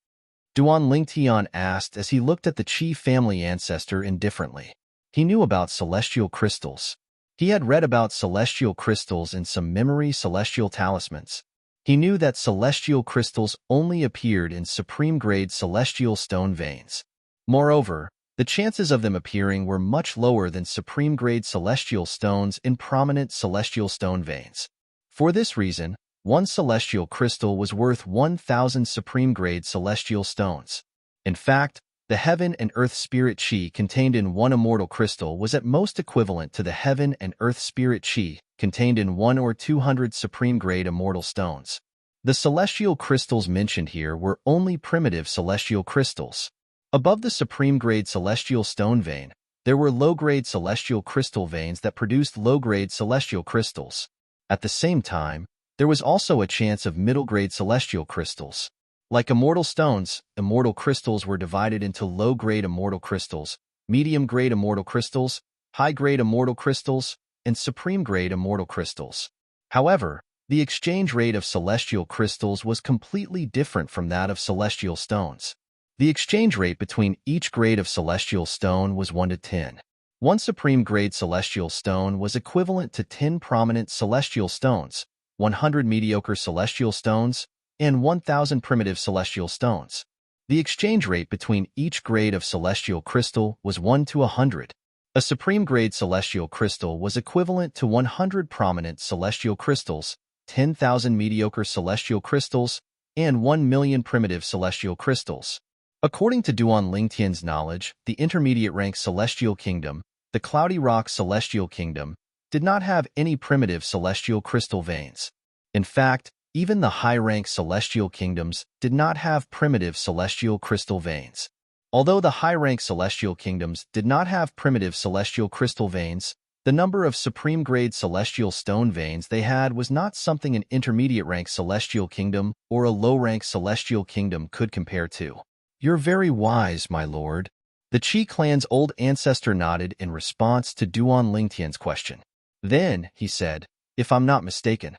Duan Lingtian asked as he looked at the Qi family ancestor indifferently. He knew about celestial crystals. He had read about celestial crystals in some memory celestial talismans. He knew that celestial crystals only appeared in supreme-grade celestial stone veins. Moreover, the chances of them appearing were much lower than supreme-grade celestial stones in prominent celestial stone veins. For this reason, one celestial crystal was worth 1,000 supreme-grade celestial stones. In fact, the heaven and earth spirit Qi contained in one immortal crystal was at most equivalent to the heaven and earth spirit Qi contained in 1 or 200 supreme-grade immortal stones. The celestial crystals mentioned here were only primitive celestial crystals. Above the supreme-grade celestial stone vein, there were low-grade celestial crystal veins that produced low-grade celestial crystals. At the same time, there was also a chance of middle-grade celestial crystals. Like immortal stones, immortal crystals were divided into low-grade immortal crystals, medium-grade immortal crystals, high-grade immortal crystals, and supreme-grade immortal crystals. However, the exchange rate of celestial crystals was completely different from that of celestial stones. The exchange rate between each grade of celestial stone was 1 to 10. One supreme-grade celestial stone was equivalent to 10 prominent celestial stones, 100 mediocre celestial stones, and 1,000 primitive celestial stones. The exchange rate between each grade of celestial crystal was 1 to 100. A supreme-grade celestial crystal was equivalent to 100 prominent celestial crystals, 10,000 mediocre celestial crystals, and 1 million primitive celestial crystals. According to Duan Lingtian's knowledge, the intermediate-rank celestial kingdom, the Cloudy Rock celestial kingdom, did not have any primitive celestial crystal veins. In fact, even the high-rank celestial kingdoms did not have primitive celestial crystal veins. Although the high-rank celestial kingdoms did not have primitive celestial crystal veins, the number of supreme-grade celestial stone veins they had was not something an intermediate-rank celestial kingdom or a low-rank celestial kingdom could compare to. "You're very wise, my lord." The Qi clan's old ancestor nodded in response to Duan Lingtian's question. "Then," he said, "if I'm not mistaken,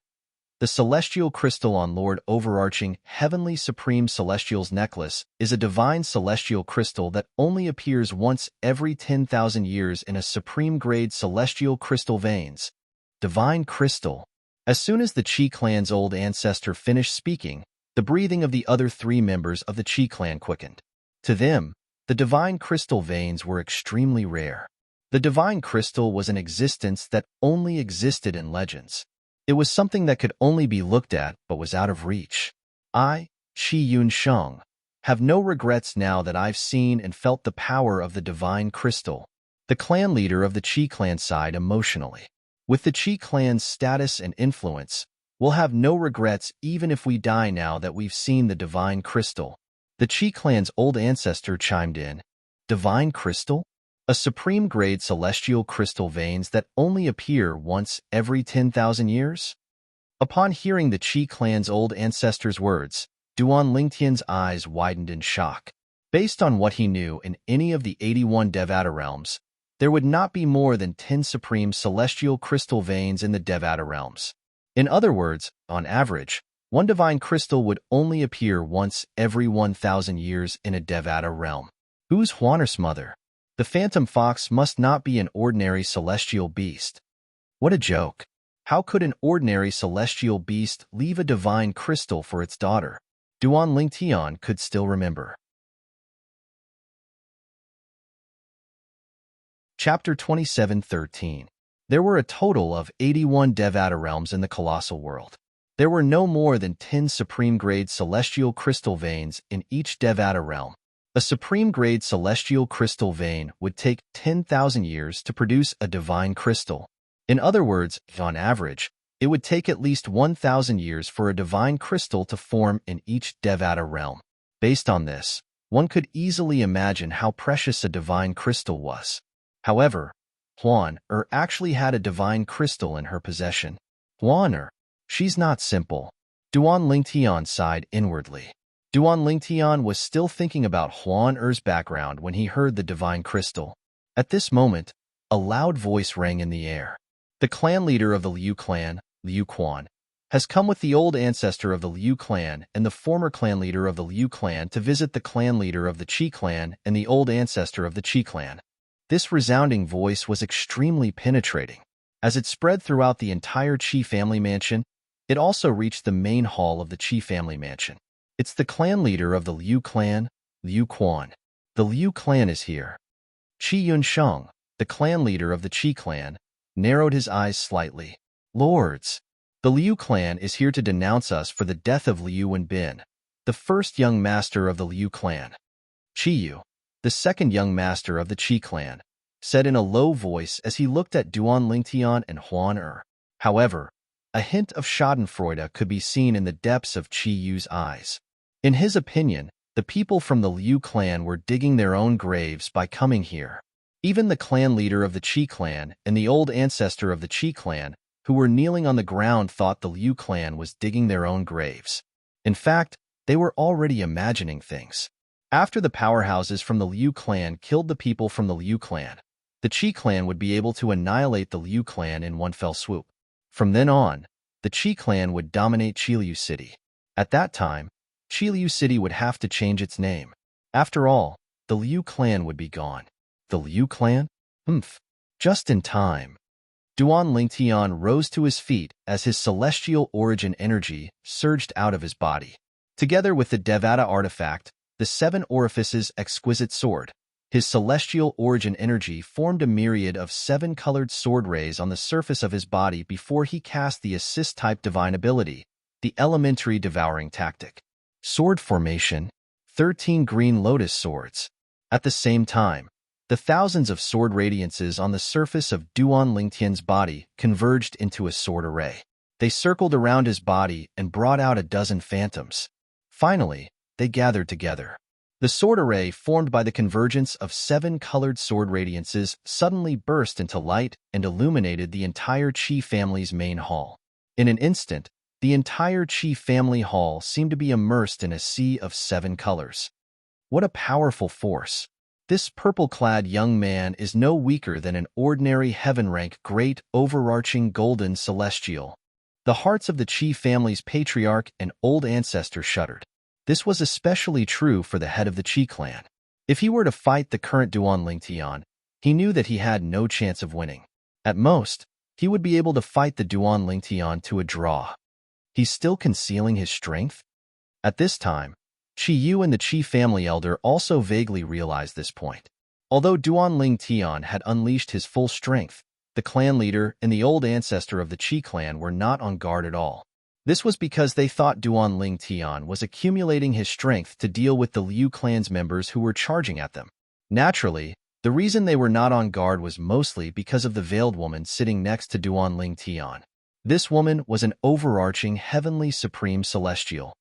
the celestial crystal on Lord Overarching Heavenly Supreme Celestial's necklace is a divine celestial crystal that only appears once every 10,000 years in a supreme-grade celestial crystal veins." Divine crystal. As soon as the Qi clan's old ancestor finished speaking, the breathing of the other 3 members of the Qi clan quickened. To them, the divine crystal veins were extremely rare. The divine crystal was an existence that only existed in legends. It was something that could only be looked at but was out of reach. I, Qi Yun Sheng, have no regrets now that I've seen and felt the power of the divine crystal. The clan leader of the Qi clan sighed emotionally. With the Qi clan's status and influence, we'll have no regrets even if we die now that we've seen the divine crystal. The Qi clan's old ancestor chimed in. Divine crystal? A supreme-grade celestial crystal veins that only appear once every 10,000 years? Upon hearing the Qi clan's old ancestor's words, Duan Lingtian's eyes widened in shock. Based on what he knew in any of the 81 Devata realms, there would not be more than 10 supreme celestial crystal veins in the Devata realms. In other words, on average, one divine crystal would only appear once every 1,000 years in a Devata realm. Who's Huaner's mother? The phantom fox must not be an ordinary celestial beast. What a joke. How could an ordinary celestial beast leave a divine crystal for its daughter? Duan Lingtian could still remember. Chapter 27:13. There were a total of 81 Devata realms in the colossal world. There were no more than 10 supreme-grade celestial crystal veins in each Devata realm. A supreme-grade celestial crystal vein would take 10,000 years to produce a divine crystal. In other words, on average, it would take at least 1,000 years for a divine crystal to form in each Devata realm. Based on this, one could easily imagine how precious a divine crystal was. However, Huan actually had a divine crystal in her possession. Huan she's not simple. Duan Lingtian sighed inwardly. Duan Lingtian was still thinking about Huan background when he heard the divine crystal. At this moment, a loud voice rang in the air. The clan leader of the Liu clan, Liu Quan, has come with the old ancestor of the Liu clan and the former clan leader of the Liu clan to visit the clan leader of the Qi clan and the old ancestor of the Qi clan. This resounding voice was extremely penetrating. As it spread throughout the entire Qi family mansion, it also reached the main hall of the Qi family mansion. It's the clan leader of the Liu clan, Liu Quan. The Liu clan is here. Qi Yunsheng, the clan leader of the Qi clan, narrowed his eyes slightly. Lords, the Liu clan is here to denounce us for the death of Liu Wenbin, the first young master of the Liu clan. Qi Yu, the second young master of the Qi clan, said in a low voice as he looked at Duan Lingtian and Huan Er. However, a hint of schadenfreude could be seen in the depths of Qi Yu's eyes. In his opinion, the people from the Liu clan were digging their own graves by coming here. Even the clan leader of the Qi clan and the old ancestor of the Qi clan, who were kneeling on the ground, thought the Liu clan was digging their own graves. In fact, they were already imagining things. After the powerhouses from the Liu clan killed the people from the Liu clan, the Qi clan would be able to annihilate the Liu clan in one fell swoop. From then on, the Qi clan would dominate Qiliu City. At that time, Qiliu City would have to change its name. After all, the Liu clan would be gone. The Liu clan? Just in time. Duan Lingtian rose to his feet as his celestial origin energy surged out of his body. Together with the Devata artifact, the seven orifices exquisite sword, his celestial origin energy formed a myriad of seven-colored sword rays on the surface of his body before he cast the assist-type divine ability, the elementary devouring tactic. Sword formation, 13 green lotus swords. At the same time, the thousands of sword radiances on the surface of Duan Lingtian's body converged into a sword array. They circled around his body and brought out a dozen phantoms. Finally, they gathered together. The sword array formed by the convergence of seven-colored sword radiances suddenly burst into light and illuminated the entire Qi family's main hall. In an instant, the entire Qi family hall seemed to be immersed in a sea of seven colors. What a powerful force! This purple-clad young man is no weaker than an ordinary heaven-rank great overarching golden celestial. The hearts of the Qi family's patriarch and old ancestor shuddered. This was especially true for the head of the Qi clan. If he were to fight the current Duan Lingtian, he knew that he had no chance of winning. At most, he would be able to fight the Duan Lingtian to a draw. He's still concealing his strength? At this time, Qi Yu and the Qi family elder also vaguely realized this point. Although Duan Lingtian had unleashed his full strength, the clan leader and the old ancestor of the Qi clan were not on guard at all. This was because they thought Duan Lingtian was accumulating his strength to deal with the Liu clan's members who were charging at them. Naturally, the reason they were not on guard was mostly because of the veiled woman sitting next to Duan Lingtian. This woman was an overarching heavenly supreme celestial.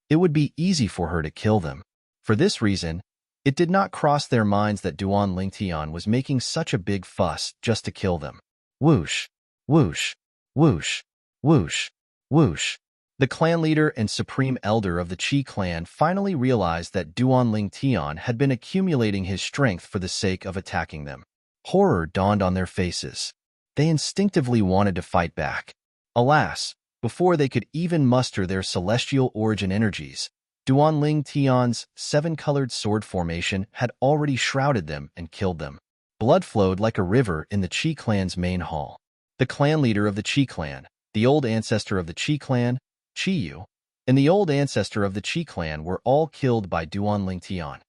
It would be easy for her to kill them. For this reason, it did not cross their minds that Duan Lingtian was making such a big fuss just to kill them. Whoosh, whoosh, whoosh, whoosh, whoosh. The clan leader and supreme elder of the Qi clan finally realized that Duan Lingtian had been accumulating his strength for the sake of attacking them. Horror dawned on their faces. They instinctively wanted to fight back. Alas, before they could even muster their celestial origin energies, Duan Lingtian's seven-colored sword formation had already shrouded them and killed them. Blood flowed like a river in the Qi clan's main hall. The clan leader of the Qi clan, the old ancestor of the Qi clan, Qi Yu, and the old ancestor of the Qi clan were all killed by Duan Lingtian.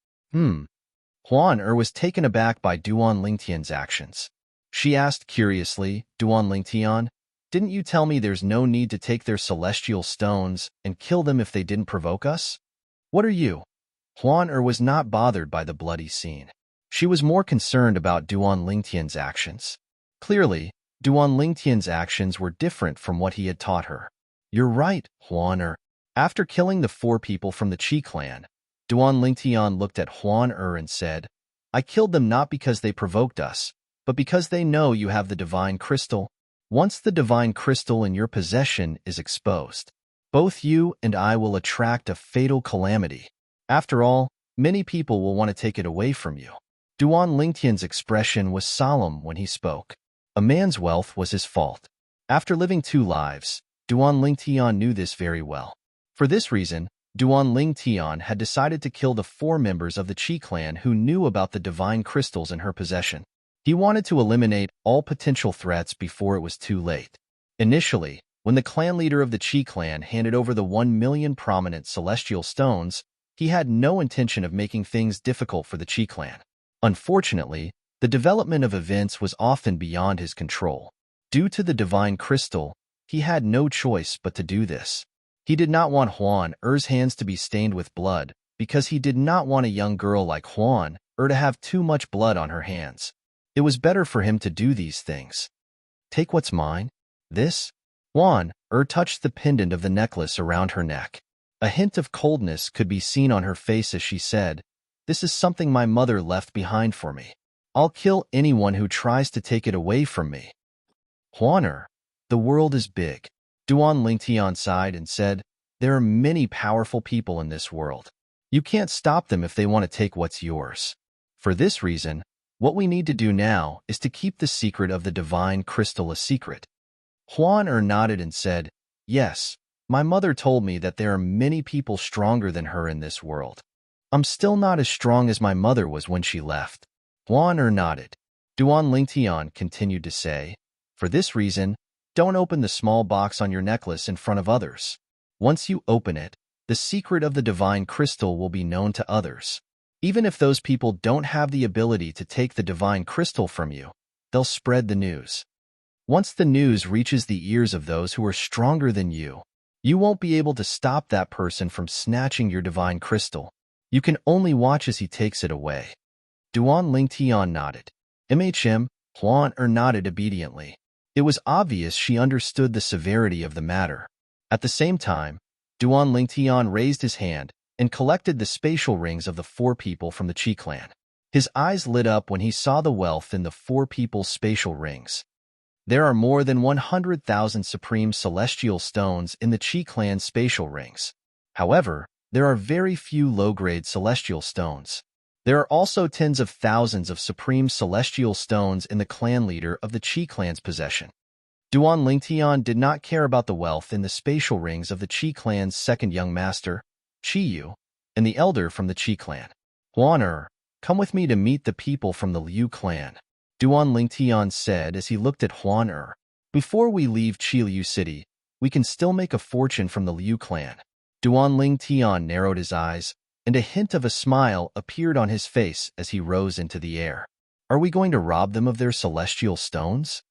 Huan Er was taken aback by Duan Lingtian's actions. She asked curiously, Duan Lingtian, didn't you tell me there's no need to take their celestial stones and kill them if they didn't provoke us? What are you? Huan Er was not bothered by the bloody scene. She was more concerned about Duan Lingtian's actions. Clearly, Duan Lingtian's actions were different from what he had taught her. You're right, Huan Er. After killing the 4 people from the Qi clan, Duan Lingtian looked at Huan Er and said, I killed them not because they provoked us, but because they know you have the divine crystal. Once the divine crystal in your possession is exposed, both you and I will attract a fatal calamity. After all, many people will want to take it away from you. Duan Lingtian's expression was solemn when he spoke. A man's wealth was his fault. After living 2 lives, Duan Lingtian knew this very well. For this reason, Duan Lingtian had decided to kill the 4 members of the Qi clan who knew about the divine crystals in her possession. He wanted to eliminate all potential threats before it was too late. Initially, when the clan leader of the Qi clan handed over the 1 million prominent celestial stones, he had no intention of making things difficult for the Qi clan. Unfortunately, the development of events was often beyond his control. Due to the divine crystal, he had no choice but to do this. He did not want Huan Er's hands to be stained with blood because he did not want a young girl like Huan Er to have too much blood on her hands. It was better for him to do these things. Take what's mine? This? Huan Er touched the pendant of the necklace around her neck. A hint of coldness could be seen on her face as she said, "This is something my mother left behind for me. I'll kill anyone who tries to take it away from me." Huan Er, the world is big. Duan Lingtian sighed and said, "There are many powerful people in this world. You can't stop them if they want to take what's yours. For this reason, what we need to do now is to keep the secret of the divine crystal a secret." Huan Er nodded and said, "Yes, my mother told me that there are many people stronger than her in this world. I'm still not as strong as my mother was when she left." Huan Er nodded. Duan Lingtian continued to say, "For this reason, don't open the small box on your necklace in front of others. Once you open it, the secret of the divine crystal will be known to others. Even if those people don't have the ability to take the divine crystal from you, they'll spread the news. Once the news reaches the ears of those who are stronger than you won't be able to stop that person from snatching your divine crystal. You can only watch as he takes it away." Duan Lingtian nodded. Huan Er nodded obediently. It was obvious she understood the severity of the matter. At the same time, Duan Lingtian raised his hand and collected the spatial rings of the 4 people from the Qi clan. His eyes lit up when he saw the wealth in the 4 people's spatial rings. There are more than 100,000 supreme celestial stones in the Qi clan's spatial rings. However, there are very few low-grade celestial stones. There are also tens of thousands of supreme celestial stones in the clan leader of the Qi clan's possession. Duan Lingtian did not care about the wealth in the spatial rings of the Qi clan's second young master, Qi Yu, and the elder from the Qi clan. "Huan Er, come with me to meet the people from the Liu clan," Duan Lingtian said as he looked at Huan Er. "Before we leave Qiliu City, we can still make a fortune from the Liu clan." Duan Lingtian narrowed his eyes, and a hint of a smile appeared on his face as he rose into the air. "Are we going to rob them of their celestial stones?"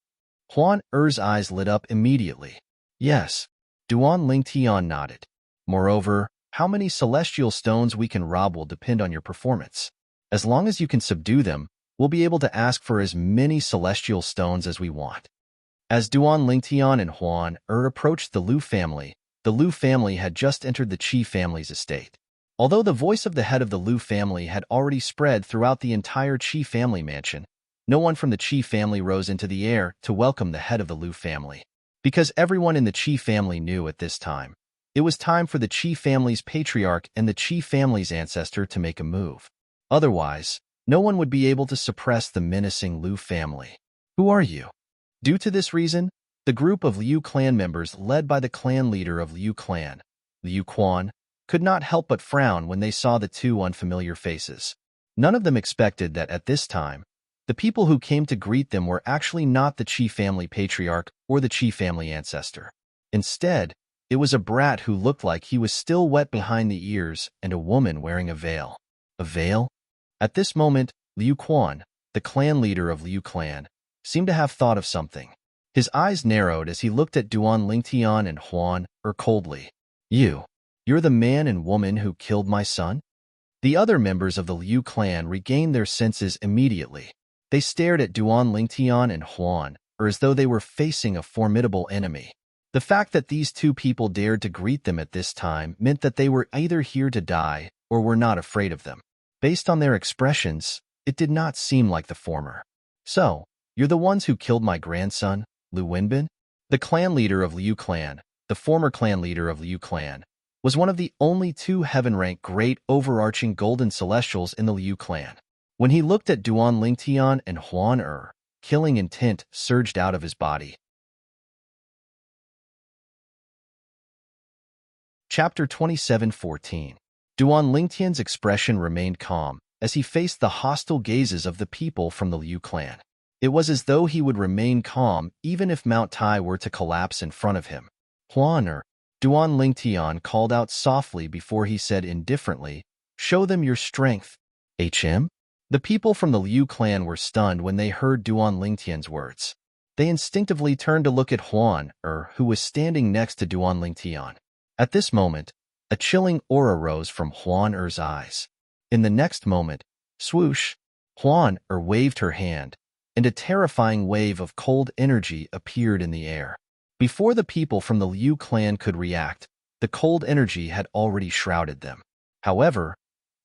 Huan Er's eyes lit up immediately. "Yes." Duan Lingtian nodded. "Moreover, how many celestial stones we can rob will depend on your performance. As long as you can subdue them, we'll be able to ask for as many celestial stones as we want." As Duan Lingtian and Huan Er approached the Liu family had just entered the Qi family's estate. Although the voice of the head of the Liu family had already spread throughout the entire Qi family mansion, no one from the Qi family rose into the air to welcome the head of the Liu family. Because everyone in the Qi family knew at this time, it was time for the Qi family's patriarch and the Qi family's ancestor to make a move. Otherwise, no one would be able to suppress the menacing Liu family. "Who are you?" Due to this reason, the group of Liu clan members led by the clan leader of Liu clan, Liu Quan, could not help but frown when they saw the 2 unfamiliar faces. None of them expected that at this time, the people who came to greet them were actually not the Qi family patriarch or the Qi family ancestor. Instead, it was a brat who looked like he was still wet behind the ears and a woman wearing a veil. A veil? At this moment, Liu Quan, the clan leader of Liu clan, seemed to have thought of something. His eyes narrowed as he looked at Duan Lingtian and Huan Er coldly. You're the man and woman who killed my son?" The other members of the Liu clan regained their senses immediately. They stared at Duan Lingtian and Huan Er as though they were facing a formidable enemy. The fact that these 2 people dared to greet them at this time meant that they were either here to die or were not afraid of them. Based on their expressions, it did not seem like the former. "So, you're the ones who killed my grandson, Liu Wenbin?" The clan leader of Liu clan, the former clan leader of Liu clan, was one of the only 2 heaven-ranked great overarching golden celestials in the Liu clan. When he looked at Duan Lingtian and Huan Er, killing intent surged out of his body. Chapter 27:14. Duan Lingtian's expression remained calm as he faced the hostile gazes of the people from the Liu clan. It was as though he would remain calm even if Mount Tai were to collapse in front of him. Huan Duan Lingtian called out softly before he said indifferently, "Show them your strength." HM? The people from the Liu clan were stunned when they heard Duan Lingtian's words. They instinctively turned to look at Huan who was standing next to Duan Lingtian. At this moment, a chilling aura rose from Huan eyes. In the next moment, swoosh, Huan waved her hand, and a terrifying wave of cold energy appeared in the air. Before the people from the Liu clan could react, the cold energy had already shrouded them. However,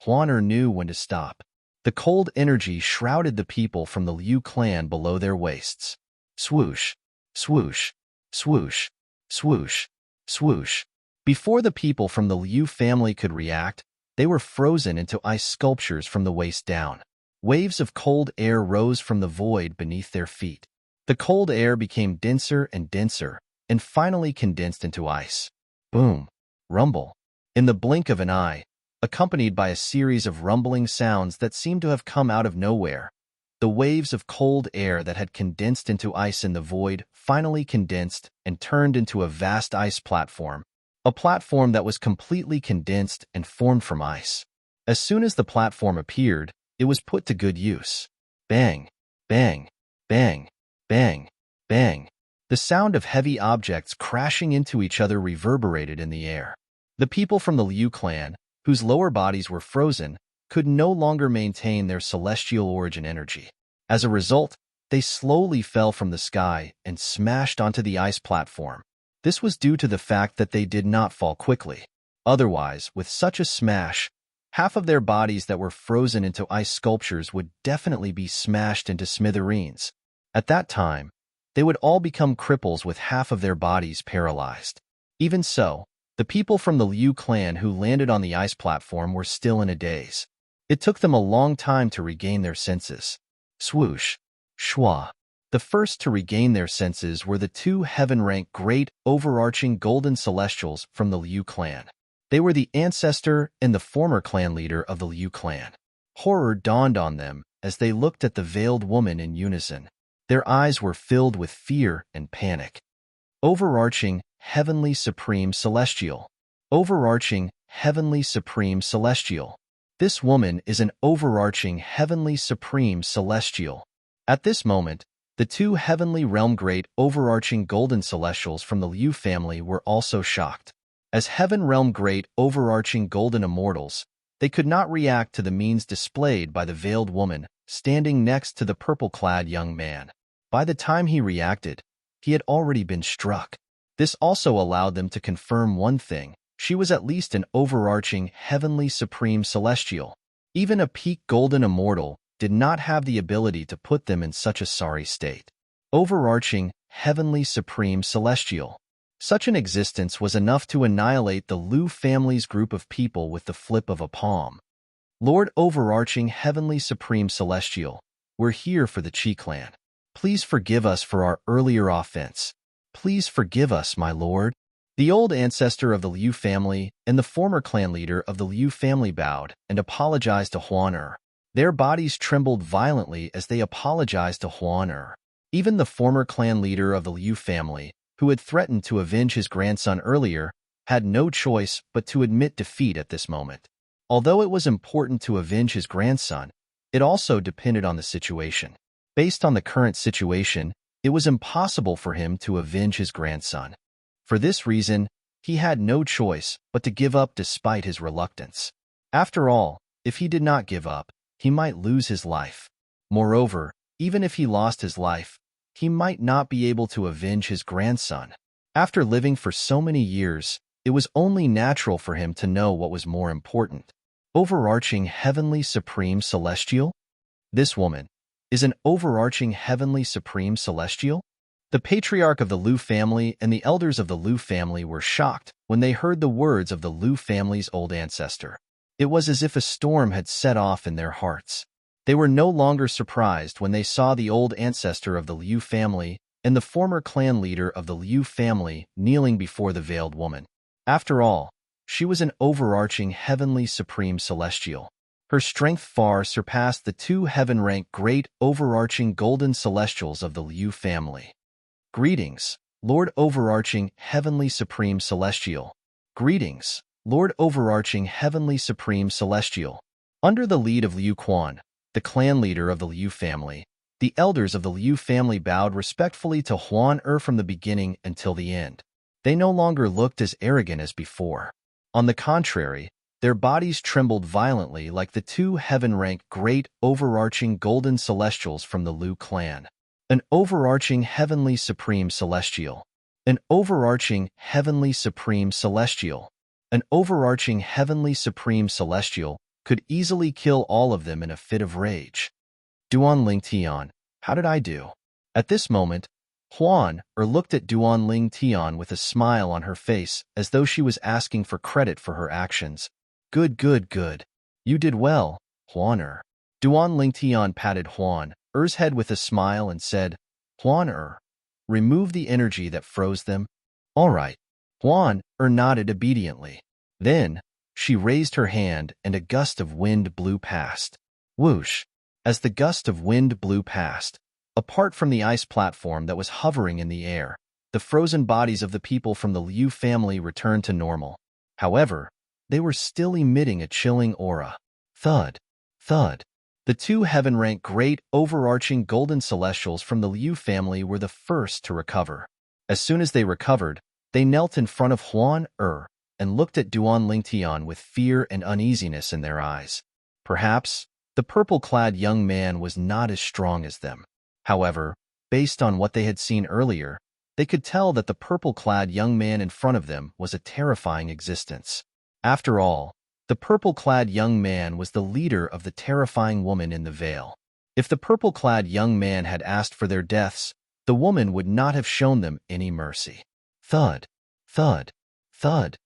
Huan knew when to stop. The cold energy shrouded the people from the Liu clan below their waists. Swoosh, swoosh, swoosh, swoosh, swoosh. Before the people from the Liu family could react, they were frozen into ice sculptures from the waist down. Waves of cold air rose from the void beneath their feet. The cold air became denser and finally condensed into ice. Boom. Rumble. In the blink of an eye, accompanied by a series of rumbling sounds that seemed to have come out of nowhere, the waves of cold air that had condensed into ice in the void finally condensed and turned into a vast ice platform. A platform that was completely condensed and formed from ice. As soon as the platform appeared, it was put to good use. Bang, bang, bang, bang, bang. The sound of heavy objects crashing into each other reverberated in the air. The people from the Liu clan, whose lower bodies were frozen, could no longer maintain their celestial origin energy. As a result, they slowly fell from the sky and smashed onto the ice platform. This was due to the fact that they did not fall quickly. Otherwise, with such a smash, half of their bodies that were frozen into ice sculptures would definitely be smashed into smithereens. At that time, they would all become cripples with half of their bodies paralyzed. Even so, the people from the Liu clan who landed on the ice platform were still in a daze. It took them a long time to regain their senses. Swoosh, shwa. The first to regain their senses were the two heaven-rank great, overarching golden celestials from the Liu clan. They were the ancestor and the former clan leader of the Liu clan. Horror dawned on them as they looked at the veiled woman in unison. Their eyes were filled with fear and panic. Overarching, heavenly supreme celestial. Overarching, heavenly supreme celestial. This woman is an overarching, heavenly supreme celestial. At this moment, the two heavenly realm great overarching golden celestials from the Liu family were also shocked. As heaven realm great overarching golden immortals, they could not react to the means displayed by the veiled woman standing next to the purple-clad young man. By the time he reacted, he had already been struck. This also allowed them to confirm one thing: she was at least an overarching heavenly supreme celestial. Even a peak golden immortal did not have the ability to put them in such a sorry state. Overarching heavenly supreme celestial. Such an existence was enough to annihilate the Liu family's group of people with the flip of a palm. Lord Overarching Heavenly Supreme Celestial, we're here for the Qi clan. Please forgive us for our earlier offense. Please forgive us, my lord. The old ancestor of the Liu family and the former clan leader of the Liu family bowed and apologized to Huan. Their bodies trembled violently as they apologized to Huan. Even the former clan leader of the Liu family, who had threatened to avenge his grandson earlier, had no choice but to admit defeat at this moment. Although it was important to avenge his grandson, it also depended on the situation. Based on the current situation, it was impossible for him to avenge his grandson. For this reason, he had no choice but to give up despite his reluctance. After all, if he did not give up, he might lose his life. Moreover, even if he lost his life, he might not be able to avenge his grandson. After living for so many years, it was only natural for him to know what was more important. Overarching heavenly supreme celestial? This woman is an overarching heavenly supreme celestial? The patriarch of the Liu family and the elders of the Liu family were shocked when they heard the words of the Liu family's old ancestor. It was as if a storm had set off in their hearts. They were no longer surprised when they saw the old ancestor of the Liu family and the former clan leader of the Liu family kneeling before the veiled woman. After all, She was an overarching heavenly supreme celestial. Her strength far surpassed the two heaven-ranked great overarching golden celestials of the Liu family. Greetings, Lord Overarching Heavenly Supreme Celestial. Greetings, Lord Overarching Heavenly Supreme Celestial. Under the lead of Liu Quan, the clan leader of the Liu family, the elders of the Liu family bowed respectfully to Huan from the beginning until the end. They no longer looked as arrogant as before. On the contrary, their bodies trembled violently like the two heaven-ranked great overarching golden celestials from the Liu clan. An overarching heavenly supreme celestial. An overarching heavenly supreme celestial. An overarching heavenly supreme celestial could easily kill all of them in a fit of rage. Duan Ling Tian, how did I do? At this moment, Huan looked at Duan Ling Tian with a smile on her face as though she was asking for credit for her actions. Good, good, good. You did well, Huan Duan Ling Tian patted Huan head with a smile and said, Huan remove the energy that froze them. All right. Huan nodded obediently. Then, she raised her hand and a gust of wind blew past. Whoosh! As the gust of wind blew past, apart from the ice platform that was hovering in the air, the frozen bodies of the people from the Liu family returned to normal. However, they were still emitting a chilling aura. Thud, thud. The two heaven-ranked great overarching golden celestials from the Liu family were the first to recover. As soon as they recovered, they knelt in front of Huan and looked at Duan Ling Tian with fear and uneasiness in their eyes. Perhaps, the purple-clad young man was not as strong as them. However, based on what they had seen earlier, they could tell that the purple-clad young man in front of them was a terrifying existence. After all, the purple-clad young man was the leader of the terrifying woman in the veil. If the purple-clad young man had asked for their deaths, the woman would not have shown them any mercy. Thud, thud, thud.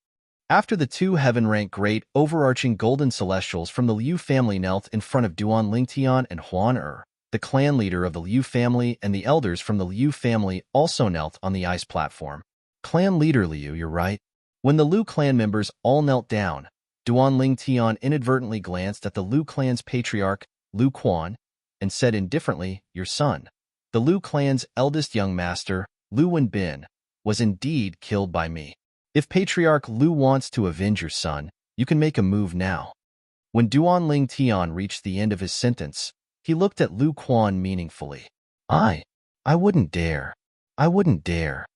After the two heaven-ranked great overarching golden celestials from the Liu family knelt in front of Duan Ling Tian and Huan the clan leader of the Liu family and the elders from the Liu family also knelt on the ice platform. Clan leader Liu, you're right. When the Liu clan members all knelt down, Duan Ling Tian inadvertently glanced at the Liu clan's patriarch, Liu Quan, and said indifferently, your son, the Liu clan's eldest young master, Liu Wenbin, was indeed killed by me. If Patriarch Liu wants to avenge your son, you can make a move now. When Duan Ling Tian reached the end of his sentence, he looked at Liu Quan meaningfully. I wouldn't dare. I wouldn't dare.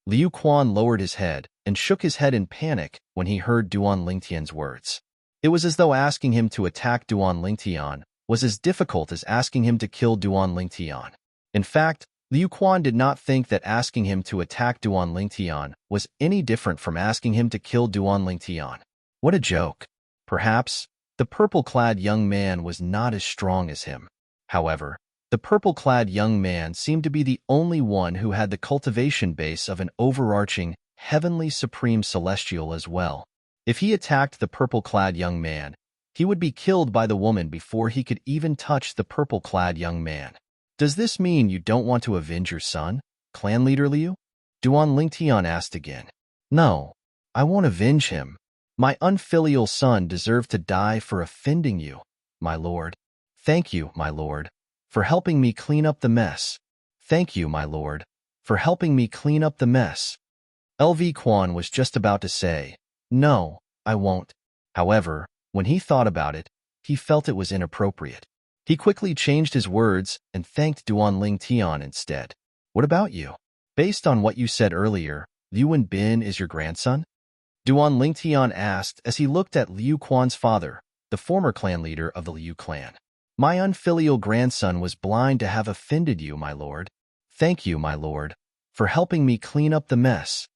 Liu Quan lowered his head and shook his head in panic when he heard Duan Ling Tian's words. It was as though asking him to attack Duan Ling Tian was as difficult as asking him to kill Duan Ling Tian. In fact, Liu Quan did not think that asking him to attack Duan Ling Tian was any different from asking him to kill Duan Ling Tian. What a joke. Perhaps, the purple-clad young man was not as strong as him. However, the purple-clad young man seemed to be the only one who had the cultivation base of an overarching, heavenly supreme celestial as well. If he attacked the purple-clad young man, he would be killed by the woman before he could even touch the purple-clad young man. Does this mean you don't want to avenge your son, clan leader Liu? Duan Ling Tian asked again. No, I won't avenge him. My unfilial son deserved to die for offending you, my lord. Thank you, my lord, for helping me clean up the mess. Thank you, my lord, for helping me clean up the mess. LV Quan was just about to say, no, I won't. However, when he thought about it, he felt it was inappropriate. He quickly changed his words and thanked Duan Ling Tian instead. What about you? Based on what you said earlier, Liu Wenbin is your grandson? Duan Ling Tian asked as he looked at Liu Quan's father, the former clan leader of the Liu clan. My unfilial grandson was blind to have offended you, my lord. Thank you, my lord, for helping me clean up the mess.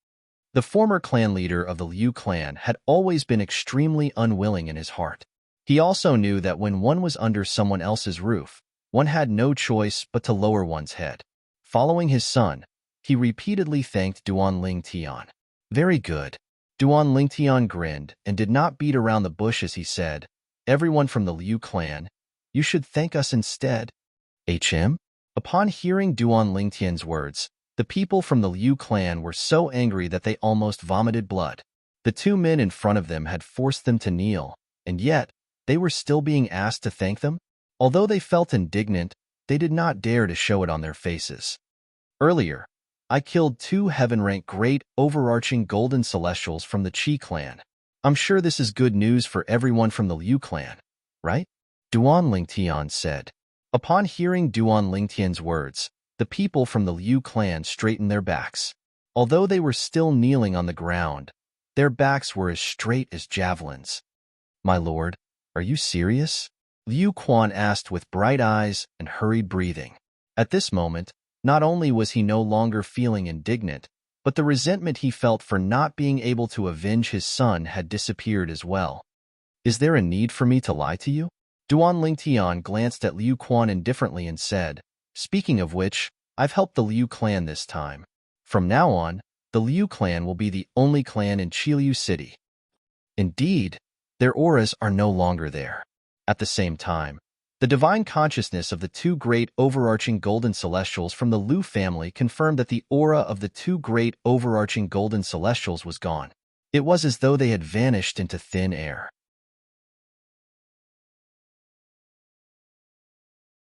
The former clan leader of the Liu clan had always been extremely unwilling in his heart. He also knew that when one was under someone else's roof, one had no choice but to lower one's head. Following his son, he repeatedly thanked Duan Ling Tian. Very good. Duan Ling Tian grinned and did not beat around the bush as he said, everyone from the Liu clan, you should thank us instead. HM? Upon hearing Duan Ling Tian's words, the people from the Liu clan were so angry that they almost vomited blood. The two men in front of them had forced them to kneel, and yet they were still being asked to thank them? Although they felt indignant, they did not dare to show it on their faces. Earlier, I killed 2 heaven-rank great overarching golden celestials from the Qi clan. I'm sure this is good news for everyone from the Liu clan, right? Duan Lingtian said. Upon hearing Duan Lingtian's words, the people from the Liu clan straightened their backs. Although they were still kneeling on the ground, their backs were as straight as javelins. My lord, are you serious? Liu Quan asked with bright eyes and hurried breathing. At this moment, not only was he no longer feeling indignant, but the resentment he felt for not being able to avenge his son had disappeared as well. Is there a need for me to lie to you? Duan Lingtian glanced at Liu Quan indifferently and said, speaking of which, I've helped the Liu clan this time. From now on, the Liu clan will be the only clan in Qiliu City. Indeed, their auras are no longer there. At the same time, the divine consciousness of the 2 great overarching golden celestials from the Liu family confirmed that the aura of the 2 great overarching golden celestials was gone. It was as though they had vanished into thin air.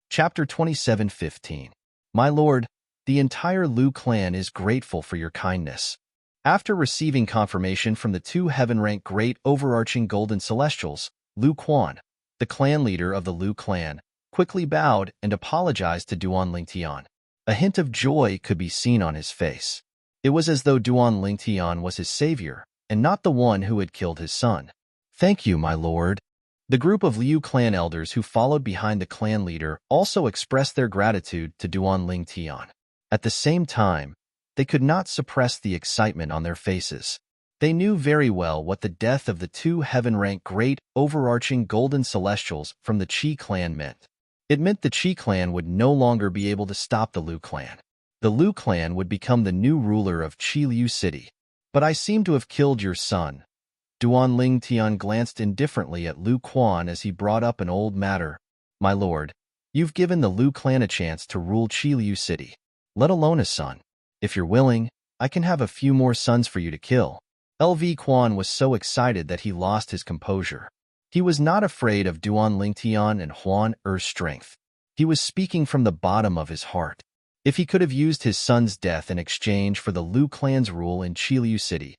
Chapter 27:15. My lord, the entire Liu clan is grateful for your kindness. After receiving confirmation from the 2 heaven-rank great overarching golden celestials, Liu Quan, the clan leader of the Liu clan, quickly bowed and apologized to Duan Lingtian. A hint of joy could be seen on his face. It was as though Duan Lingtian was his savior, and not the one who had killed his son. Thank you, my lord. The group of Liu clan elders who followed behind the clan leader also expressed their gratitude to Duan Lingtian. At the same time, they could not suppress the excitement on their faces. They knew very well what the death of the 2 heaven-rank great overarching golden celestials from the Qi clan meant. It meant the Qi clan would no longer be able to stop the Liu clan. The Liu clan would become the new ruler of Qiliu City. But I seem to have killed your son. Duan Lingtian glanced indifferently at Liu Quan as he brought up an old matter. My lord, you've given the Liu clan a chance to rule Qiliu City, let alone a son. If you're willing, I can have a few more sons for you to kill. LV Quan was so excited that he lost his composure. He was not afraid of Duan Lingtian and Huan Er's strength. He was speaking from the bottom of his heart. If he could have used his son's death in exchange for the Liu clan's rule in Qiliu City,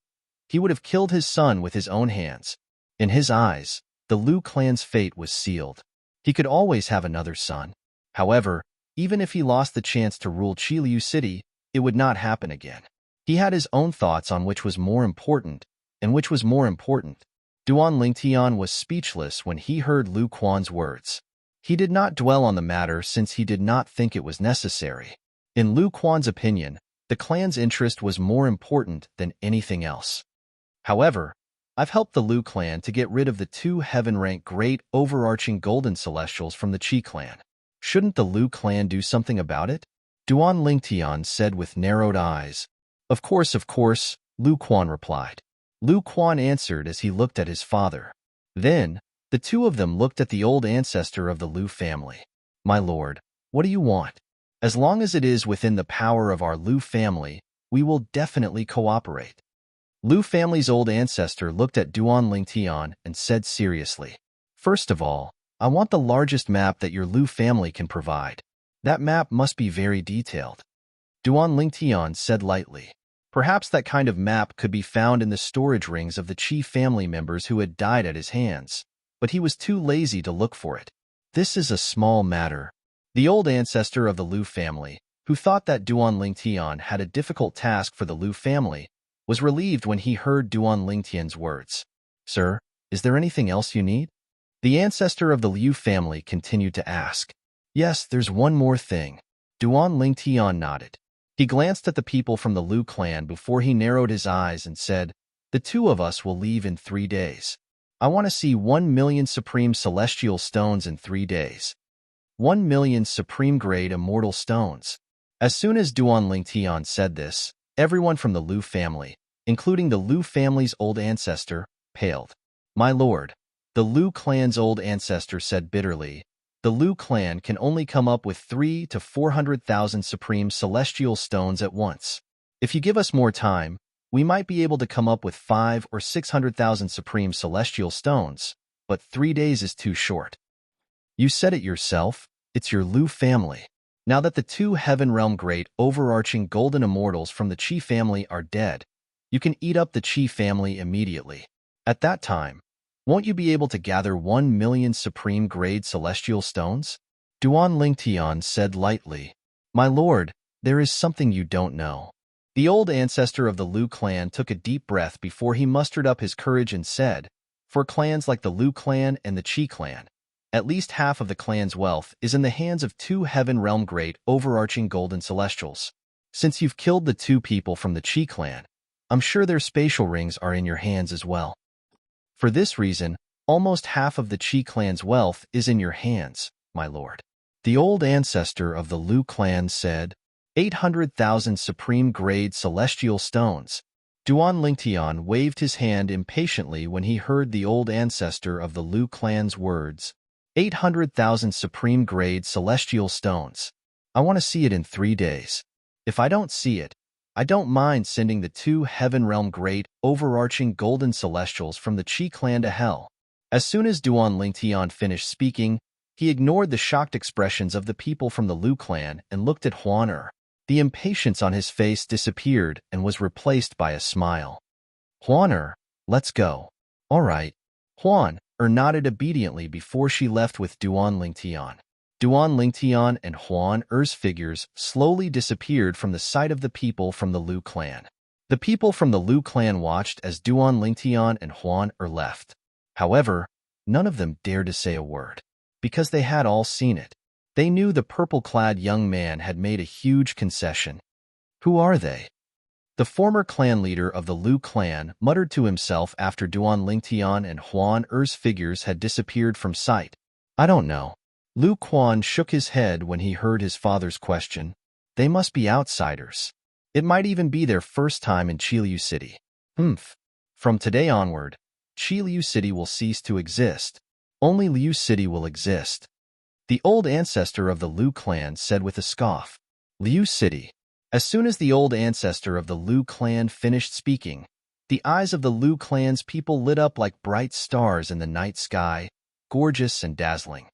he would have killed his son with his own hands. In his eyes, the Liu clan's fate was sealed. He could always have another son. However, even if he lost the chance to rule Qiliu City, it would not happen again. He had his own thoughts on which was more important, and which was more important. Duan Lingtian was speechless when he heard Liu Quan's words. He did not dwell on the matter since he did not think it was necessary. In Liu Quan's opinion, the clan's interest was more important than anything else. However, I've helped the Liu clan to get rid of the 2 heaven-rank great overarching golden celestials from the Qi clan. Shouldn't the Liu clan do something about it? Duan Lingtian said with narrowed eyes. Of course, Liu Quan replied. Liu Quan answered as he looked at his father. Then, the two of them looked at the old ancestor of the Liu family. My lord, what do you want? As long as it is within the power of our Liu family, we will definitely cooperate. Liu family's old ancestor looked at Duan Lingtian and said seriously. First of all, I want the largest map that your Liu family can provide. That map must be very detailed. Duan Lingtian said lightly. Perhaps that kind of map could be found in the storage rings of the Qi family members who had died at his hands, but he was too lazy to look for it. This is a small matter. The old ancestor of the Liu family, who thought that Duan Lingtian had a difficult task for the Liu family, was relieved when he heard Duan Lingtian's words. Sir, is there anything else you need? The ancestor of the Liu family continued to ask. Yes, there's one more thing. Duan Lingtian nodded. He glanced at the people from the Liu clan before he narrowed his eyes and said, The 2 of us will leave in 3 days. I want to see 1 million supreme celestial stones in 3 days. 1 million supreme-grade immortal stones. As soon as Duan Lingtian said this, everyone from the Liu family, including the Liu family's old ancestor, paled. My lord, the Liu clan's old ancestor said bitterly, the Liu clan can only come up with 300,000 to 400,000 supreme celestial stones at once. If you give us more time, We might be able to come up with 5 or 600,000 supreme celestial stones, but 3 days is too short. You said it yourself, it's your Lu family. Now that the two Heaven Realm great overarching golden immortals from the Qi family are dead, you can eat up the Qi family immediately. At that time, won't you be able to gather 1 million supreme grade celestial stones? Duan Lingtian said lightly, My lord, there is something you don't know. The old ancestor of the Lu clan took a deep breath before he mustered up his courage and said, For clans like the Lu clan and the Qi clan, at least half of the clan's wealth is in the hands of two Heaven Realm great overarching golden celestials. Since you've killed the two people from the Qi clan, I'm sure their spatial rings are in your hands as well. For this reason, almost half of the Qi clan's wealth is in your hands, my lord. The old ancestor of the Lu clan said, 800,000 supreme grade celestial stones. Duan Lingtian waved his hand impatiently when he heard the old ancestor of the Lu clan's words. 800,000 supreme grade celestial stones. I want to see it in 3 days. If I don't see it, I don't mind sending the two Heaven Realm great overarching golden celestials from the Qi clan to hell. As soon as Duan Lingtian finished speaking, he ignored the shocked expressions of the people from the Lu clan and looked at Huan Er. The impatience on his face disappeared and was replaced by a smile. Huan Er, let's go. All right. Huan Er nodded obediently before she left with Duan Lingtian. Duan Lingtian and Huan Er's figures slowly disappeared from the sight of the people from the Lu clan. The people from the Lu clan watched as Duan Lingtian and Huan Er left. However, none of them dared to say a word, because they had all seen it. They knew the purple-clad young man had made a huge concession. Who are they? The former clan leader of the Lu clan muttered to himself after Duan Lingtian and Huan Er's figures had disappeared from sight. I don't know. Lu Quan shook his head when he heard his father's question. They must be outsiders. It might even be their first time in Qiliu City. From today onward, Qiliu City will cease to exist. Only Liu City will exist. The old ancestor of the Lu clan said with a scoff. Liu City. As soon as the old ancestor of the Lu clan finished speaking, the eyes of the Lu clan's people lit up like bright stars in the night sky, gorgeous and dazzling.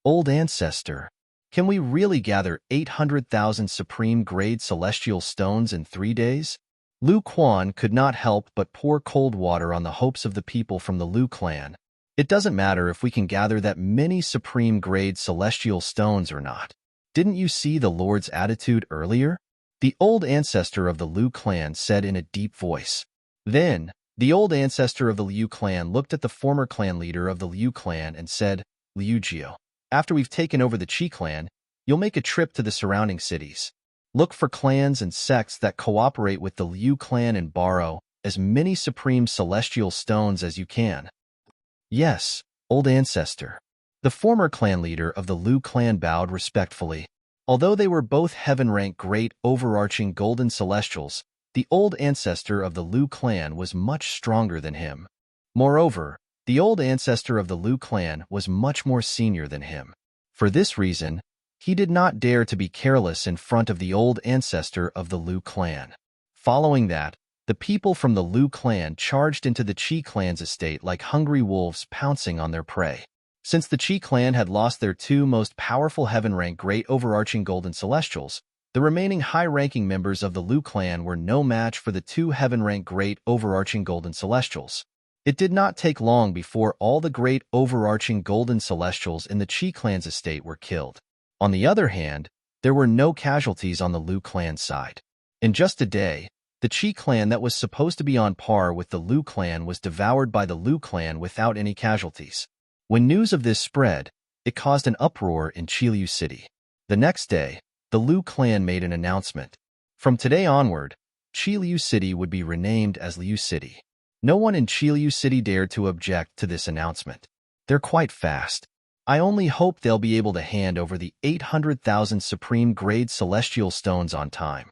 Old ancestor, can we really gather 800,000 supreme grade celestial stones in 3 days? Lu Quan could not help but pour cold water on the hopes of the people from the Lu clan. It doesn't matter if we can gather that many supreme grade celestial stones or not. Didn't you see the Lord's attitude earlier? The old ancestor of the Lu clan said in a deep voice. Then, the old ancestor of the Liu clan looked at the former clan leader of the Liu clan and said, Liu Jiu, after we've taken over the Qi clan, you'll make a trip to the surrounding cities. Look for clans and sects that cooperate with the Liu clan and borrow as many supreme celestial stones as you can. Yes, old ancestor. The former clan leader of the Lu clan bowed respectfully. Although they were both heaven-rank great overarching golden celestials, the old ancestor of the Lu clan was much stronger than him. Moreover, the old ancestor of the Lu clan was much more senior than him. For this reason, he did not dare to be careless in front of the old ancestor of the Lu clan. Following that, the people from the Lu clan charged into the Qi clan's estate like hungry wolves pouncing on their prey. Since the Qi clan had lost their two most powerful heaven-rank great overarching golden celestials, the remaining high-ranking members of the Lu clan were no match for the two heaven-rank great overarching golden celestials. It did not take long before all the great overarching golden celestials in the Qi clan's estate were killed. On the other hand, there were no casualties on the Lu clan side. In just a day, the Qi clan that was supposed to be on par with the Lu clan was devoured by the Lu clan without any casualties. When news of this spread, it caused an uproar in Qiliu City. The next day, the Lu clan made an announcement. From today onward, Qiliu City would be renamed as Liu City. No one in Qiliu City dared to object to this announcement. They're quite fast. I only hope they'll be able to hand over the 800,000 supreme grade celestial stones on time.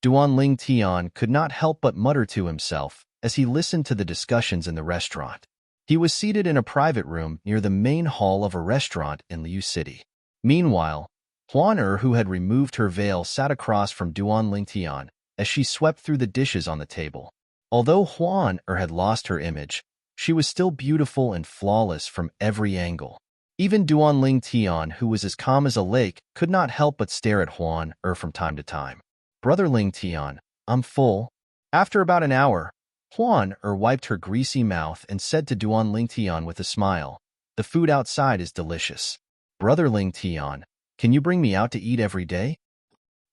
Duan Lingtian could not help but mutter to himself as he listened to the discussions in the restaurant. He was seated in a private room near the main hall of a restaurant in Liu City. Meanwhile, Huan Er, who had removed her veil, sat across from Duan Lingtian as she swept through the dishes on the table. Although Huan had lost her image, she was still beautiful and flawless from every angle. Even Duanling Tian, who was as calm as a lake, could not help but stare at Huan from time to time. Brother Ling Tian, I'm full. After about an hour, Huan wiped her greasy mouth and said to Duanling Tian with a smile, the food outside is delicious. Brother Ling Tian, can you bring me out to eat every day?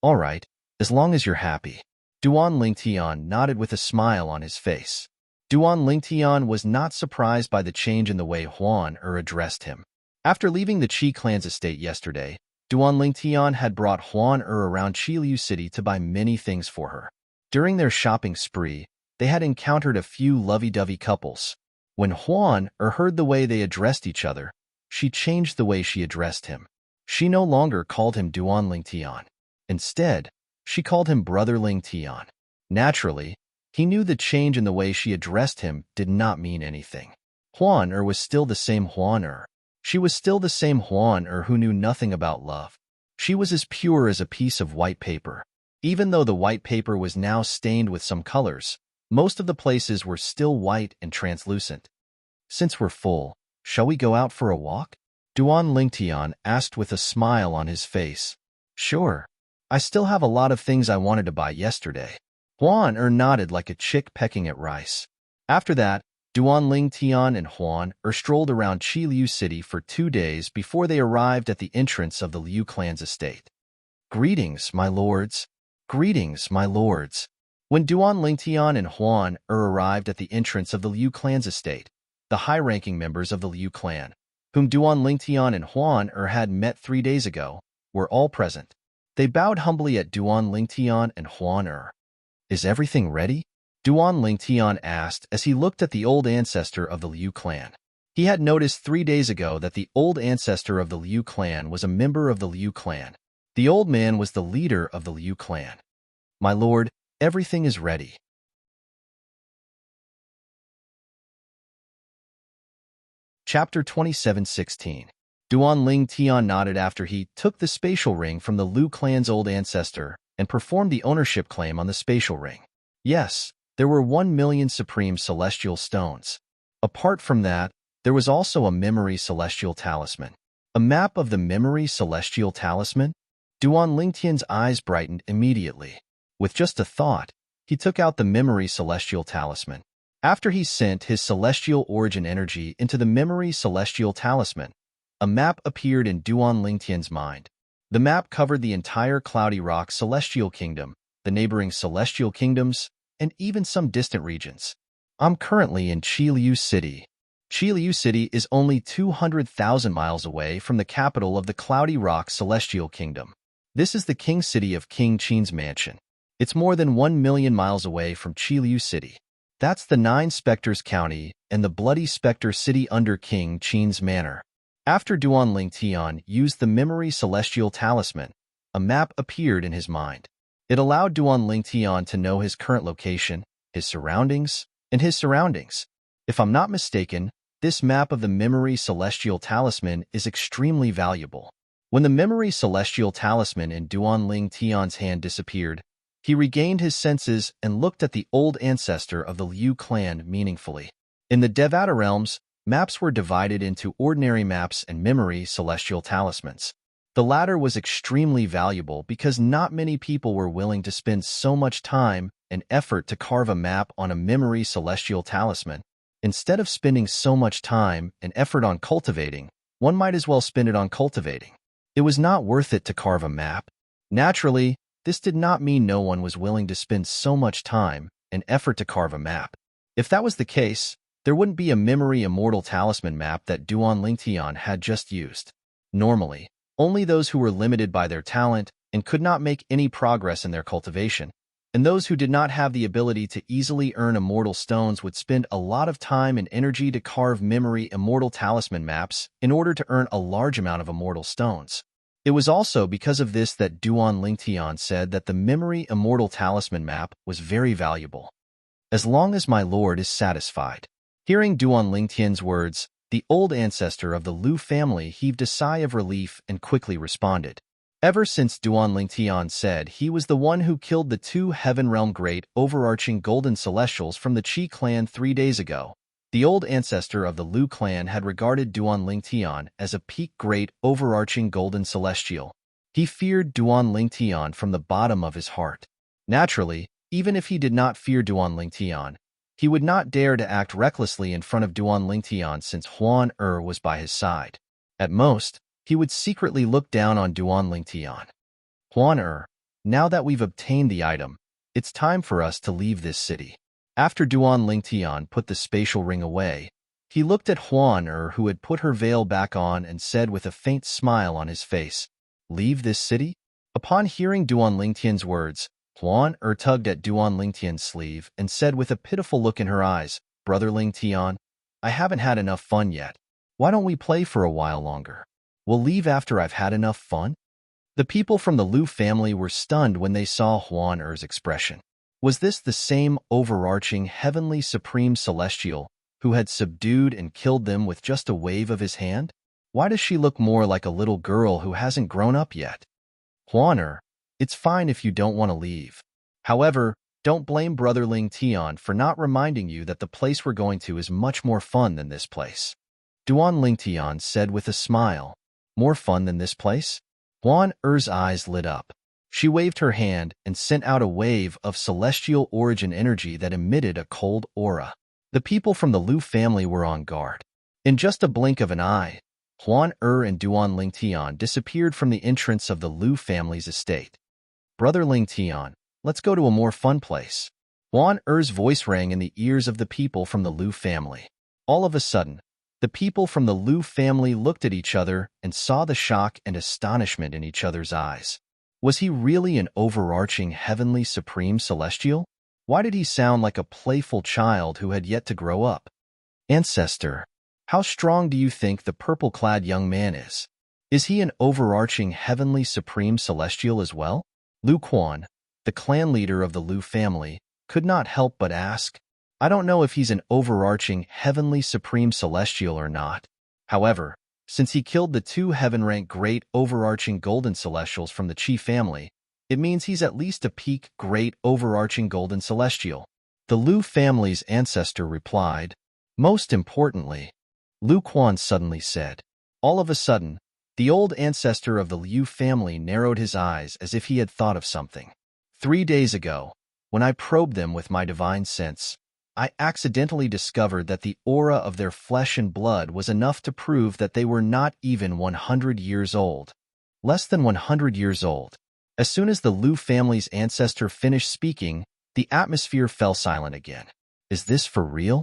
All right, as long as you're happy. Duanling Tian nodded with a smile on his face. Duanling Tian was not surprised by the change in the way Huan addressed him. After leaving the Qi clan's estate yesterday, Duanling Tian had brought Huan around Qiliu City to buy many things for her. During their shopping spree, they had encountered a few lovey-dovey couples. When Huan heard the way they addressed each other, she changed the way she addressed him. She no longer called him Duanling Tian. Instead, she called him Brother Ling Tian. Naturally, he knew the change in the way she addressed him did not mean anything. Huan was still the same Huan. She was still the same Huan who knew nothing about love. She was as pure as a piece of white paper. Even though the white paper was now stained with some colors, most of the places were still white and translucent. Since we're full, shall we go out for a walk? Duanling Tian asked with a smile on his face. Sure. I still have a lot of things I wanted to buy yesterday. Huan nodded like a chick pecking at rice. After that, Duanling Tian and Huan strolled around Qiliu City for 2 days before they arrived at the entrance of the Liu clan's estate. Greetings, my lords. Greetings, my lords. When Duanling Tian and Huan arrived at the entrance of the Liu clan's estate, the high-ranking members of the Liu clan, whom Duanling Tian and Huan had met 3 days ago, were all present. They bowed humbly at Duanling Tian and Huan. Is everything ready? Duanling Tian asked as he looked at the old ancestor of the Liu clan. He had noticed 3 days ago that the old ancestor of the Liu clan was a member of the Liu clan. The old man was the leader of the Liu clan. My lord, everything is ready. Chapter 27:16. Duanling Tian nodded after he took the spatial ring from the Liu clan's old ancestor and performed the ownership claim on the spatial ring. Yes, there were 1 million supreme celestial stones. Apart from that, there was also a memory celestial talisman. A map of the memory celestial talisman? Duanling Tian's eyes brightened immediately. With just a thought, he took out the memory celestial talisman. After he sent his celestial origin energy into the memory celestial talisman, a map appeared in Duanling Tian's mind. The map covered the entire Cloudy Rock celestial kingdom, the neighboring celestial kingdoms, and even some distant regions. I'm currently in Qiliu City. Qiliu City is only 200,000 miles away from the capital of the Cloudy Rock celestial kingdom. This is the king city of King Qin's mansion. It's more than 1 million miles away from Qiliu City. That's the 9 Spectres County and the Bloody Spectre City under King Qin's manor. After Duanling Tian used the memory celestial talisman, a map appeared in his mind. It allowed Duanling Tian to know his current location, his surroundings, and his surroundings. If I'm not mistaken, this map of the memory celestial talisman is extremely valuable. When the memory celestial talisman in Duanling Tian's hand disappeared, he regained his senses and looked at the old ancestor of the Liu clan meaningfully. In the Devata realms, maps were divided into ordinary maps and memory celestial talismans. The latter was extremely valuable because not many people were willing to spend so much time and effort to carve a map on a memory celestial talisman. Instead of spending so much time and effort on cultivating, one might as well spend it on cultivating. It was not worth it to carve a map. Naturally, this did not mean no one was willing to spend so much time and effort to carve a map. If that was the case, there wouldn't be a memory immortal talisman map that Duanling Tian had just used. Normally, only those who were limited by their talent and could not make any progress in their cultivation, and those who did not have the ability to easily earn immortal stones would spend a lot of time and energy to carve memory immortal talisman maps in order to earn a large amount of immortal stones. It was also because of this that Duanling Tian said that the memory immortal talisman map was very valuable. As long as my lord is satisfied. Hearing Duanling Tian's words, the old ancestor of the Liu family heaved a sigh of relief and quickly responded. Ever since Duan Lingtian said he was the one who killed the two Heaven Realm great overarching golden celestials from the Qi clan 3 days ago, the old ancestor of the Lu clan had regarded Duan Lingtian as a peak great overarching golden celestial. He feared Duan Lingtian from the bottom of his heart. Naturally, even if he did not fear Duan Lingtian, he would not dare to act recklessly in front of Duan Lingtian since Huan was by his side. At most, he would secretly look down on Duan Lingtian. Huan now that we've obtained the item, it's time for us to leave this city. After Duan Lingtian put the spatial ring away, he looked at Huan who had put her veil back on, and said with a faint smile on his face, "Leave this city?" Upon hearing Duan Lingtian's words, Huan tugged at Duan Lingtian's sleeve and said with a pitiful look in her eyes, "Brother Lingtian, I haven't had enough fun yet. Why don't we play for a while longer? We'll leave after I've had enough fun?" The people from the Lu family were stunned when they saw Huan expression. Was this the same overarching heavenly supreme celestial who had subdued and killed them with just a wave of his hand? Why does she look more like a little girl who hasn't grown up yet? Huan it's fine if you don't want to leave. However, don't blame Brother Lingtian for not reminding you that the place we're going to is much more fun than this place. Duan Lingtian said with a smile. More fun than this place? Huan eyes lit up. She waved her hand and sent out a wave of celestial origin energy that emitted a cold aura. The people from the Lu family were on guard. In just a blink of an eye, Huan and Duan Lingtian disappeared from the entrance of the Lu family's estate. Brother Lingtian, let's go to a more fun place. Huan voice rang in the ears of the people from the Lu family. All of a sudden, the people from the Lu family looked at each other and saw the shock and astonishment in each other's eyes. Was he really an overarching heavenly supreme celestial? Why did he sound like a playful child who had yet to grow up? Ancestor, how strong do you think the purple-clad young man is? Is he an overarching heavenly supreme celestial as well? Lu Quan, the clan leader of the Lu family, could not help but ask. I don't know if he's an overarching heavenly supreme celestial or not. However, since he killed the two heaven-rank great overarching golden celestials from the Qi family, it means he's at least a peak great overarching golden celestial. The Lu family's ancestor replied. Most importantly, Lu Quan suddenly said. All of a sudden, the old ancestor of the Liu family narrowed his eyes as if he had thought of something. 3 days ago, when I probed them with my divine sense, I accidentally discovered that the aura of their flesh and blood was enough to prove that they were not even 100 years old. Less than 100 years old. As soon as the Liu family's ancestor finished speaking, the atmosphere fell silent again. Is this for real?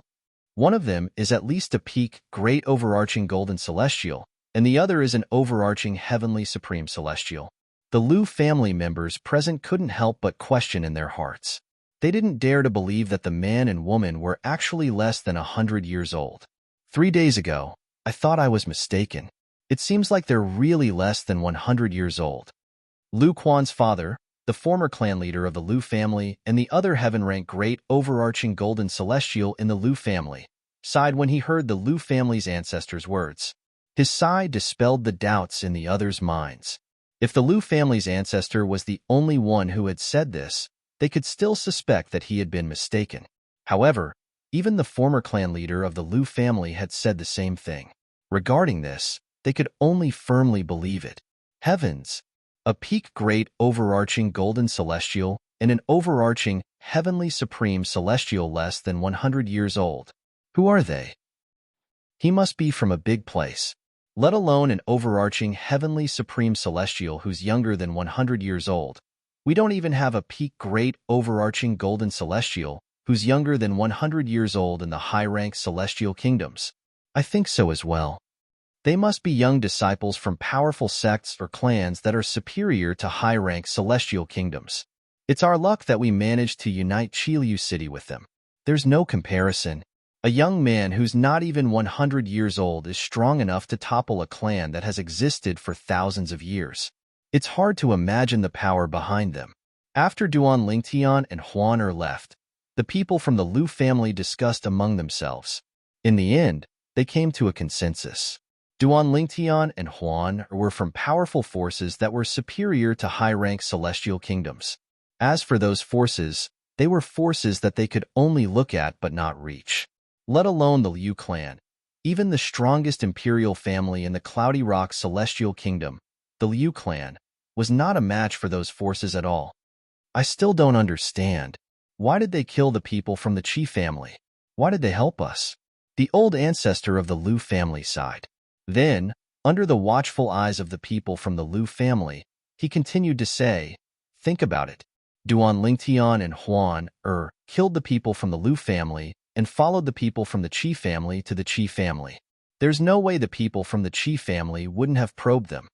One of them is at least a peak, great overarching golden celestial, and the other is an overarching heavenly supreme celestial. The Liu family members present couldn't help but question in their hearts. They didn't dare to believe that the man and woman were actually less than 100 years old. 3 days ago, I thought I was mistaken. It seems like they're really less than 100 years old. Lu Quan's father, the former clan leader of the Liu family and the other heaven-rank great overarching golden celestial in the Liu family, sighed when he heard the Liu family's ancestors' words. His sigh dispelled the doubts in the others' minds. If the Liu family's ancestor was the only one who had said this, they could still suspect that he had been mistaken. However, even the former clan leader of the Liu family had said the same thing. Regarding this, they could only firmly believe it. Heavens! A peak great overarching golden celestial and an overarching heavenly supreme celestial less than 100 years old. Who are they? He must be from a big place, let alone an overarching heavenly supreme celestial who's younger than 100 years old. We don't even have a peak great overarching golden celestial who's younger than 100 years old in the high-rank celestial kingdoms. I think so as well. They must be young disciples from powerful sects or clans that are superior to high-rank celestial kingdoms. It's our luck that we managed to unite Qiliu City with them. There's no comparison. A young man who's not even 100 years old is strong enough to topple a clan that has existed for thousands of years. It's hard to imagine the power behind them. After Duan Lingtian and Huan left, the people from the Liu family discussed among themselves. In the end, they came to a consensus. Duan Lingtian and Huan were from powerful forces that were superior to high-rank celestial kingdoms. As for those forces, they were forces that they could only look at but not reach. Let alone the Liu clan. Even the strongest imperial family in the Cloudy Rock Celestial Kingdom, the Liu clan, was not a match for those forces at all. I still don't understand. Why did they kill the people from the Qi family? Why did they help us? The old ancestor of the Liu family sighed. Then, under the watchful eyes of the people from the Liu family, he continued to say, think about it. Duan Lingtian and Huan killed the people from the Liu family and followed the people from the Qi family to the Qi family. There's no way the people from the Qi family wouldn't have probed them.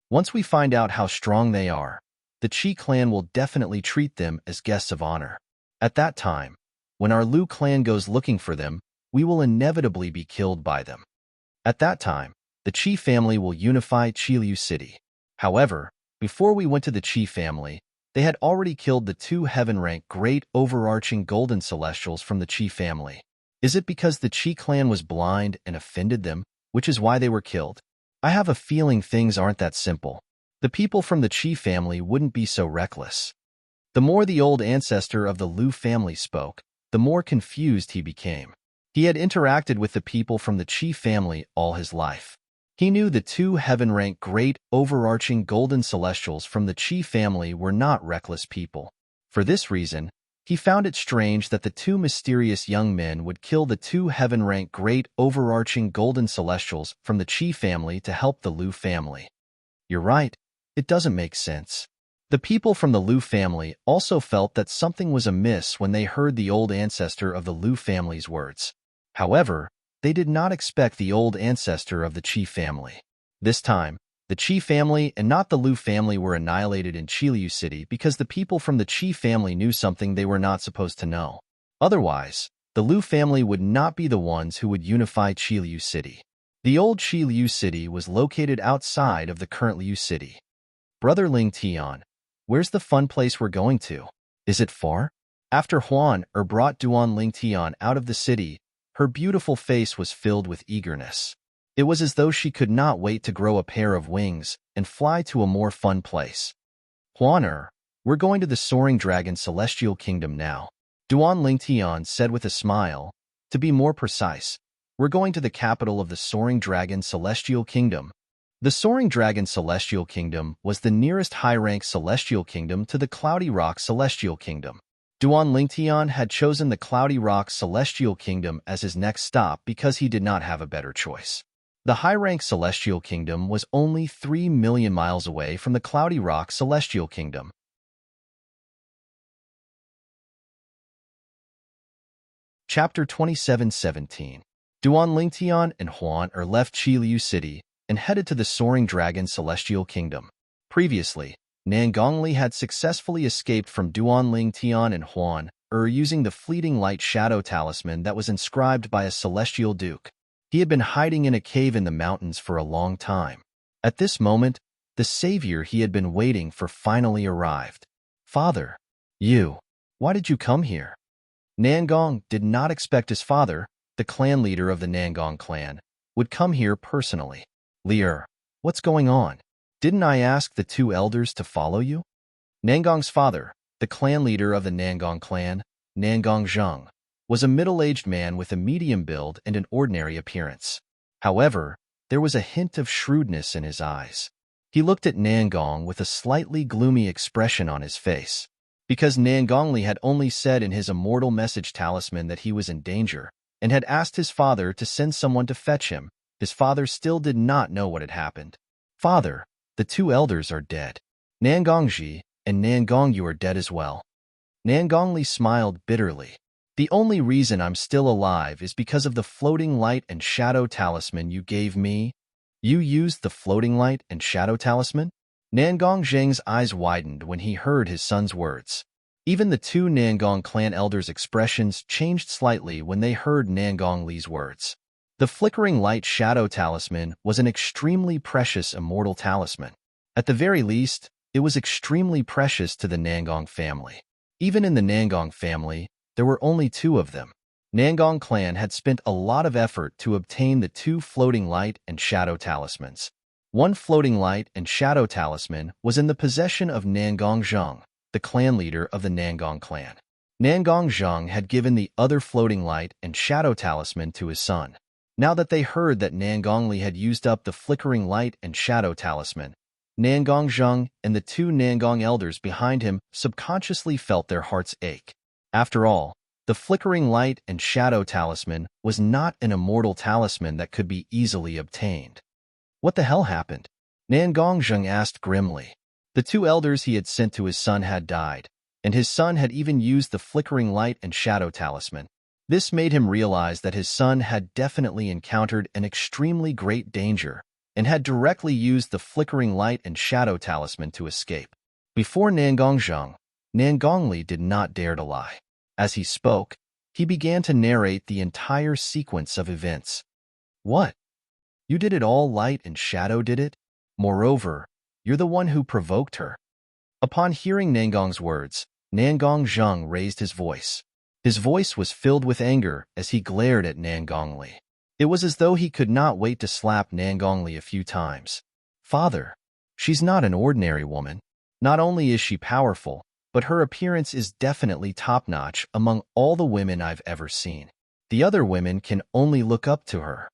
Once we find out how strong they are, the Qi clan will definitely treat them as guests of honor. At that time, when our Liu clan goes looking for them, we will inevitably be killed by them. At that time, the Qi family will unify Qiliu City. However, before we went to the Qi family, they had already killed the 2 heaven-rank great overarching golden celestials from the Qi family. Is it because the Qi clan was blind and offended them, which is why they were killed? I have a feeling things aren't that simple. The people from the Qi family wouldn't be so reckless. The more the old ancestor of the Liu family spoke, the more confused he became. He had interacted with the people from the Qi family all his life. He knew the 2 heaven-rank great overarching golden celestials from the Qi family were not reckless people. For this reason, he found it strange that the 2 mysterious young men would kill the 2 heaven-rank great overarching golden celestials from the Qi family to help the Liu family. You're right, it doesn't make sense. The people from the Liu family also felt that something was amiss when they heard the old ancestor of the Liu family's words. However, they did not expect the old ancestor of the Qi family. This time, the Qi family and not the Liu family were annihilated in Qiliu City because the people from the Qi family knew something they were not supposed to know. Otherwise, the Liu family would not be the ones who would unify Qiliu City. The old Qiliu City was located outside of the current Liu City. Brother Ling Tian, where's the fun place we're going to? Is it far? After Huan brought Duan Ling Tian out of the city, her beautiful face was filled with eagerness. It was as though she could not wait to grow a pair of wings and fly to a more fun place. Huan we're going to the Soaring Dragon Celestial Kingdom now. Duan Lingtian said with a smile. To be more precise, we're going to the capital of the Soaring Dragon Celestial Kingdom. The Soaring Dragon Celestial Kingdom was the nearest high-rank celestial kingdom to the Cloudy Rock Celestial Kingdom. Duan Lingtian had chosen the Cloudy Rock Celestial Kingdom as his next stop because he did not have a better choice. The high-rank Celestial Kingdom was only 3 million miles away from the Cloudy Rock Celestial Kingdom. Chapter 27:17. Duan Lingtian and Huan left Qiliu City and headed to the Soaring Dragon Celestial Kingdom. Previously, Nangongli had successfully escaped from Duan Lingtian and Huan using the fleeting light shadow talisman that was inscribed by a celestial duke. He had been hiding in a cave in the mountains for a long time. At this moment, the savior he had been waiting for finally arrived. Father, why did you come here? Nangong did not expect his father, the clan leader of the Nangong clan, would come here personally. Lier, what's going on? Didn't I ask the 2 elders to follow you? Nangong's father, the clan leader of the Nangong clan, Nangong Zheng, was a middle-aged man with a medium build and an ordinary appearance. However, there was a hint of shrewdness in his eyes. He looked at Nangong with a slightly gloomy expression on his face. Because Nangongli had only said in his immortal message talisman that he was in danger, and had asked his father to send someone to fetch him, his father still did not know what had happened. Father, the 2 elders are dead. Nangongji and Nangong, you are dead as well. Nangongli smiled bitterly. The only reason I'm still alive is because of the floating light and shadow talisman you gave me. You used the floating light and shadow talisman? Nangong Zheng's eyes widened when he heard his son's words. Even the 2 Nangong clan elders' expressions changed slightly when they heard Nangong Li's words. The flickering light shadow talisman was an extremely precious immortal talisman. At the very least, it was extremely precious to the Nangong family. Even in the Nangong family, there were only 2 of them. Nangong clan had spent a lot of effort to obtain the two floating light and shadow talismans. One floating light and shadow talisman was in the possession of Nangong Zheng, the clan leader of the Nangong clan. Nangong Zheng had given the other floating light and shadow talisman to his son. Now that they heard that Nangong Li had used up the flickering light and shadow talisman, Nangong Zheng and the two Nangong elders behind him subconsciously felt their hearts ache. After all, the flickering light and shadow talisman was not an immortal talisman that could be easily obtained. What the hell happened? Nangong Zheng asked grimly. The two elders he had sent to his son had died, and his son had even used the flickering light and shadow talisman. This made him realize that his son had definitely encountered an extremely great danger and had directly used the flickering light and shadow talisman to escape. Before Nangong Zheng, Nangong Li did not dare to lie. As he spoke, he began to narrate the entire sequence of events. What? You did it all, light and shadow did it? Moreover, you're the one who provoked her. Upon hearing Nangong's words, Nangong Zheng raised his voice. His voice was filled with anger as he glared at Nangong Li. It was as though he could not wait to slap Nangong Li a few times. Father, she's not an ordinary woman. Not only is she powerful, but her appearance is definitely top-notch among all the women I've ever seen. The other women can only look up to her.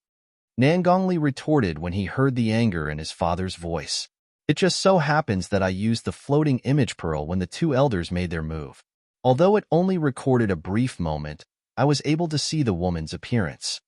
Nangong Li retorted when he heard the anger in his father's voice. It just so happens that I used the floating image pearl when the two elders made their move. Although it only recorded a brief moment, I was able to see the woman's appearance.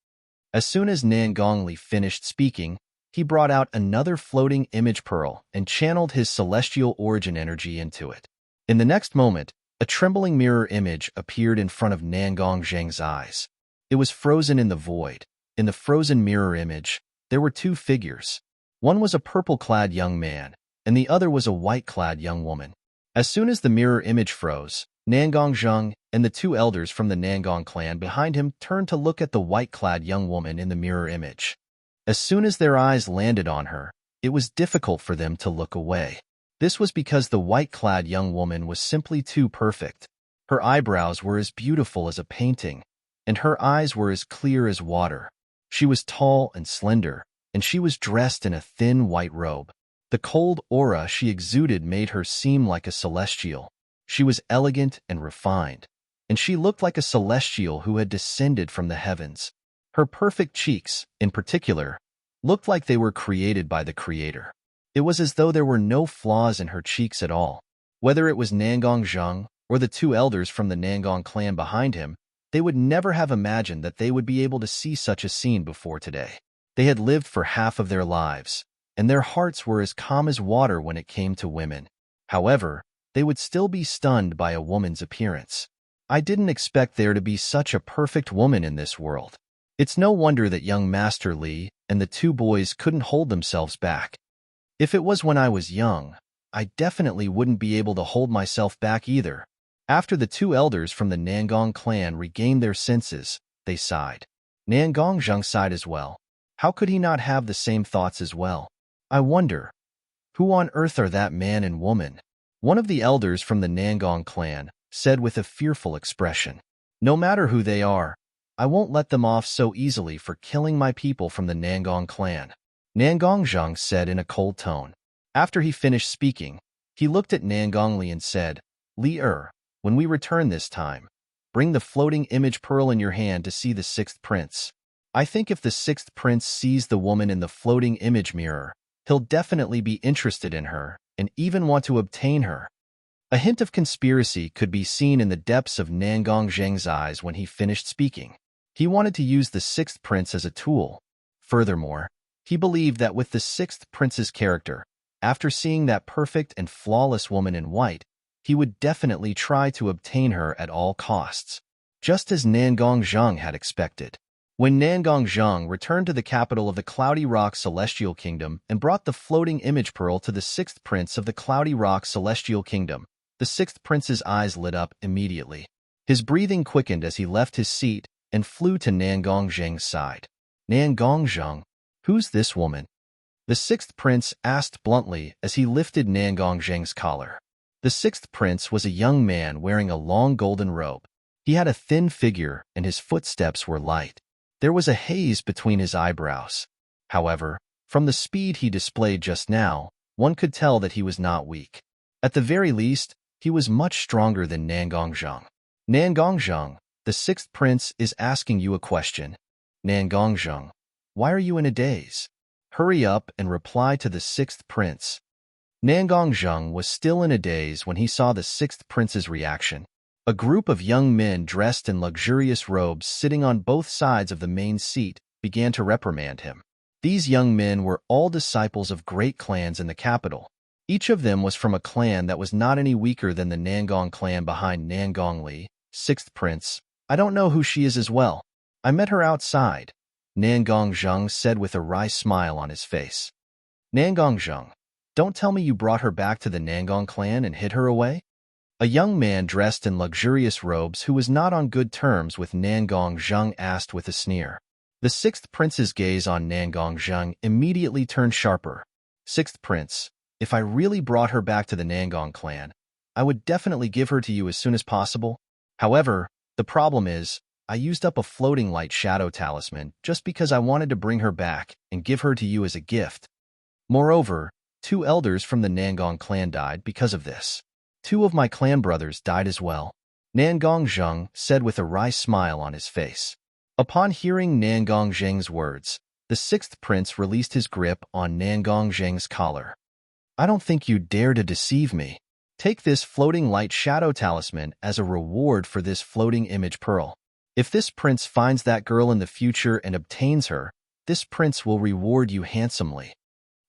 As soon as Nangong Li finished speaking, he brought out another floating image pearl and channeled his celestial origin energy into it. In the next moment, a trembling mirror image appeared in front of Nangong Zheng's eyes. It was frozen in the void. In the frozen mirror image, there were two figures. One was a purple-clad young man, and the other was a white-clad young woman. As soon as the mirror image froze, Nangong Zheng and the two elders from the Nangong clan behind him turned to look at the white-clad young woman in the mirror image. As soon as their eyes landed on her, it was difficult for them to look away. This was because the white-clad young woman was simply too perfect. Her eyebrows were as beautiful as a painting, and her eyes were as clear as water. She was tall and slender, and she was dressed in a thin white robe. The cold aura she exuded made her seem like a celestial. She was elegant and refined, and she looked like a celestial who had descended from the heavens. Her perfect cheeks, in particular, looked like they were created by the Creator. It was as though there were no flaws in her cheeks at all. Whether it was Nangong Zheng or the two elders from the Nangong clan behind him, they would never have imagined that they would be able to see such a scene before today. They had lived for half of their lives, and their hearts were as calm as water when it came to women. However, they would still be stunned by a woman's appearance. I didn't expect there to be such a perfect woman in this world. It's no wonder that young Master Li and the two boys couldn't hold themselves back. If it was when I was young, I definitely wouldn't be able to hold myself back either. After the two elders from the Nangong clan regained their senses, they sighed. Nangong Zheng sighed as well. How could he not have the same thoughts as well? I wonder, who on earth are that man and woman? One of the elders from the Nangong clan said with a fearful expression. No matter who they are, I won't let them off so easily for killing my people from the Nangong clan. Nangong Zheng said in a cold tone. After he finished speaking, he looked at Nangong Li and said, Li-er, when we return this time, bring the floating image pearl in your hand to see the sixth prince. I think if the sixth prince sees the woman in the floating image mirror, he'll definitely be interested in her and even want to obtain her. A hint of conspiracy could be seen in the depths of Nangong Zheng's eyes when he finished speaking. He wanted to use the sixth prince as a tool. Furthermore, he believed that with the sixth prince's character, after seeing that perfect and flawless woman in white, he would definitely try to obtain her at all costs, just as Nangong Zheng had expected. When Nangong Zheng returned to the capital of the Cloudy Rock Celestial Kingdom and brought the floating image pearl to the sixth prince of the Cloudy Rock Celestial Kingdom, the sixth prince's eyes lit up immediately. His breathing quickened as he left his seat and flew to Nangong Zheng's side. Nangong Zheng, who's this woman? The sixth prince asked bluntly as he lifted Nangong Zheng's collar. The sixth prince was a young man wearing a long golden robe. He had a thin figure, and his footsteps were light. There was a haze between his eyebrows. However, from the speed he displayed just now, one could tell that he was not weak. At the very least, he was much stronger than Nangongzheng. Nangongzheng, the sixth prince, is asking you a question. Nangongzheng, why are you in a daze? Hurry up and reply to the sixth prince. Nangongzheng was still in a daze when he saw the sixth prince's reaction. A group of young men dressed in luxurious robes sitting on both sides of the main seat began to reprimand him. These young men were all disciples of great clans in the capital. Each of them was from a clan that was not any weaker than the Nangong clan behind Nangongli, sixth prince. I don't know who she is as well. I met her outside, Nangongzheng said with a wry smile on his face. Nangongzheng, don't tell me you brought her back to the Nangong clan and hid her away? A young man dressed in luxurious robes who was not on good terms with Nangongzheng asked with a sneer. The sixth prince's gaze on Nangongzheng immediately turned sharper. Sixth prince, if I really brought her back to the Nangong clan, I would definitely give her to you as soon as possible. However, the problem is, I used up a floating light shadow talisman just because I wanted to bring her back and give her to you as a gift. Moreover, 2 elders from the Nangong clan died because of this. 2 of my clan brothers died as well, Nangongzheng said with a wry smile on his face. Upon hearing Nangongzheng's words, the sixth prince released his grip on Nangongzheng's collar. I don't think you dare to deceive me. Take this floating light shadow talisman as a reward for this floating image pearl. If this prince finds that girl in the future and obtains her, this prince will reward you handsomely.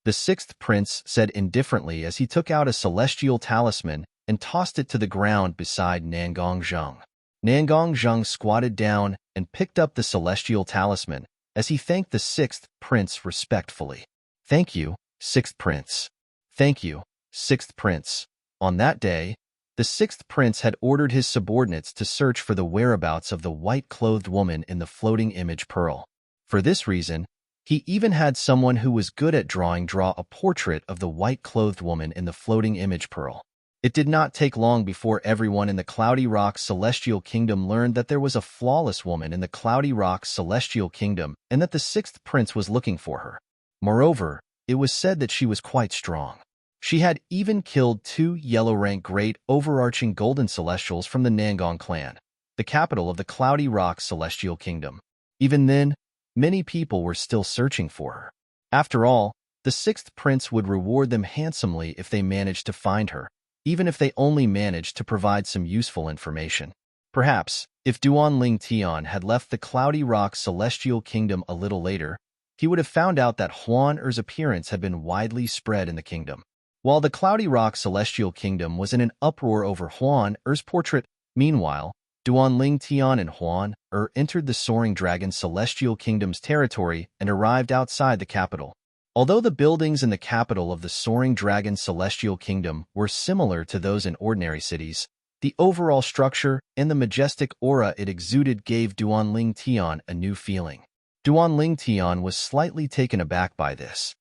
The sixth prince said indifferently as he took out a celestial talisman and tossed it to the ground beside Nangongzheng. Nangongzheng squatted down and picked up the celestial talisman as he thanked the sixth prince respectfully. Thank you, sixth prince. Thank you, sixth prince. On that day, the sixth prince had ordered his subordinates to search for the whereabouts of the white-clothed woman in the floating image pearl. For this reason, he even had someone who was good at drawing draw a portrait of the white-clothed woman in the floating image pearl. It did not take long before everyone in the Cloudy Rock Celestial Kingdom learned that there was a flawless woman in the Cloudy Rock Celestial Kingdom and that the sixth prince was looking for her. Moreover, it was said that she was quite strong. She had even killed 2 yellow-rank great overarching golden celestials from the Nangong clan, the capital of the Cloudy Rock Celestial Kingdom. Even then, many people were still searching for her. After all, the sixth prince would reward them handsomely if they managed to find her, even if they only managed to provide some useful information. Perhaps, if Duan Ling Tian had left the Cloudy Rock Celestial Kingdom a little later, he would have found out that Huan Er's appearance had been widely spread in the kingdom. While the Cloudy Rock Celestial Kingdom was in an uproar over Huan Er's portrait, meanwhile, Duan Ling Tian and Huan Er entered the Soaring Dragon Celestial Kingdom's territory and arrived outside the capital. Although the buildings in the capital of the Soaring Dragon Celestial Kingdom were similar to those in ordinary cities, the overall structure and the majestic aura it exuded gave Duan Ling Tian a new feeling. Duan Ling Tian was slightly taken aback by this.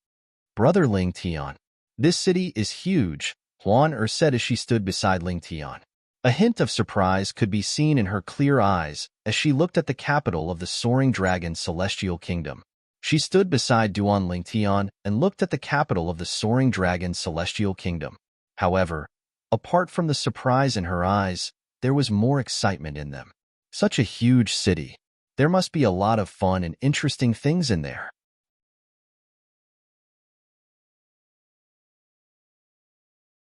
Brother Ling Tian, this city is huge, Huan Er said as she stood beside Ling Tian. A hint of surprise could be seen in her clear eyes as she looked at the capital of the Soaring Dragon Celestial Kingdom. She stood beside Duan Ling Tian and looked at the capital of the Soaring Dragon Celestial Kingdom. However, apart from the surprise in her eyes, there was more excitement in them. Such a huge city. There must be a lot of fun and interesting things in there.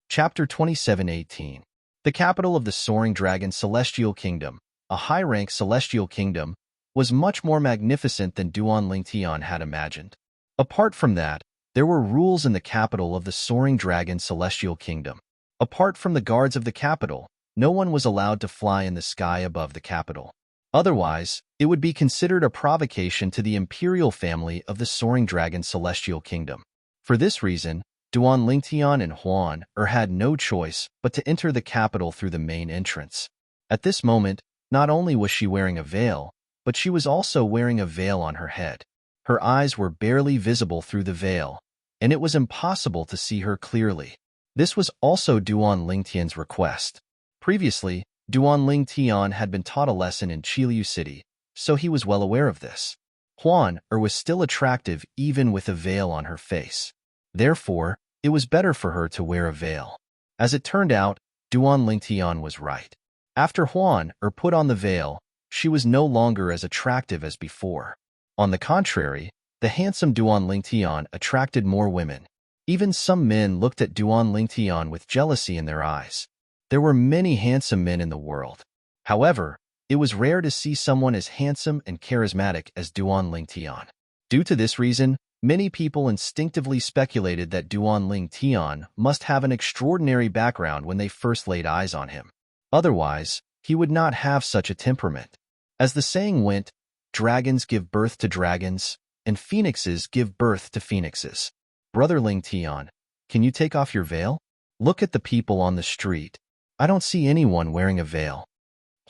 Chapter 27:18. The capital of the Soaring Dragon Celestial Kingdom, a high-rank celestial kingdom, was much more magnificent than Duan Ling Tian had imagined. Apart from that, there were rules in the capital of the Soaring Dragon Celestial Kingdom. Apart from the guards of the capital, no one was allowed to fly in the sky above the capital. Otherwise, it would be considered a provocation to the imperial family of the Soaring Dragon Celestial Kingdom. For this reason, Duan Ling Tian and Huan Er had no choice but to enter the capital through the main entrance. At this moment, not only was she wearing a veil, but she was also wearing a veil on her head. Her eyes were barely visible through the veil, and it was impossible to see her clearly. This was also Duan Ling Tian's request. Previously, Duan Tian had been taught a lesson in Qilu City, so he was well aware of this. Huan was still attractive even with a veil on her face. Therefore, it was better for her to wear a veil. As it turned out, Duan Tian was right. After Huan put on the veil, she was no longer as attractive as before. On the contrary, the handsome Duan Tian attracted more women. Even some men looked at Duan Tian with jealousy in their eyes. There were many handsome men in the world. However, it was rare to see someone as handsome and charismatic as Duan Tian. Due to this reason, many people instinctively speculated that Duan Tian must have an extraordinary background when they first laid eyes on him. Otherwise, he would not have such a temperament. As the saying went, dragons give birth to dragons, and phoenixes give birth to phoenixes. Brother Tian, can you take off your veil? Look at the people on the street. I don't see anyone wearing a veil.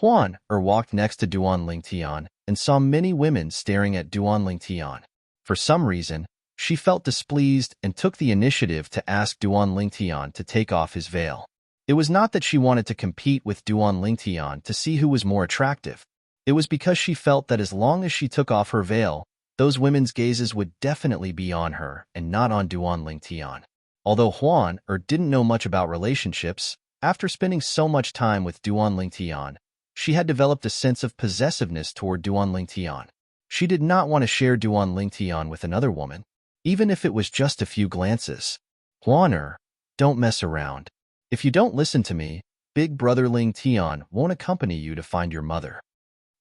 Huan walked next to Duan Tian and saw many women staring at Duan Tian. For some reason, she felt displeased and took the initiative to ask Duan Tian to take off his veil. It was not that she wanted to compete with Duan Tian to see who was more attractive. It was because she felt that as long as she took off her veil, those women's gazes would definitely be on her and not on Duan Tian. Although Huan didn't know much about relationships, after spending so much time with Duan Tian, she had developed a sense of possessiveness toward Duan Tian. She did not want to share Duan Tian with another woman, even if it was just a few glances. Huan, don't mess around. If you don't listen to me, Big Brother Tian won't accompany you to find your mother.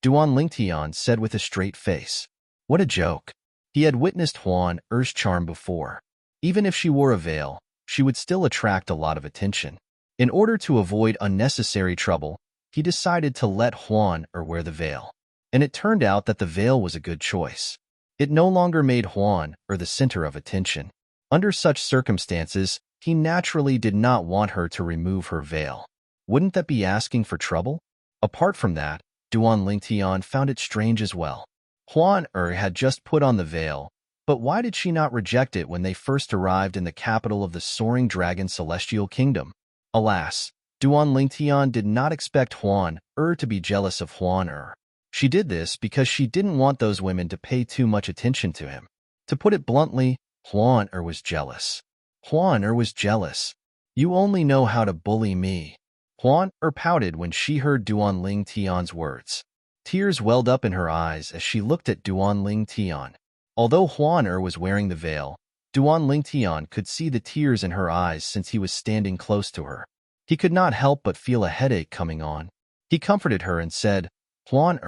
Duan Tian said with a straight face. What a joke. He had witnessed Huan's charm before. Even if she wore a veil, she would still attract a lot of attention. In order to avoid unnecessary trouble, he decided to let Huan wear the veil. And it turned out that the veil was a good choice. It no longer made Huan the center of attention. Under such circumstances, he naturally did not want her to remove her veil. Wouldn't that be asking for trouble? Apart from that, Duan Tian found it strange as well. Huan had just put on the veil, but why did she not reject it when they first arrived in the capital of the soaring dragon celestial kingdom? Alas, Duan Tian did not expect Huan to be jealous of Huan. She did this because she didn't want those women to pay too much attention to him. To put it bluntly, Huan was jealous. Huan was jealous. You only know how to bully me. Huan pouted when she heard Duan Tian's words. Tears welled up in her eyes as she looked at Duan Tian. Although Huan was wearing the veil, Duan Tian could see the tears in her eyes since he was standing close to her. He could not help but feel a headache coming on. He comforted her and said, Huan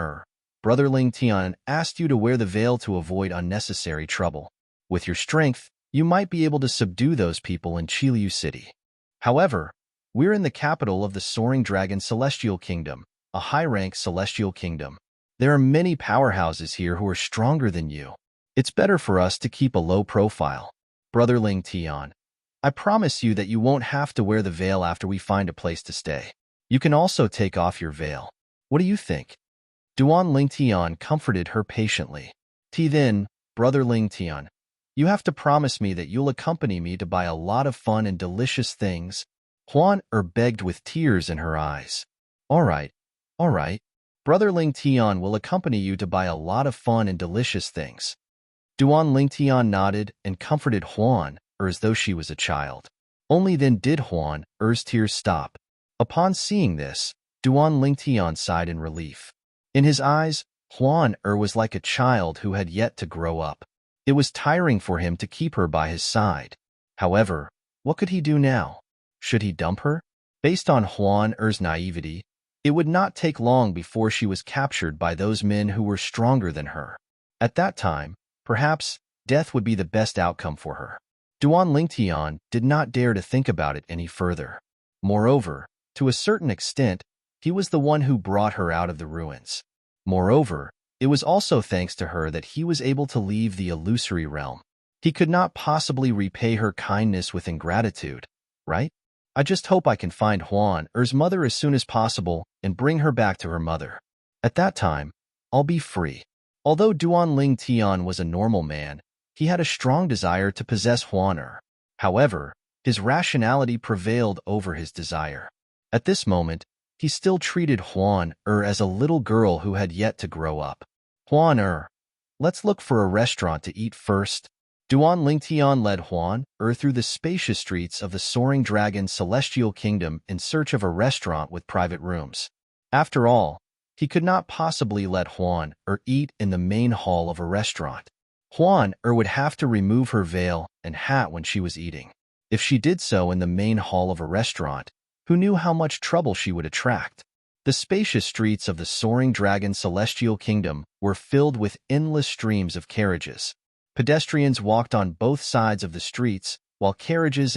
Brother Tian asked you to wear the veil to avoid unnecessary trouble. With your strength, you might be able to subdue those people in Qilu City. However, we're in the capital of the soaring dragon celestial kingdom, a high-rank celestial kingdom. There are many powerhouses here who are stronger than you. It's better for us to keep a low profile. Brother Tian, I promise you that you won't have to wear the veil after we find a place to stay. You can also take off your veil. What do you think? Duan Tian comforted her patiently. Then, Brother Tian, you have to promise me that you'll accompany me to buy a lot of fun and delicious things. Huan begged with tears in her eyes. All right. Brother Tian will accompany you to buy a lot of fun and delicious things. Duan Tian nodded and comforted Huan as though she was a child. Only then did Huan's tears stop. Upon seeing this, Duan Tian sighed in relief. In his eyes, Huan was like a child who had yet to grow up. It was tiring for him to keep her by his side. However, what could he do now? Should he dump her? Based on Huan's naivety, it would not take long before she was captured by those men who were stronger than her. At that time, perhaps, death would be the best outcome for her. Duan Tian did not dare to think about it any further. Moreover, to a certain extent, he was the one who brought her out of the ruins. Moreover, it was also thanks to her that he was able to leave the illusory realm. He could not possibly repay her kindness with ingratitude, right? I just hope I can find Huan's mother as soon as possible and bring her back to her mother. At that time, I'll be free. Although Duan Tian was a normal man, he had a strong desire to possess Huan. However, his rationality prevailed over his desire. At this moment, he still treated Huan as a little girl who had yet to grow up. Huan, let's look for a restaurant to eat first. Duan Lingtian led Huan through the spacious streets of the soaring dragon celestial kingdom in search of a restaurant with private rooms. After all, he could not possibly let Huan eat in the main hall of a restaurant. Huan would have to remove her veil and hat when she was eating. If she did so in the main hall of a restaurant, who knew how much trouble she would attract? The spacious streets of the soaring dragon celestial kingdom were filled with endless streams of carriages. Pedestrians walked on both sides of the streets, while carriages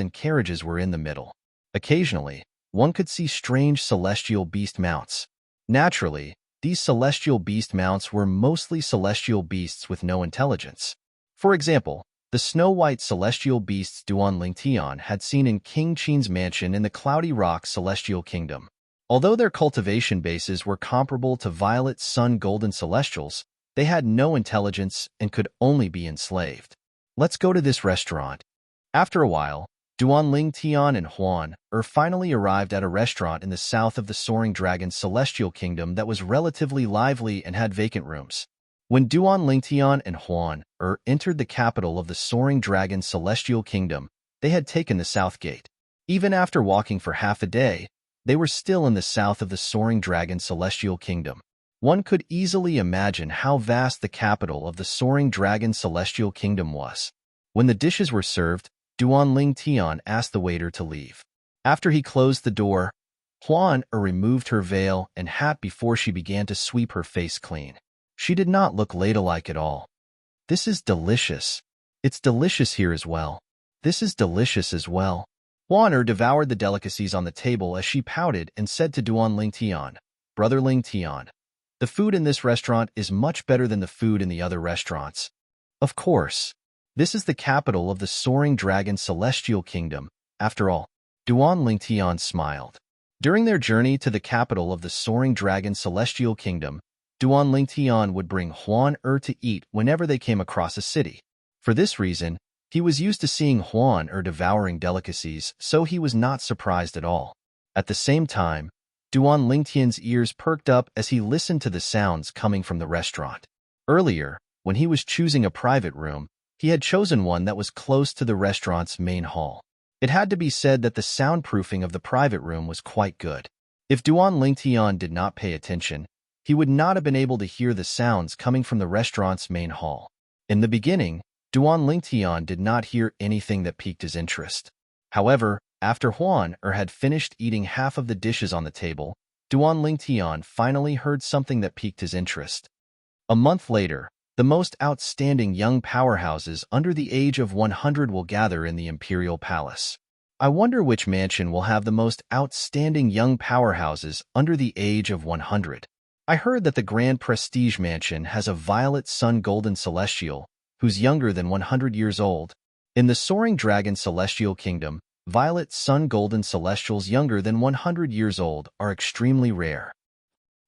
were in the middle. Occasionally, one could see strange celestial beast mounts. Naturally, these celestial beast mounts were mostly celestial beasts with no intelligence. For example, the snow-white celestial beasts Duan Lingtian had seen in King Qin's mansion in the Cloudy Rock Celestial Kingdom. Although their cultivation bases were comparable to violet sun golden celestials, they had no intelligence and could only be enslaved. Let's go to this restaurant. After a while, Duan Lingtian and Huan finally arrived at a restaurant in the south of the Soaring Dragon Celestial Kingdom that was relatively lively and had vacant rooms. When Duan Lingtian and Huan entered the capital of the Soaring Dragon Celestial Kingdom, they had taken the south gate. Even after walking for half a day, they were still in the south of the Soaring Dragon Celestial Kingdom. One could easily imagine how vast the capital of the Soaring Dragon Celestial Kingdom was. When the dishes were served, Duan Lingtian asked the waiter to leave. After he closed the door, Huan removed her veil and hat before she began to sweep her face clean. She did not look ladylike at all. This is delicious. It's delicious here as well. This is delicious as well. Huan devoured the delicacies on the table as she pouted and said to Duan Lingtian, Brother Lingtian, the food in this restaurant is much better than the food in the other restaurants. Of course. This is the capital of the Soaring Dragon Celestial Kingdom. After all, Duan Lingtian smiled. During their journey to the capital of the Soaring Dragon Celestial Kingdom, Duan Lingtian would bring Huan to eat whenever they came across a city. For this reason, he was used to seeing Huan devouring delicacies, so he was not surprised at all. At the same time, Duan Lingtian's ears perked up as he listened to the sounds coming from the restaurant. Earlier, when he was choosing a private room, he had chosen one that was close to the restaurant's main hall. It had to be said that the soundproofing of the private room was quite good. If Duan Lingtian did not pay attention, he would not have been able to hear the sounds coming from the restaurant's main hall. In the beginning, Duan Lingtian did not hear anything that piqued his interest. However, after Huan had finished eating half of the dishes on the table, Duan Lingtian finally heard something that piqued his interest. A month later, the most outstanding young powerhouses under the age of 100 will gather in the Imperial Palace. I wonder which mansion will have the most outstanding young powerhouses under the age of 100. I heard that the Grand Prestige Mansion has a violet sun golden celestial, who's younger than 100 years old. In the Soaring Dragon Celestial Kingdom, violet sun golden celestials younger than 100 years old are extremely rare.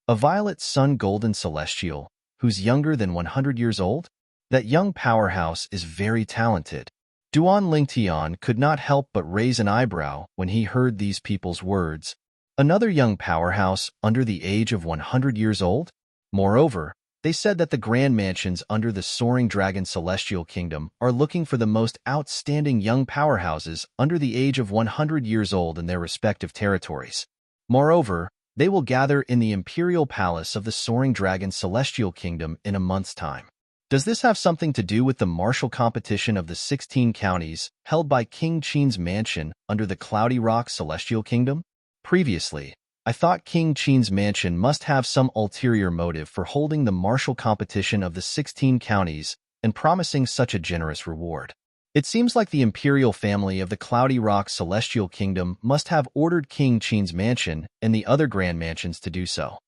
A violet sun golden celestial, who's younger than 100 years old? That young powerhouse is very talented. Duan Lingtian could not help but raise an eyebrow when he heard these people's words. Another young powerhouse under the age of 100 years old? Moreover, they said that the grand mansions under the Soaring Dragon Celestial Kingdom are looking for the most outstanding young powerhouses under the age of 100 years old in their respective territories. Moreover, they will gather in the Imperial Palace of the Soaring Dragon Celestial Kingdom in a month's time. Does this have something to do with the martial competition of the 16 counties held by King Qin's mansion under the Cloudy Rock Celestial Kingdom? Previously, I thought King Qin's mansion must have some ulterior motive for holding the martial competition of the 16 counties and promising such a generous reward. It seems like the imperial family of the Cloudy Rock Celestial Kingdom must have ordered King Qin's mansion and the other grand mansions to do so.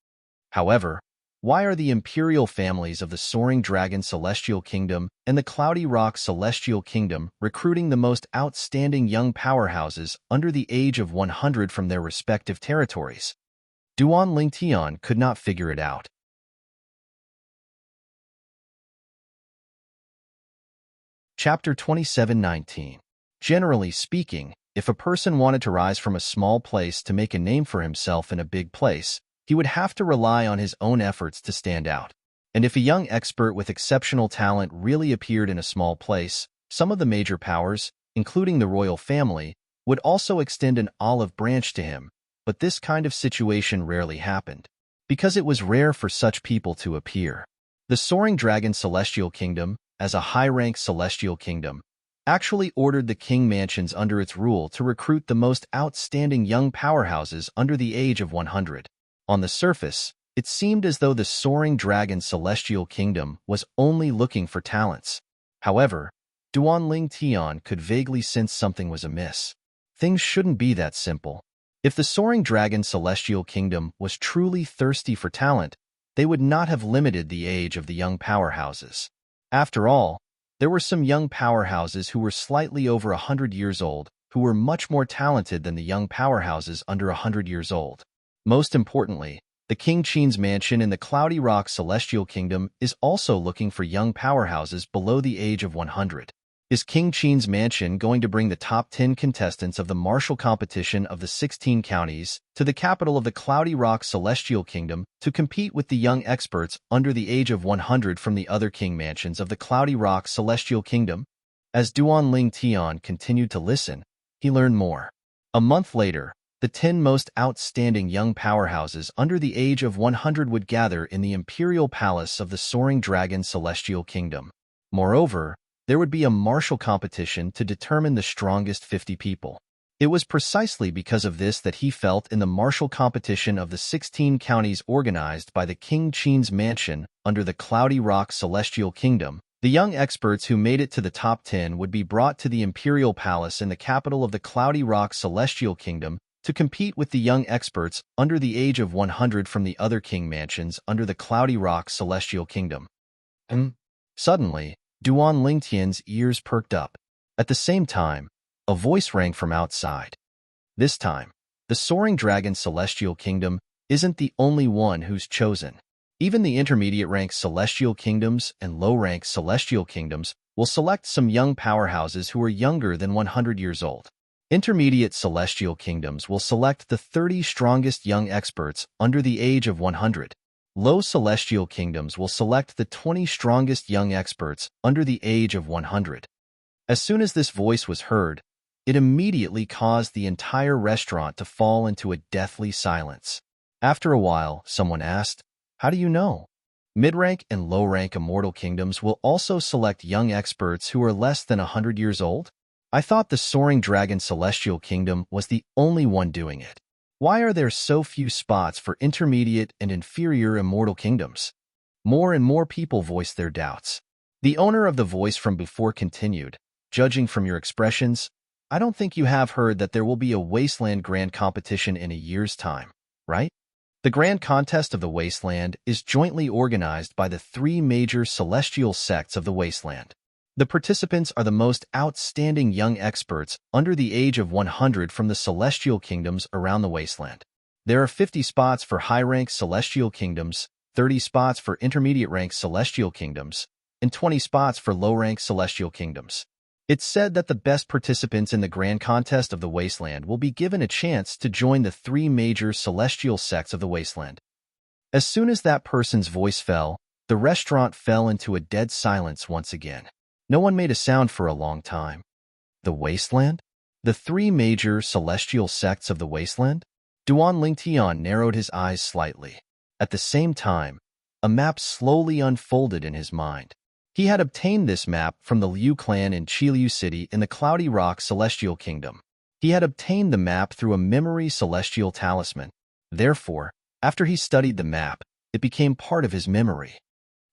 However, why are the imperial families of the Soaring Dragon Celestial Kingdom and the Cloudy Rock Celestial Kingdom recruiting the most outstanding young powerhouses under the age of 100 from their respective territories? Duan Lingtian could not figure it out. Chapter 27:19. Generally speaking, If a person wanted to rise from a small place to make a name for himself in a big place, he would have to rely on his own efforts to stand out. And if a young expert with exceptional talent really appeared in a small place, some of the major powers, including the royal family, would also extend an olive branch to him, but this kind of situation rarely happened, because it was rare for such people to appear. The Soaring Dragon Celestial Kingdom, as a high-rank celestial kingdom, actually ordered the king mansions under its rule to recruit the most outstanding young powerhouses under the age of 100. On the surface, it seemed as though the Soaring Dragon Celestial Kingdom was only looking for talents. However, Duanling Tian could vaguely sense something was amiss. Things shouldn't be that simple. If the Soaring Dragon Celestial Kingdom was truly thirsty for talent, they would not have limited the age of the young powerhouses. After all, there were some young powerhouses who were slightly over 100 years old, who were much more talented than the young powerhouses under 100 years old. Most importantly, the King Qin's mansion in the Cloudy Rock Celestial Kingdom is also looking for young powerhouses below the age of 100. Is King Qin's mansion going to bring the top 10 contestants of the martial competition of the 16 counties to the capital of the Cloudy Rock Celestial Kingdom to compete with the young experts under the age of 100 from the other king mansions of the Cloudy Rock Celestial Kingdom? As Duanling Tian continued to listen, he learned more. A month later, the 10 most outstanding young powerhouses under the age of 100 would gather in the Imperial Palace of the Soaring Dragon Celestial Kingdom. Moreover, there would be a martial competition to determine the strongest 50 people. It was precisely because of this that he felt in the martial competition of the 16 counties organized by the King Qin's mansion under the Cloudy Rock Celestial Kingdom. The young experts who made it to the top 10 would be brought to the Imperial Palace in the capital of the Cloudy Rock Celestial Kingdom to compete with the young experts under the age of 100 from the other king mansions under the Cloudy Rock Celestial Kingdom. Suddenly, Duan Lingtian's ears perked up. At the same time, a voice rang from outside. This time, the Soaring Dragon Celestial Kingdom isn't the only one who's chosen. Even the intermediate-rank Celestial Kingdoms and low-rank Celestial Kingdoms will select some young powerhouses who are younger than 100 years old. Intermediate Celestial Kingdoms will select the 30 strongest young experts under the age of 100. Low Celestial Kingdoms will select the 20 strongest young experts under the age of 100. As soon as this voice was heard, it immediately caused the entire restaurant to fall into a deathly silence. After a while, someone asked, "How do you know?" Mid-rank and low-rank Immortal Kingdoms will also select young experts who are less than 100 years old? I thought the Soaring Dragon Celestial Kingdom was the only one doing it. Why are there so few spots for intermediate and inferior Immortal Kingdoms? More and more people voiced their doubts. The owner of the voice from before continued, "Judging from your expressions, I don't think you have heard that there will be a Wasteland Grand Competition in a year's time, right? The Grand Contest of the Wasteland is jointly organized by the 3 major celestial sects of the Wasteland. The participants are the most outstanding young experts under the age of 100 from the celestial kingdoms around the Wasteland. There are 50 spots for high-rank celestial kingdoms, 30 spots for intermediate-rank celestial kingdoms, and 20 spots for low-rank celestial kingdoms. It's said that the best participants in the Grand Contest of the Wasteland will be given a chance to join the 3 major celestial sects of the Wasteland." As soon as that person's voice fell, the restaurant fell into a dead silence once again. No one made a sound for a long time. The Wasteland? The 3 major celestial sects of the Wasteland? Duan Lingtian narrowed his eyes slightly. At the same time, a map slowly unfolded in his mind. He had obtained this map from the Liu clan in Qiliu City in the Cloudy Rock Celestial Kingdom. He had obtained the map through a memory celestial talisman. Therefore, after he studied the map, it became part of his memory.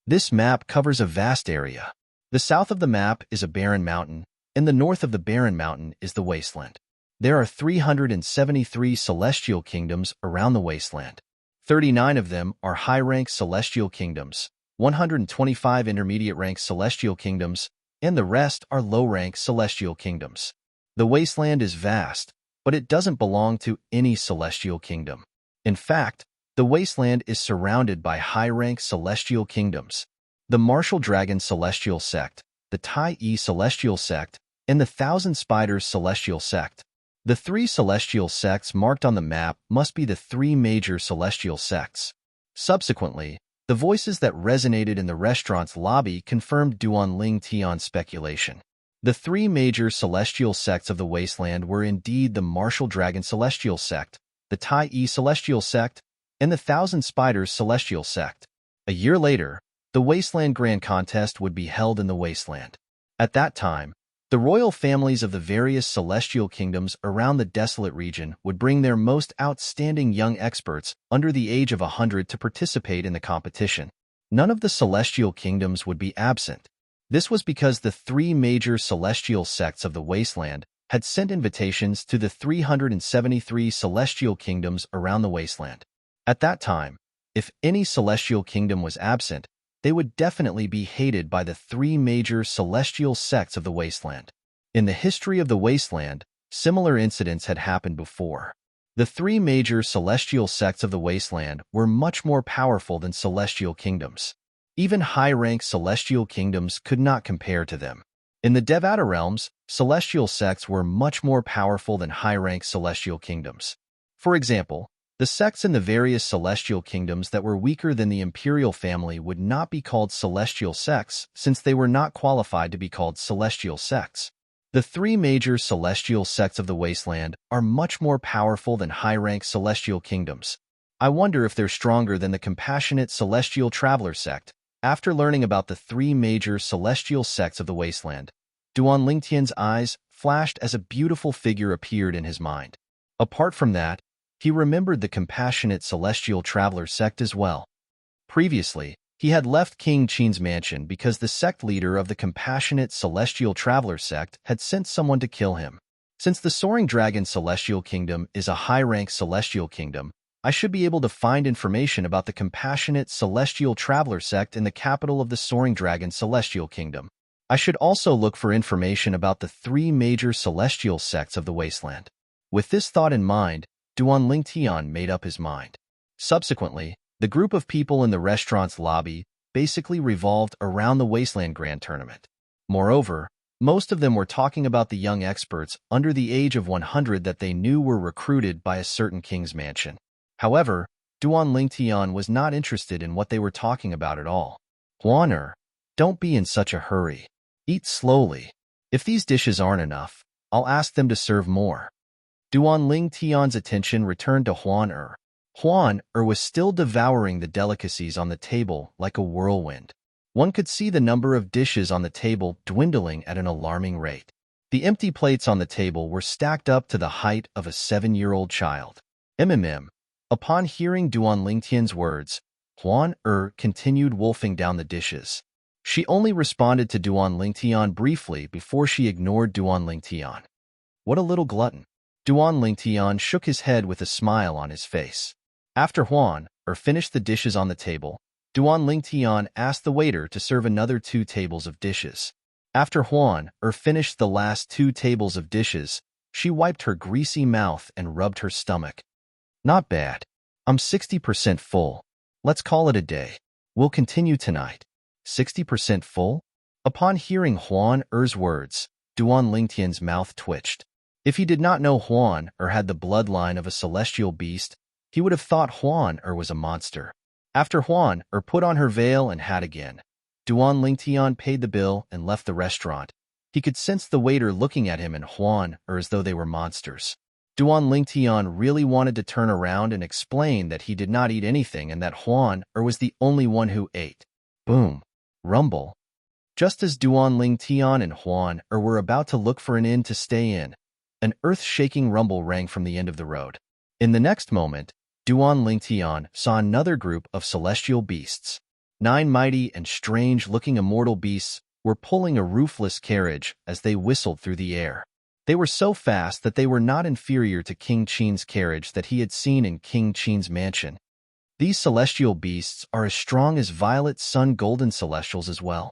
This map covers a vast area. The south of the map is a barren mountain, and the north of the barren mountain is the Wasteland. There are 373 celestial kingdoms around the Wasteland. 39 of them are high-rank celestial kingdoms, 125 intermediate-rank celestial kingdoms, and the rest are low-rank celestial kingdoms. The Wasteland is vast, but it doesn't belong to any celestial kingdom. In fact, the Wasteland is surrounded by high-rank celestial kingdoms. The Martial Dragon Celestial Sect, the Tai Yi Celestial Sect, and the Thousand Spiders Celestial Sect. The three celestial sects marked on the map must be the three major celestial sects. Subsequently, the voices that resonated in the restaurant's lobby confirmed Duan Tian's speculation. The three major celestial sects of the wasteland were indeed the Martial Dragon Celestial Sect, the Tai Yi Celestial Sect, and the Thousand Spiders Celestial Sect. A year later, the Wasteland Grand Contest would be held in the Wasteland. At that time, the royal families of the various celestial kingdoms around the desolate region would bring their most outstanding young experts under the age of 100 to participate in the competition. None of the celestial kingdoms would be absent. This was because the three major celestial sects of the Wasteland had sent invitations to the 373 celestial kingdoms around the Wasteland. At that time, if any celestial kingdom was absent, they would definitely be hated by the three major celestial sects of the Wasteland. In the history of the Wasteland, similar incidents had happened before. The three major celestial sects of the Wasteland were much more powerful than celestial kingdoms. Even high-ranked celestial kingdoms could not compare to them. In the Devata realms, celestial sects were much more powerful than high-ranked celestial kingdoms. For example, the sects in the various celestial kingdoms that were weaker than the imperial family would not be called celestial sects since they were not qualified to be called celestial sects. The three major celestial sects of the Wasteland are much more powerful than high-ranked celestial kingdoms. I wonder if they're stronger than the compassionate celestial traveler sect. After learning about the three major celestial sects of the Wasteland, Duan Lingtian's eyes flashed as a beautiful figure appeared in his mind. Apart from that, he remembered the compassionate celestial traveler sect as well. Previously, he had left King Qin's mansion because the sect leader of the compassionate celestial traveler sect had sent someone to kill him. Since the Soaring Dragon Celestial Kingdom is a high-rank celestial kingdom, I should be able to find information about the compassionate celestial traveler sect in the capital of the Soaring Dragon Celestial Kingdom. I should also look for information about the three major celestial sects of the Wasteland. With this thought in mind, Duan Lingtian made up his mind. Subsequently, the group of people in the restaurant's lobby basically revolved around the Wasteland Grand Tournament. Moreover, most of them were talking about the young experts under the age of 100 that they knew were recruited by a certain king's mansion. However, Duan Lingtian was not interested in what they were talking about at all. Huan don't be in such a hurry. Eat slowly. If these dishes aren't enough, I'll ask them to serve more. Duan Lingtian's attention returned to Huan Er. Huan Er was still devouring the delicacies on the table like a whirlwind. One could see the number of dishes on the table dwindling at an alarming rate. The empty plates on the table were stacked up to the height of a 7-year-old child. Upon hearing Duan Lingtian's words, Huan Er continued wolfing down the dishes. She only responded to Duan Lingtian briefly before she ignored Duan Lingtian. What a little glutton. Duan Lingtian shook his head with a smile on his face. After Huan Er finished the dishes on the table, Duan Lingtian asked the waiter to serve another 2 tables of dishes. After Huan Er finished the last 2 tables of dishes, she wiped her greasy mouth and rubbed her stomach. Not bad. I'm 60% full. Let's call it a day. We'll continue tonight. 60% full? Upon hearing Huan Er's words, Duan Lingtian's mouth twitched. If he did not know Huan Er had the bloodline of a celestial beast, he would have thought Huan Er was a monster. After Huan Er put on her veil and hat again, Duan Lingtian paid the bill and left the restaurant. He could sense the waiter looking at him and Huan Er as though they were monsters. Duan Lingtian really wanted to turn around and explain that he did not eat anything and that Huan Er was the only one who ate. Boom. Rumble. Just as Duan Lingtian and Huan Er were about to look for an inn to stay in, an earth-shaking rumble rang from the end of the road. In the next moment, Duan Lingtian saw another group of celestial beasts. 9 mighty and strange-looking immortal beasts were pulling a roofless carriage as they whistled through the air. They were so fast that they were not inferior to King Qin's carriage that he had seen in King Qin's mansion. These celestial beasts are as strong as violet sun golden celestials as well.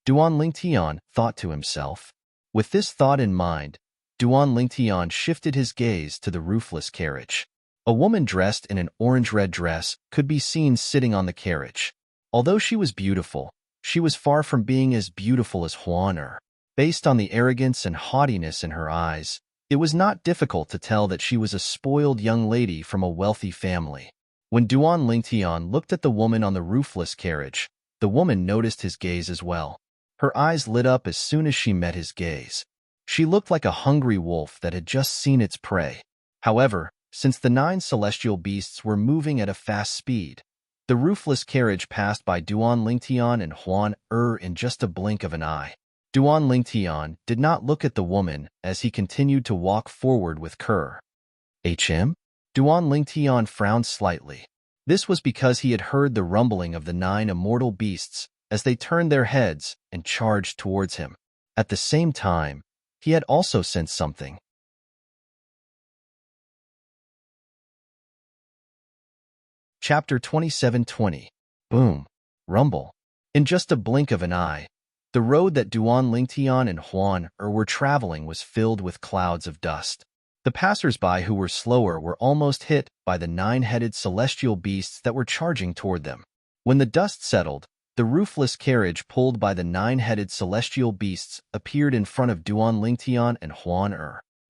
Duan Lingtian thought to himself. With this thought in mind, Duan Lingtian shifted his gaze to the roofless carriage. A woman dressed in an orange-red dress could be seen sitting on the carriage. Although she was beautiful, she was far from being as beautiful as Huan Er. Based on the arrogance and haughtiness in her eyes, It was not difficult to tell that she was a spoiled young lady from a wealthy family. When Duan Lingtian looked at the woman on the roofless carriage, the woman noticed his gaze as well. Her eyes lit up as soon as she met his gaze. She looked like a hungry wolf that had just seen its prey. However, since the 9 celestial beasts were moving at a fast speed, the roofless carriage passed by Duan Lingtian and Huan in just a blink of an eye. Duan Lingtian did not look at the woman as he continued to walk forward with Kerr. HM? Duan Lingtian frowned slightly. This was because he had heard the rumbling of the 9 immortal beasts as they turned their heads and charged towards him. At the same time, he had also sensed something. Chapter 27:20. Boom. Rumble. In just a blink of an eye, the road that Duan Lingtian and Huan were traveling was filled with clouds of dust. The passers-by who were slower were almost hit by the 9-headed celestial beasts that were charging toward them. When the dust settled, the roofless carriage pulled by the 9-headed celestial beasts appeared in front of Duan Lingtian and Huan.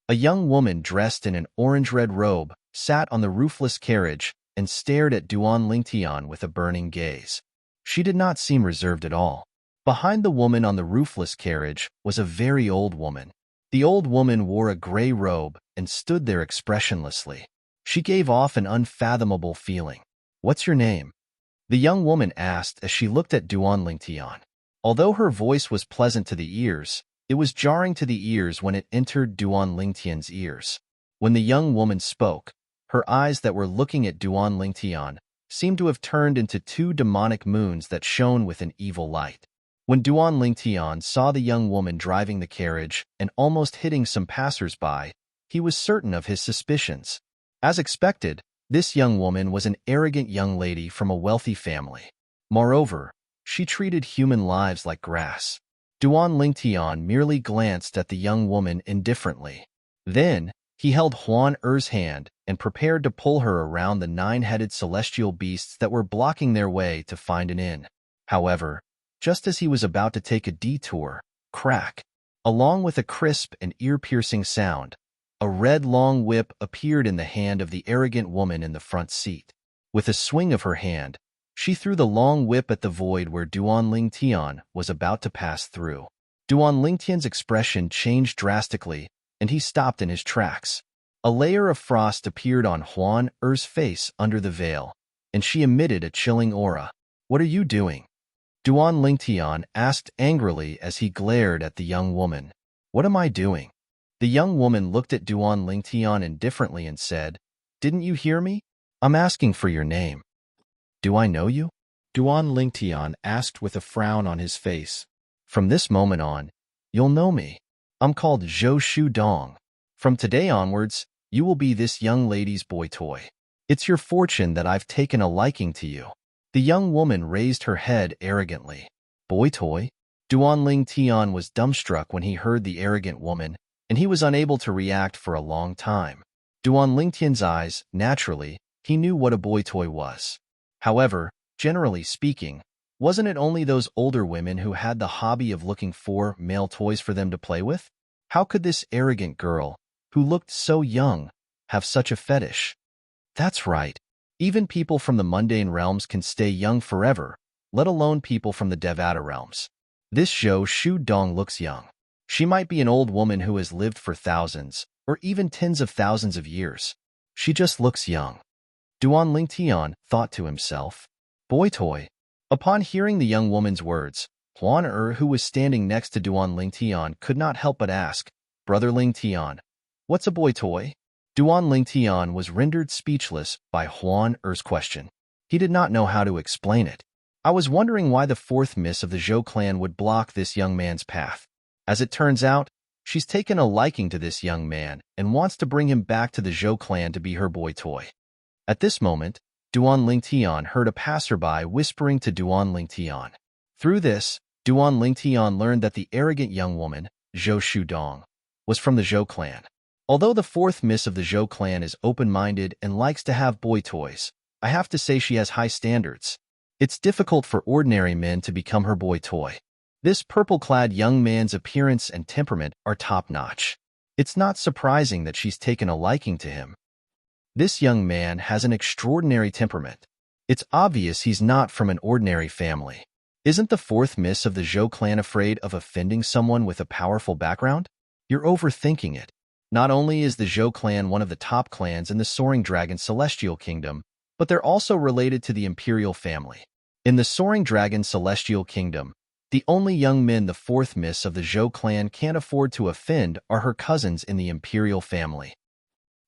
A young woman dressed in an orange-red robe sat on the roofless carriage and stared at Duan Lingtian with a burning gaze. She did not seem reserved at all. Behind the woman on the roofless carriage was a very old woman. The old woman wore a gray robe and stood there expressionlessly. She gave off an unfathomable feeling. "What's your name?" the young woman asked as she looked at Duan Lingtian. Although her voice was pleasant to the ears, it was jarring to the ears when it entered Duan Lingtian's ears. When the young woman spoke, her eyes that were looking at Duan Lingtian seemed to have turned into 2 demonic moons that shone with an evil light. When Duan Lingtian saw the young woman driving the carriage and almost hitting some passers-by, he was certain of his suspicions. As expected, this young woman was an arrogant young lady from a wealthy family. Moreover, she treated human lives like grass. Duan Lingtian merely glanced at the young woman indifferently. Then, he held Huan hand and prepared to pull her around the 9-headed celestial beasts that were blocking their way to find an inn. However, just as he was about to take a detour, crack! Along with a crisp and ear-piercing sound, a red long whip appeared in the hand of the arrogant woman in the front seat. With a swing of her hand, she threw the long whip at the void where Duan Lingtian was about to pass through. Duan Lingtian's expression changed drastically, and he stopped in his tracks. A layer of frost appeared on Huan face under the veil, and she emitted a chilling aura. "What are you doing?" Duan Lingtian asked angrily as he glared at the young woman. "What am I doing?" The young woman looked at Duan Lingtian indifferently and said, "Didn't you hear me? I'm asking for your name." "Do I know you?" Duan Lingtian asked with a frown on his face. "From this moment on, you'll know me. I'm called Zhou Shu Dong. From today onwards, you will be this young lady's boy toy. It's your fortune that I've taken a liking to you." The young woman raised her head arrogantly. "Boy toy?" Duan Lingtian was dumbstruck when he heard the arrogant woman, and he was unable to react for a long time. Duan Lingtian's eyes, naturally, he knew what a boy toy was. However, generally speaking, wasn't it only those older women who had the hobby of looking for male toys for them to play with? How could this arrogant girl, who looked so young, have such a fetish? That's right. Even people from the mundane realms can stay young forever, let alone people from the Devata realms. This Zhou Shu Dong looks young. She might be an old woman who has lived for thousands, or even tens of thousands of years. She just looks young. Duan Lingtian thought to himself. Boy toy. Upon hearing the young woman's words, Huan who was standing next to Duan Lingtian, could not help but ask, "Brother Lingtian, what's a boy toy?" Duan Lingtian was rendered speechless by Huan's question. He did not know how to explain it. I was wondering why the 4th miss of the Zhou clan would block this young man's path. As it turns out, she's taken a liking to this young man and wants to bring him back to the Zhou clan to be her boy toy. At this moment, Duan Lingtian heard a passerby whispering to Duan Lingtian. Through this, Duan Lingtian learned that the arrogant young woman, Zhou Shudong, was from the Zhou clan. Although the 4th miss of the Zhou clan is open-minded and likes to have boy toys, I have to say she has high standards. It's difficult for ordinary men to become her boy toy. This purple-clad young man's appearance and temperament are top-notch. It's not surprising that she's taken a liking to him. This young man has an extraordinary temperament. It's obvious he's not from an ordinary family. Isn't the fourth miss of the Zhou clan afraid of offending someone with a powerful background? You're overthinking it. Not only is the Zhou clan one of the top clans in the Soaring Dragon Celestial Kingdom, but they're also related to the Imperial family. In the Soaring Dragon Celestial Kingdom, the only young men the fourth miss of the Zhou clan can't afford to offend are her cousins in the Imperial family.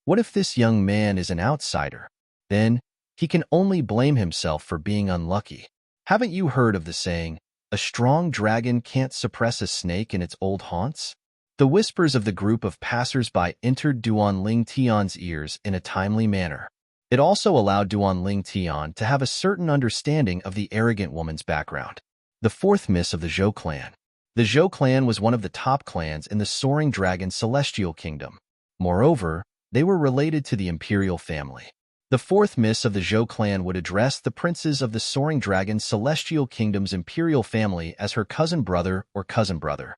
What if this young man is an outsider? Then, he can only blame himself for being unlucky. Haven't you heard of the saying, "A strong dragon can't suppress a snake in its old haunts"? The whispers of the group of passers-by entered Duan Ling Tian's ears in a timely manner. It also allowed Duan Ling Tian to have a certain understanding of the arrogant woman's background. The fourth miss of the Zhou clan. The Zhou clan was one of the top clans in the Soaring Dragon Celestial Kingdom. Moreover, they were related to the Imperial family. The fourth miss of the Zhou clan would address the princes of the Soaring Dragon Celestial Kingdom's Imperial family as her cousin brother or cousin brother.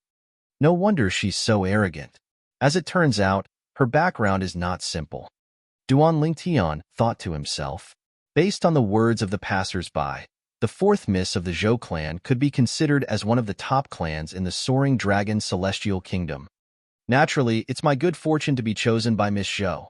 No wonder she's so arrogant. As it turns out, her background is not simple. Duan Ling Tian thought to himself. Based on the words of the passers-by, the fourth miss of the Zhou clan could be considered as one of the top clans in the Soaring Dragon Celestial Kingdom. Naturally, it's my good fortune to be chosen by Miss Zhou.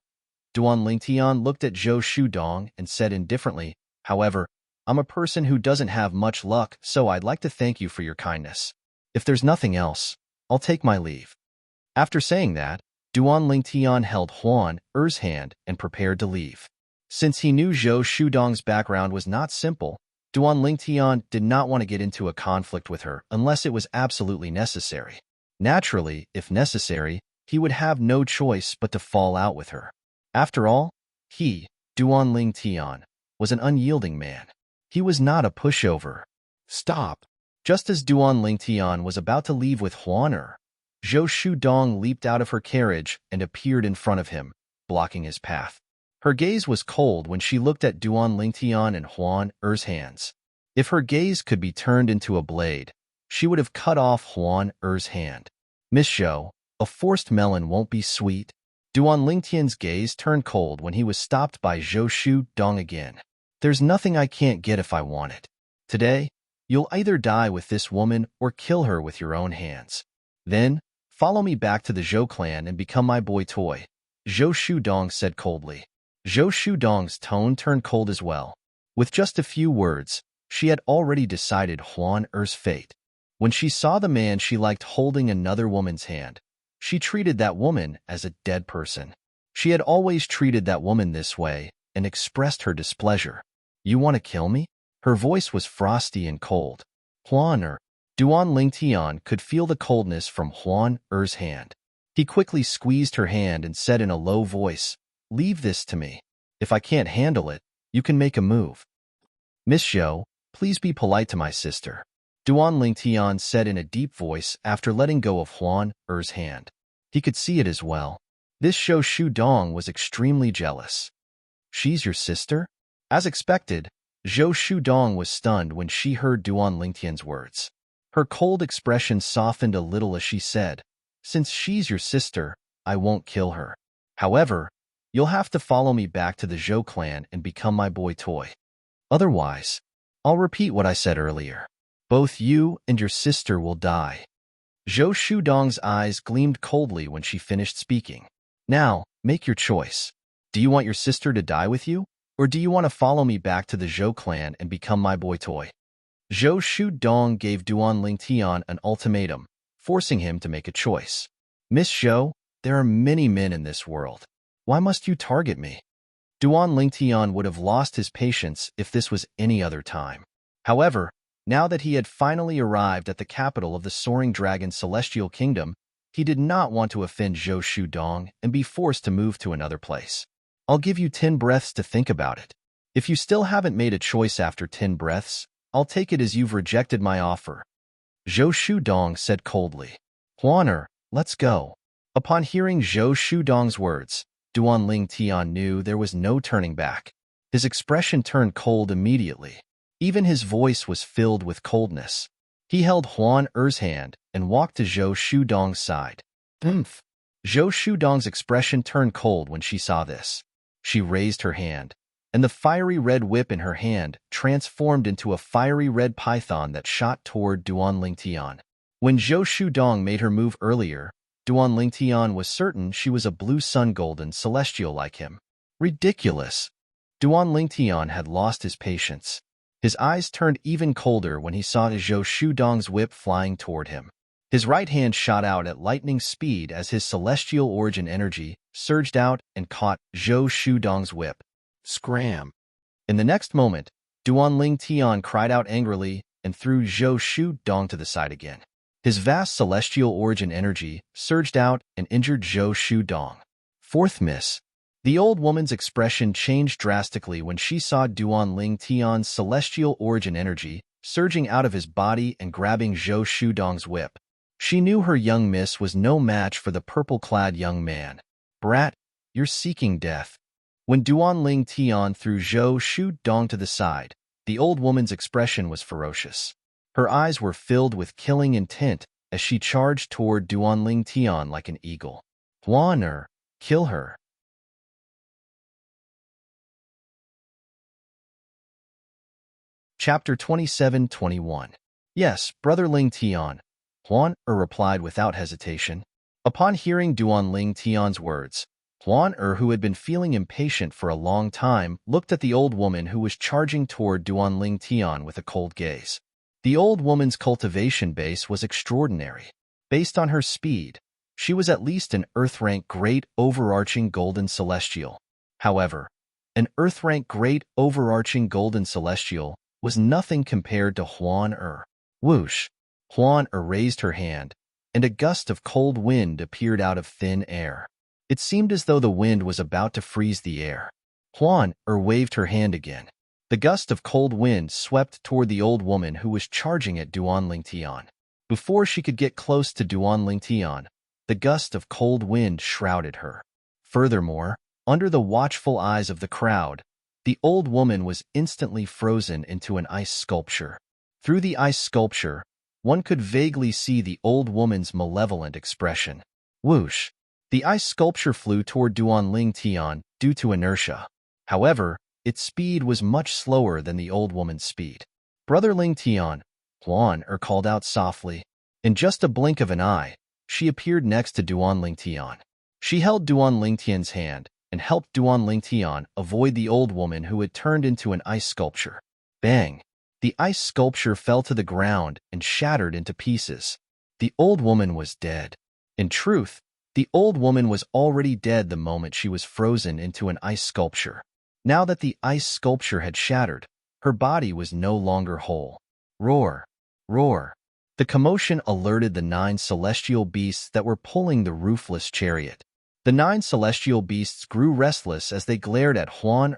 Duan Ling Tian looked at Zhou Shudong and said indifferently, "However, I'm a person who doesn't have much luck, so I'd like to thank you for your kindness. If there's nothing else, I'll take my leave." After saying that, Duan Ling Tian held Huan Er's hand and prepared to leave. Since he knew Zhou Shudong's background was not simple, Duan Ling Tian did not want to get into a conflict with her unless it was absolutely necessary. Naturally, if necessary, he would have no choice but to fall out with her. After all, he, Duan Ling Tian, was an unyielding man. He was not a pushover. Stop! Just as Duan Ling Tian was about to leave with Huan Er, Zhou Shudong leaped out of her carriage and appeared in front of him, blocking his path. Her gaze was cold when she looked at Duan Ling Tian and Huan Er's hands. If her gaze could be turned into a blade, she would have cut off Huan Er's hand. "Miss Zhou, a forced melon won't be sweet." Duan Ling Tian's gaze turned cold when he was stopped by Zhou Shudong again. "There's nothing I can't get if I want it. Today, you'll either die with this woman or kill her with your own hands. Then, follow me back to the Zhou clan and become my boy toy," Zhou Shudong said coldly. Zhou Shudong's tone turned cold as well. With just a few words, she had already decided Huan Er's fate. When she saw the man she liked holding another woman's hand, she treated that woman as a dead person. She had always treated that woman this way and expressed her displeasure. "You want to kill me?" Her voice was frosty and cold. Huan Er. Duan Ling Tian could feel the coldness from Huan Er's hand. He quickly squeezed her hand and said in a low voice, "Leave this to me. If I can't handle it, you can make a move." "Miss Zhou, please be polite to my sister," Duan Ling Tian said in a deep voice after letting go of Huan Er's hand. He could see it as well. This Zhou Shudong was extremely jealous. "She's your sister?" As expected, Zhou Shudong was stunned when she heard Duan Ling Tian's words. Her cold expression softened a little as she said, "Since she's your sister, I won't kill her. However, you'll have to follow me back to the Zhou clan and become my boy toy. Otherwise, I'll repeat what I said earlier. Both you and your sister will die." Zhou Shudong's eyes gleamed coldly when she finished speaking. "Now, make your choice. Do you want your sister to die with you, or do you want to follow me back to the Zhou clan and become my boy toy?" Zhou Shudong gave Duan Ling Tian an ultimatum, forcing him to make a choice. "Miss Zhou, there are many men in this world. Why must you target me?" Duan Ling Tian would have lost his patience if this was any other time. However, now that he had finally arrived at the capital of the Soaring Dragon Celestial Kingdom, he did not want to offend Zhou Shudong and be forced to move to another place. "I'll give you 10 breaths to think about it. If you still haven't made a choice after 10 breaths, I'll take it as you've rejected my offer," Zhou Shudong said coldly. "Huan Er, let's go." Upon hearing Zhou Shudong's words, Duan Ling Tian knew there was no turning back. His expression turned cold immediately. Even his voice was filled with coldness. He held Huan Er's hand and walked to Zhou Shudong's side. "Humph. Zhou Shudong's expression turned cold when she saw this. She raised her hand, and the fiery red whip in her hand transformed into a fiery red python that shot toward Duan Lingtian. When Zhou Shudong made her move earlier, Duan Lingtian was certain she was a blue sun golden celestial like him. Ridiculous! Duan Lingtian had lost his patience. His eyes turned even colder when he saw Zhou Shudong's whip flying toward him. His right hand shot out at lightning speed as his celestial origin energy surged out and caught Zhou Shudong's whip. Scram! In the next moment, Duan Lingtian cried out angrily and threw Zhou Shudong to the side again. His vast celestial origin energy surged out and injured Zhou Shudong. Fourth miss. The old woman's expression changed drastically when she saw Duan Lingtian's celestial origin energy surging out of his body and grabbing Zhou Shudong's whip. She knew her young miss was no match for the purple-clad young man. Brat, you're seeking death. When Duan Lingtian threw Zhou Shudong to the side, the old woman's expression was ferocious. Her eyes were filled with killing intent as she charged toward Duan Lingtian like an eagle. Huan kill her. Chapter 27-21. Yes, Brother Lingtian, Huan replied without hesitation. Upon hearing Duan Lingtian's words, Huan who had been feeling impatient for a long time, looked at the old woman who was charging toward Duan Lingtian with a cold gaze. The old woman's cultivation base was extraordinary. Based on her speed, she was at least an Earth-rank great overarching golden celestial. However, an Earth-rank great overarching golden celestial was nothing compared to Huan. Whoosh! Huan raised her hand, and a gust of cold wind appeared out of thin air. It seemed as though the wind was about to freeze the air. Huan waved her hand again. The gust of cold wind swept toward the old woman who was charging at Duan Lingtian. Before she could get close to Duan Lingtian, the gust of cold wind shrouded her. Furthermore, under the watchful eyes of the crowd, the old woman was instantly frozen into an ice sculpture. Through the ice sculpture, one could vaguely see the old woman's malevolent expression. Whoosh! The ice sculpture flew toward Duan Lingtian due to inertia. However, its speed was much slower than the old woman's speed. Brother Lingtian, Huan called out softly. In just a blink of an eye, she appeared next to Duan Lingtian. She held Duan Lingtian's hand and helped Duan Lingtian avoid the old woman who had turned into an ice sculpture. Bang! The ice sculpture fell to the ground and shattered into pieces. The old woman was dead. In truth, the old woman was already dead the moment she was frozen into an ice sculpture. Now that the ice sculpture had shattered, her body was no longer whole. Roar! Roar! The commotion alerted the 9 celestial beasts that were pulling the roofless chariot. The 9 celestial beasts grew restless as they glared at Huan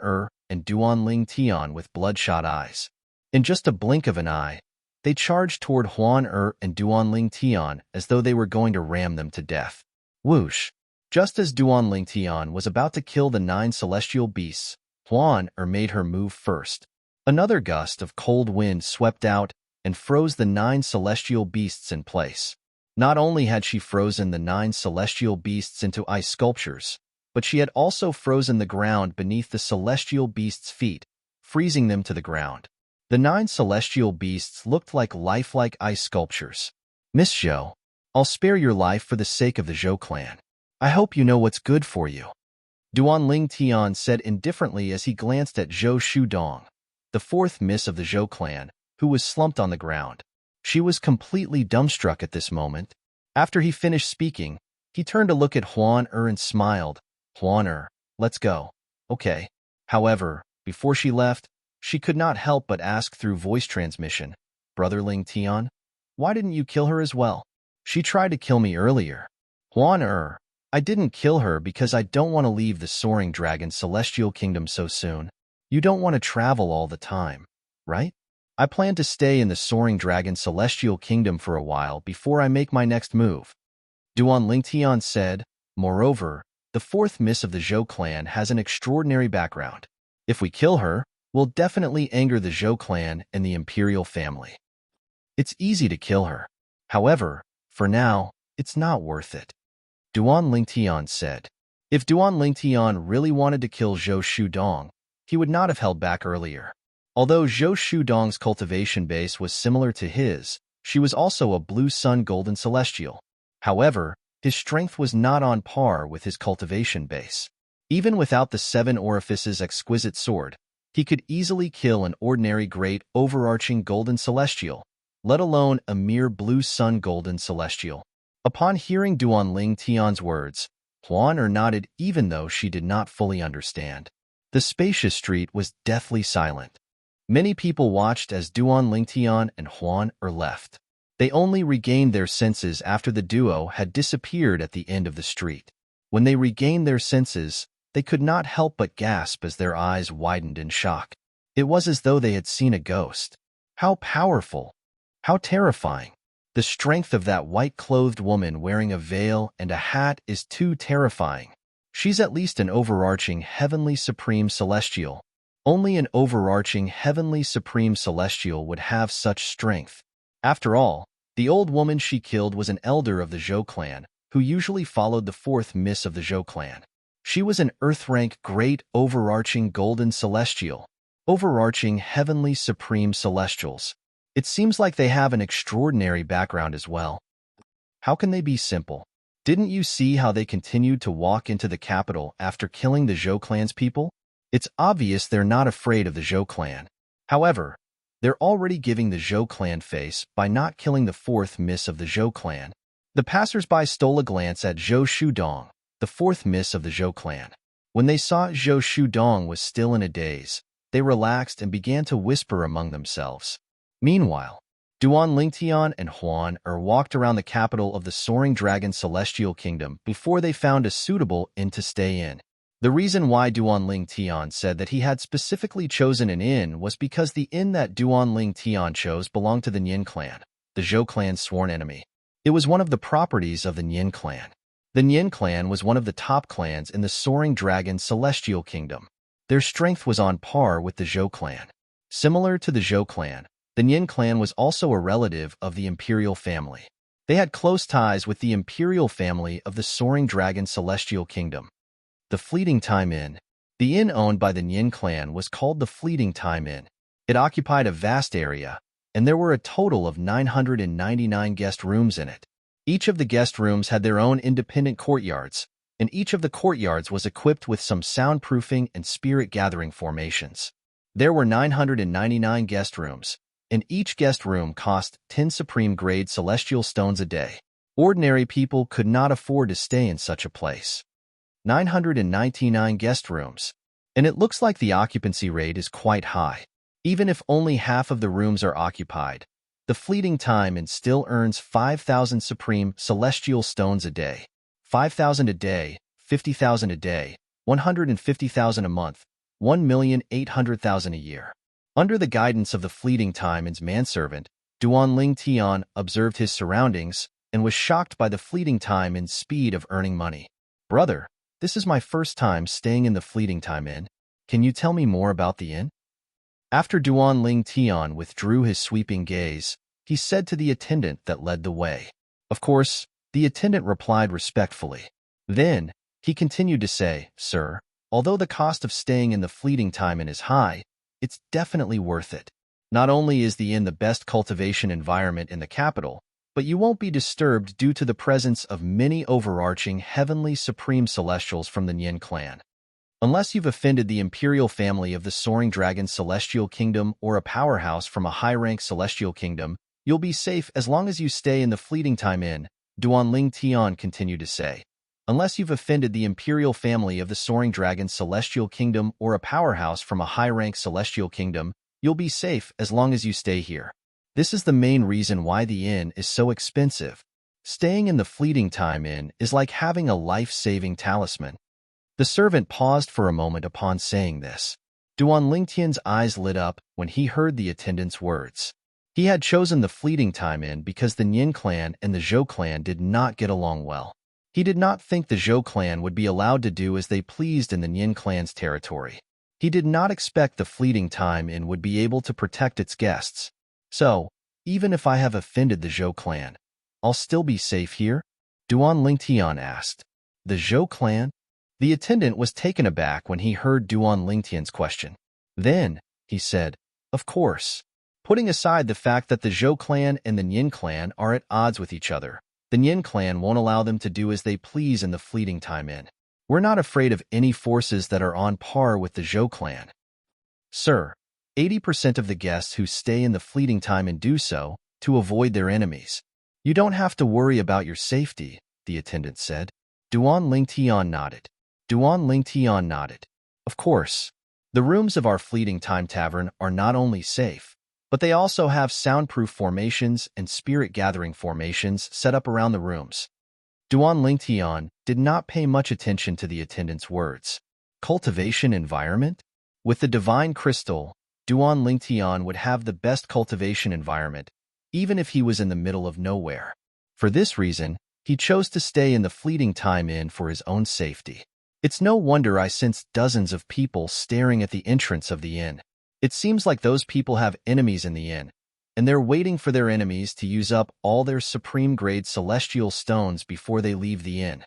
and Duan Lingtian with bloodshot eyes. In just a blink of an eye, they charged toward Huan and Duan Lingtian as though they were going to ram them to death. Whoosh! Just as Duan Lingtian was about to kill the 9 celestial beasts, Huan made her move first. Another gust of cold wind swept out and froze the 9 celestial beasts in place. Not only had she frozen the 9 celestial beasts into ice sculptures, but she had also frozen the ground beneath the celestial beasts' feet, freezing them to the ground. The 9 celestial beasts looked like lifelike ice sculptures. Miss Zhou, I'll spare your life for the sake of the Zhou clan. I hope you know what's good for you. Duan Lingtian said indifferently as he glanced at Zhou Shudong, the 4th miss of the Zhou clan, who was slumped on the ground. She was completely dumbstruck at this moment. After he finished speaking, he turned to look at Huan and smiled. Huan let's go. Okay. However, before she left, she could not help but ask through voice transmission, Brother Lingtian, why didn't you kill her as well? She tried to kill me earlier. Huan I didn't kill her because I don't want to leave the Soaring Dragon Celestial Kingdom so soon. You don't want to travel all the time, right? I plan to stay in the Soaring Dragon Celestial Kingdom for a while before I make my next move. Duan Lingtian said. Moreover, the 4th miss of the Zhou clan has an extraordinary background. If we kill her, we'll definitely anger the Zhou clan and the imperial family. It's easy to kill her. However, for now, it's not worth it. Duan Lingtian said. If Duan Lingtian really wanted to kill Zhou Shudong, he would not have held back earlier. Although Zhou Shudong's cultivation base was similar to his, she was also a blue sun golden celestial. However, his strength was not on par with his cultivation base. Even without the 7 orifices exquisite sword, he could easily kill an ordinary great overarching golden celestial, let alone a mere blue sun golden celestial. Upon hearing Duan Lingtian's words, Huan nodded even though she did not fully understand. The spacious street was deathly silent. Many people watched as Duan Lingtian and Huan left. They only regained their senses after the duo had disappeared at the end of the street. When they regained their senses, they could not help but gasp as their eyes widened in shock. It was as though they had seen a ghost. How powerful! How terrifying! The strength of that white-clothed woman wearing a veil and a hat is too terrifying. She's at least an overarching heavenly supreme celestial. Only an overarching heavenly supreme celestial would have such strength. After all, the old woman she killed was an elder of the Zhou clan, who usually followed the 4th miss of the Zhou clan. She was an earth-rank great overarching golden celestial. Overarching heavenly supreme celestials. It seems like they have an extraordinary background as well. How can they be simple? Didn't you see how they continued to walk into the capital after killing the Zhou clan's people? It's obvious they're not afraid of the Zhou clan. However, they're already giving the Zhou clan face by not killing the 4th miss of the Zhou clan. The passers-by stole a glance at Zhou Shudong, the 4th miss of the Zhou clan. When they saw Zhou Shudong was still in a daze, they relaxed and began to whisper among themselves. Meanwhile, Duan Lingtian and Huan walked around the capital of the Soaring Dragon Celestial Kingdom before they found a suitable inn to stay in. The reason why Duan Lingtian said that he had specifically chosen an inn was because the inn that Duan Lingtian chose belonged to the Nian clan, the Zhou clan's sworn enemy. It was one of the properties of the Nian clan. The Nian clan was one of the top clans in the Soaring Dragon Celestial Kingdom. Their strength was on par with the Zhou clan. Similar to the Zhou clan, the Nian clan was also a relative of the imperial family. They had close ties with the imperial family of the Soaring Dragon Celestial Kingdom. The Fleeting Time Inn. The inn owned by the Nian clan was called the Fleeting Time Inn. It occupied a vast area, and there were a total of 999 guest rooms in it. Each of the guest rooms had their own independent courtyards, and each of the courtyards was equipped with some soundproofing and spirit-gathering formations. There were 999 guest rooms, and each guest room cost 10 supreme-grade celestial stones a day. Ordinary people could not afford to stay in such a place. 999 guest rooms, and it looks like the occupancy rate is quite high. Even if only half of the rooms are occupied, the Fleeting Time Inn still earns 5,000 supreme celestial stones a day. 5,000 a day, 50,000 a day, 150,000 a month, 1,800,000 a year. Under the guidance of the Fleeting Time Inn's manservant, Duan Lingtian observed his surroundings and was shocked by the Fleeting Time Inn's speed of earning money. Brother, this is my first time staying in the Fleeting Time Inn. Can you tell me more about the inn? After Duan Lingtian withdrew his sweeping gaze, he said to the attendant that led the way. Of course, the attendant replied respectfully. Then, he continued to say, Sir, although the cost of staying in the Fleeting Time Inn is high, it's definitely worth it. Not only is the inn the best cultivation environment in the capital, but you won't be disturbed due to the presence of many overarching heavenly supreme celestials from the Nian clan. Unless you've offended the imperial family of the Soaring Dragon Celestial Kingdom or a powerhouse from a high-rank celestial kingdom, you'll be safe as long as you stay in the Fleeting Time Inn, Duan Lingtian continued to say. Unless you've offended the imperial family of the Soaring Dragon Celestial Kingdom or a powerhouse from a high-rank celestial kingdom, you'll be safe as long as you stay here. This is the main reason why the inn is so expensive. Staying in the Fleeting Time Inn is like having a life-saving talisman. The servant paused for a moment upon saying this. Duan Lingtian's eyes lit up when he heard the attendant's words. He had chosen the Fleeting Time Inn because the Nian clan and the Zhou clan did not get along well. He did not think the Zhou clan would be allowed to do as they pleased in the Nian clan's territory. He did not expect the Fleeting Time Inn would be able to protect its guests. So, even if I have offended the Zhou clan, I'll still be safe here? Duan Lingtian asked. The Zhou clan? The attendant was taken aback when he heard Duan Lingtian's question. Then, he said, of course. Putting aside the fact that the Zhou clan and the Yin clan are at odds with each other, the Yin clan won't allow them to do as they please in the fleeting time in. We're not afraid of any forces that are on par with the Zhou clan. Sir, 80% of the guests who stay in the fleeting time and do so to avoid their enemies. You don't have to worry about your safety, the attendant said. Duan Lingtian nodded. Of course. The rooms of our fleeting time tavern are not only safe, but they also have soundproof formations and spirit-gathering formations set up around the rooms. Duan Lingtian did not pay much attention to the attendant's words. Cultivation environment? With the divine crystal, Duan Lingtian would have the best cultivation environment, even if he was in the middle of nowhere. For this reason, he chose to stay in the fleeting time inn for his own safety. It's no wonder I sensed dozens of people staring at the entrance of the inn. It seems like those people have enemies in the inn, and they're waiting for their enemies to use up all their supreme-grade celestial stones before they leave the inn.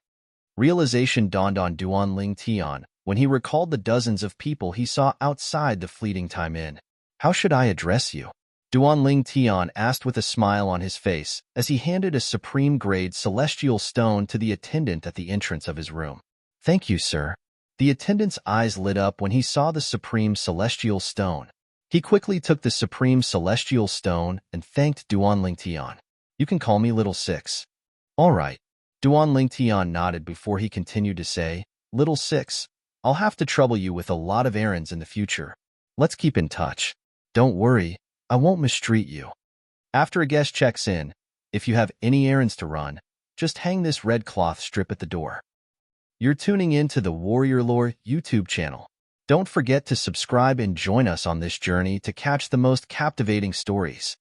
Realization dawned on Duan Lingtian when he recalled the dozens of people he saw outside the fleeting time inn. How should I address you? Duan Lingtian asked with a smile on his face as he handed a supreme-grade celestial stone to the attendant at the entrance of his room. Thank you, sir. The attendant's eyes lit up when he saw the supreme celestial stone. He quickly took the supreme celestial stone and thanked Duan Lingtian. You can call me Little Six. All right. Duan Lingtian nodded before he continued to say, Little Six, I'll have to trouble you with a lot of errands in the future. Let's keep in touch. Don't worry, I won't mistreat you. After a guest checks in, if you have any errands to run, just hang this red cloth strip at the door. You're tuning in to the Warrior Lore YouTube channel. Don't forget to subscribe and join us on this journey to catch the most captivating stories.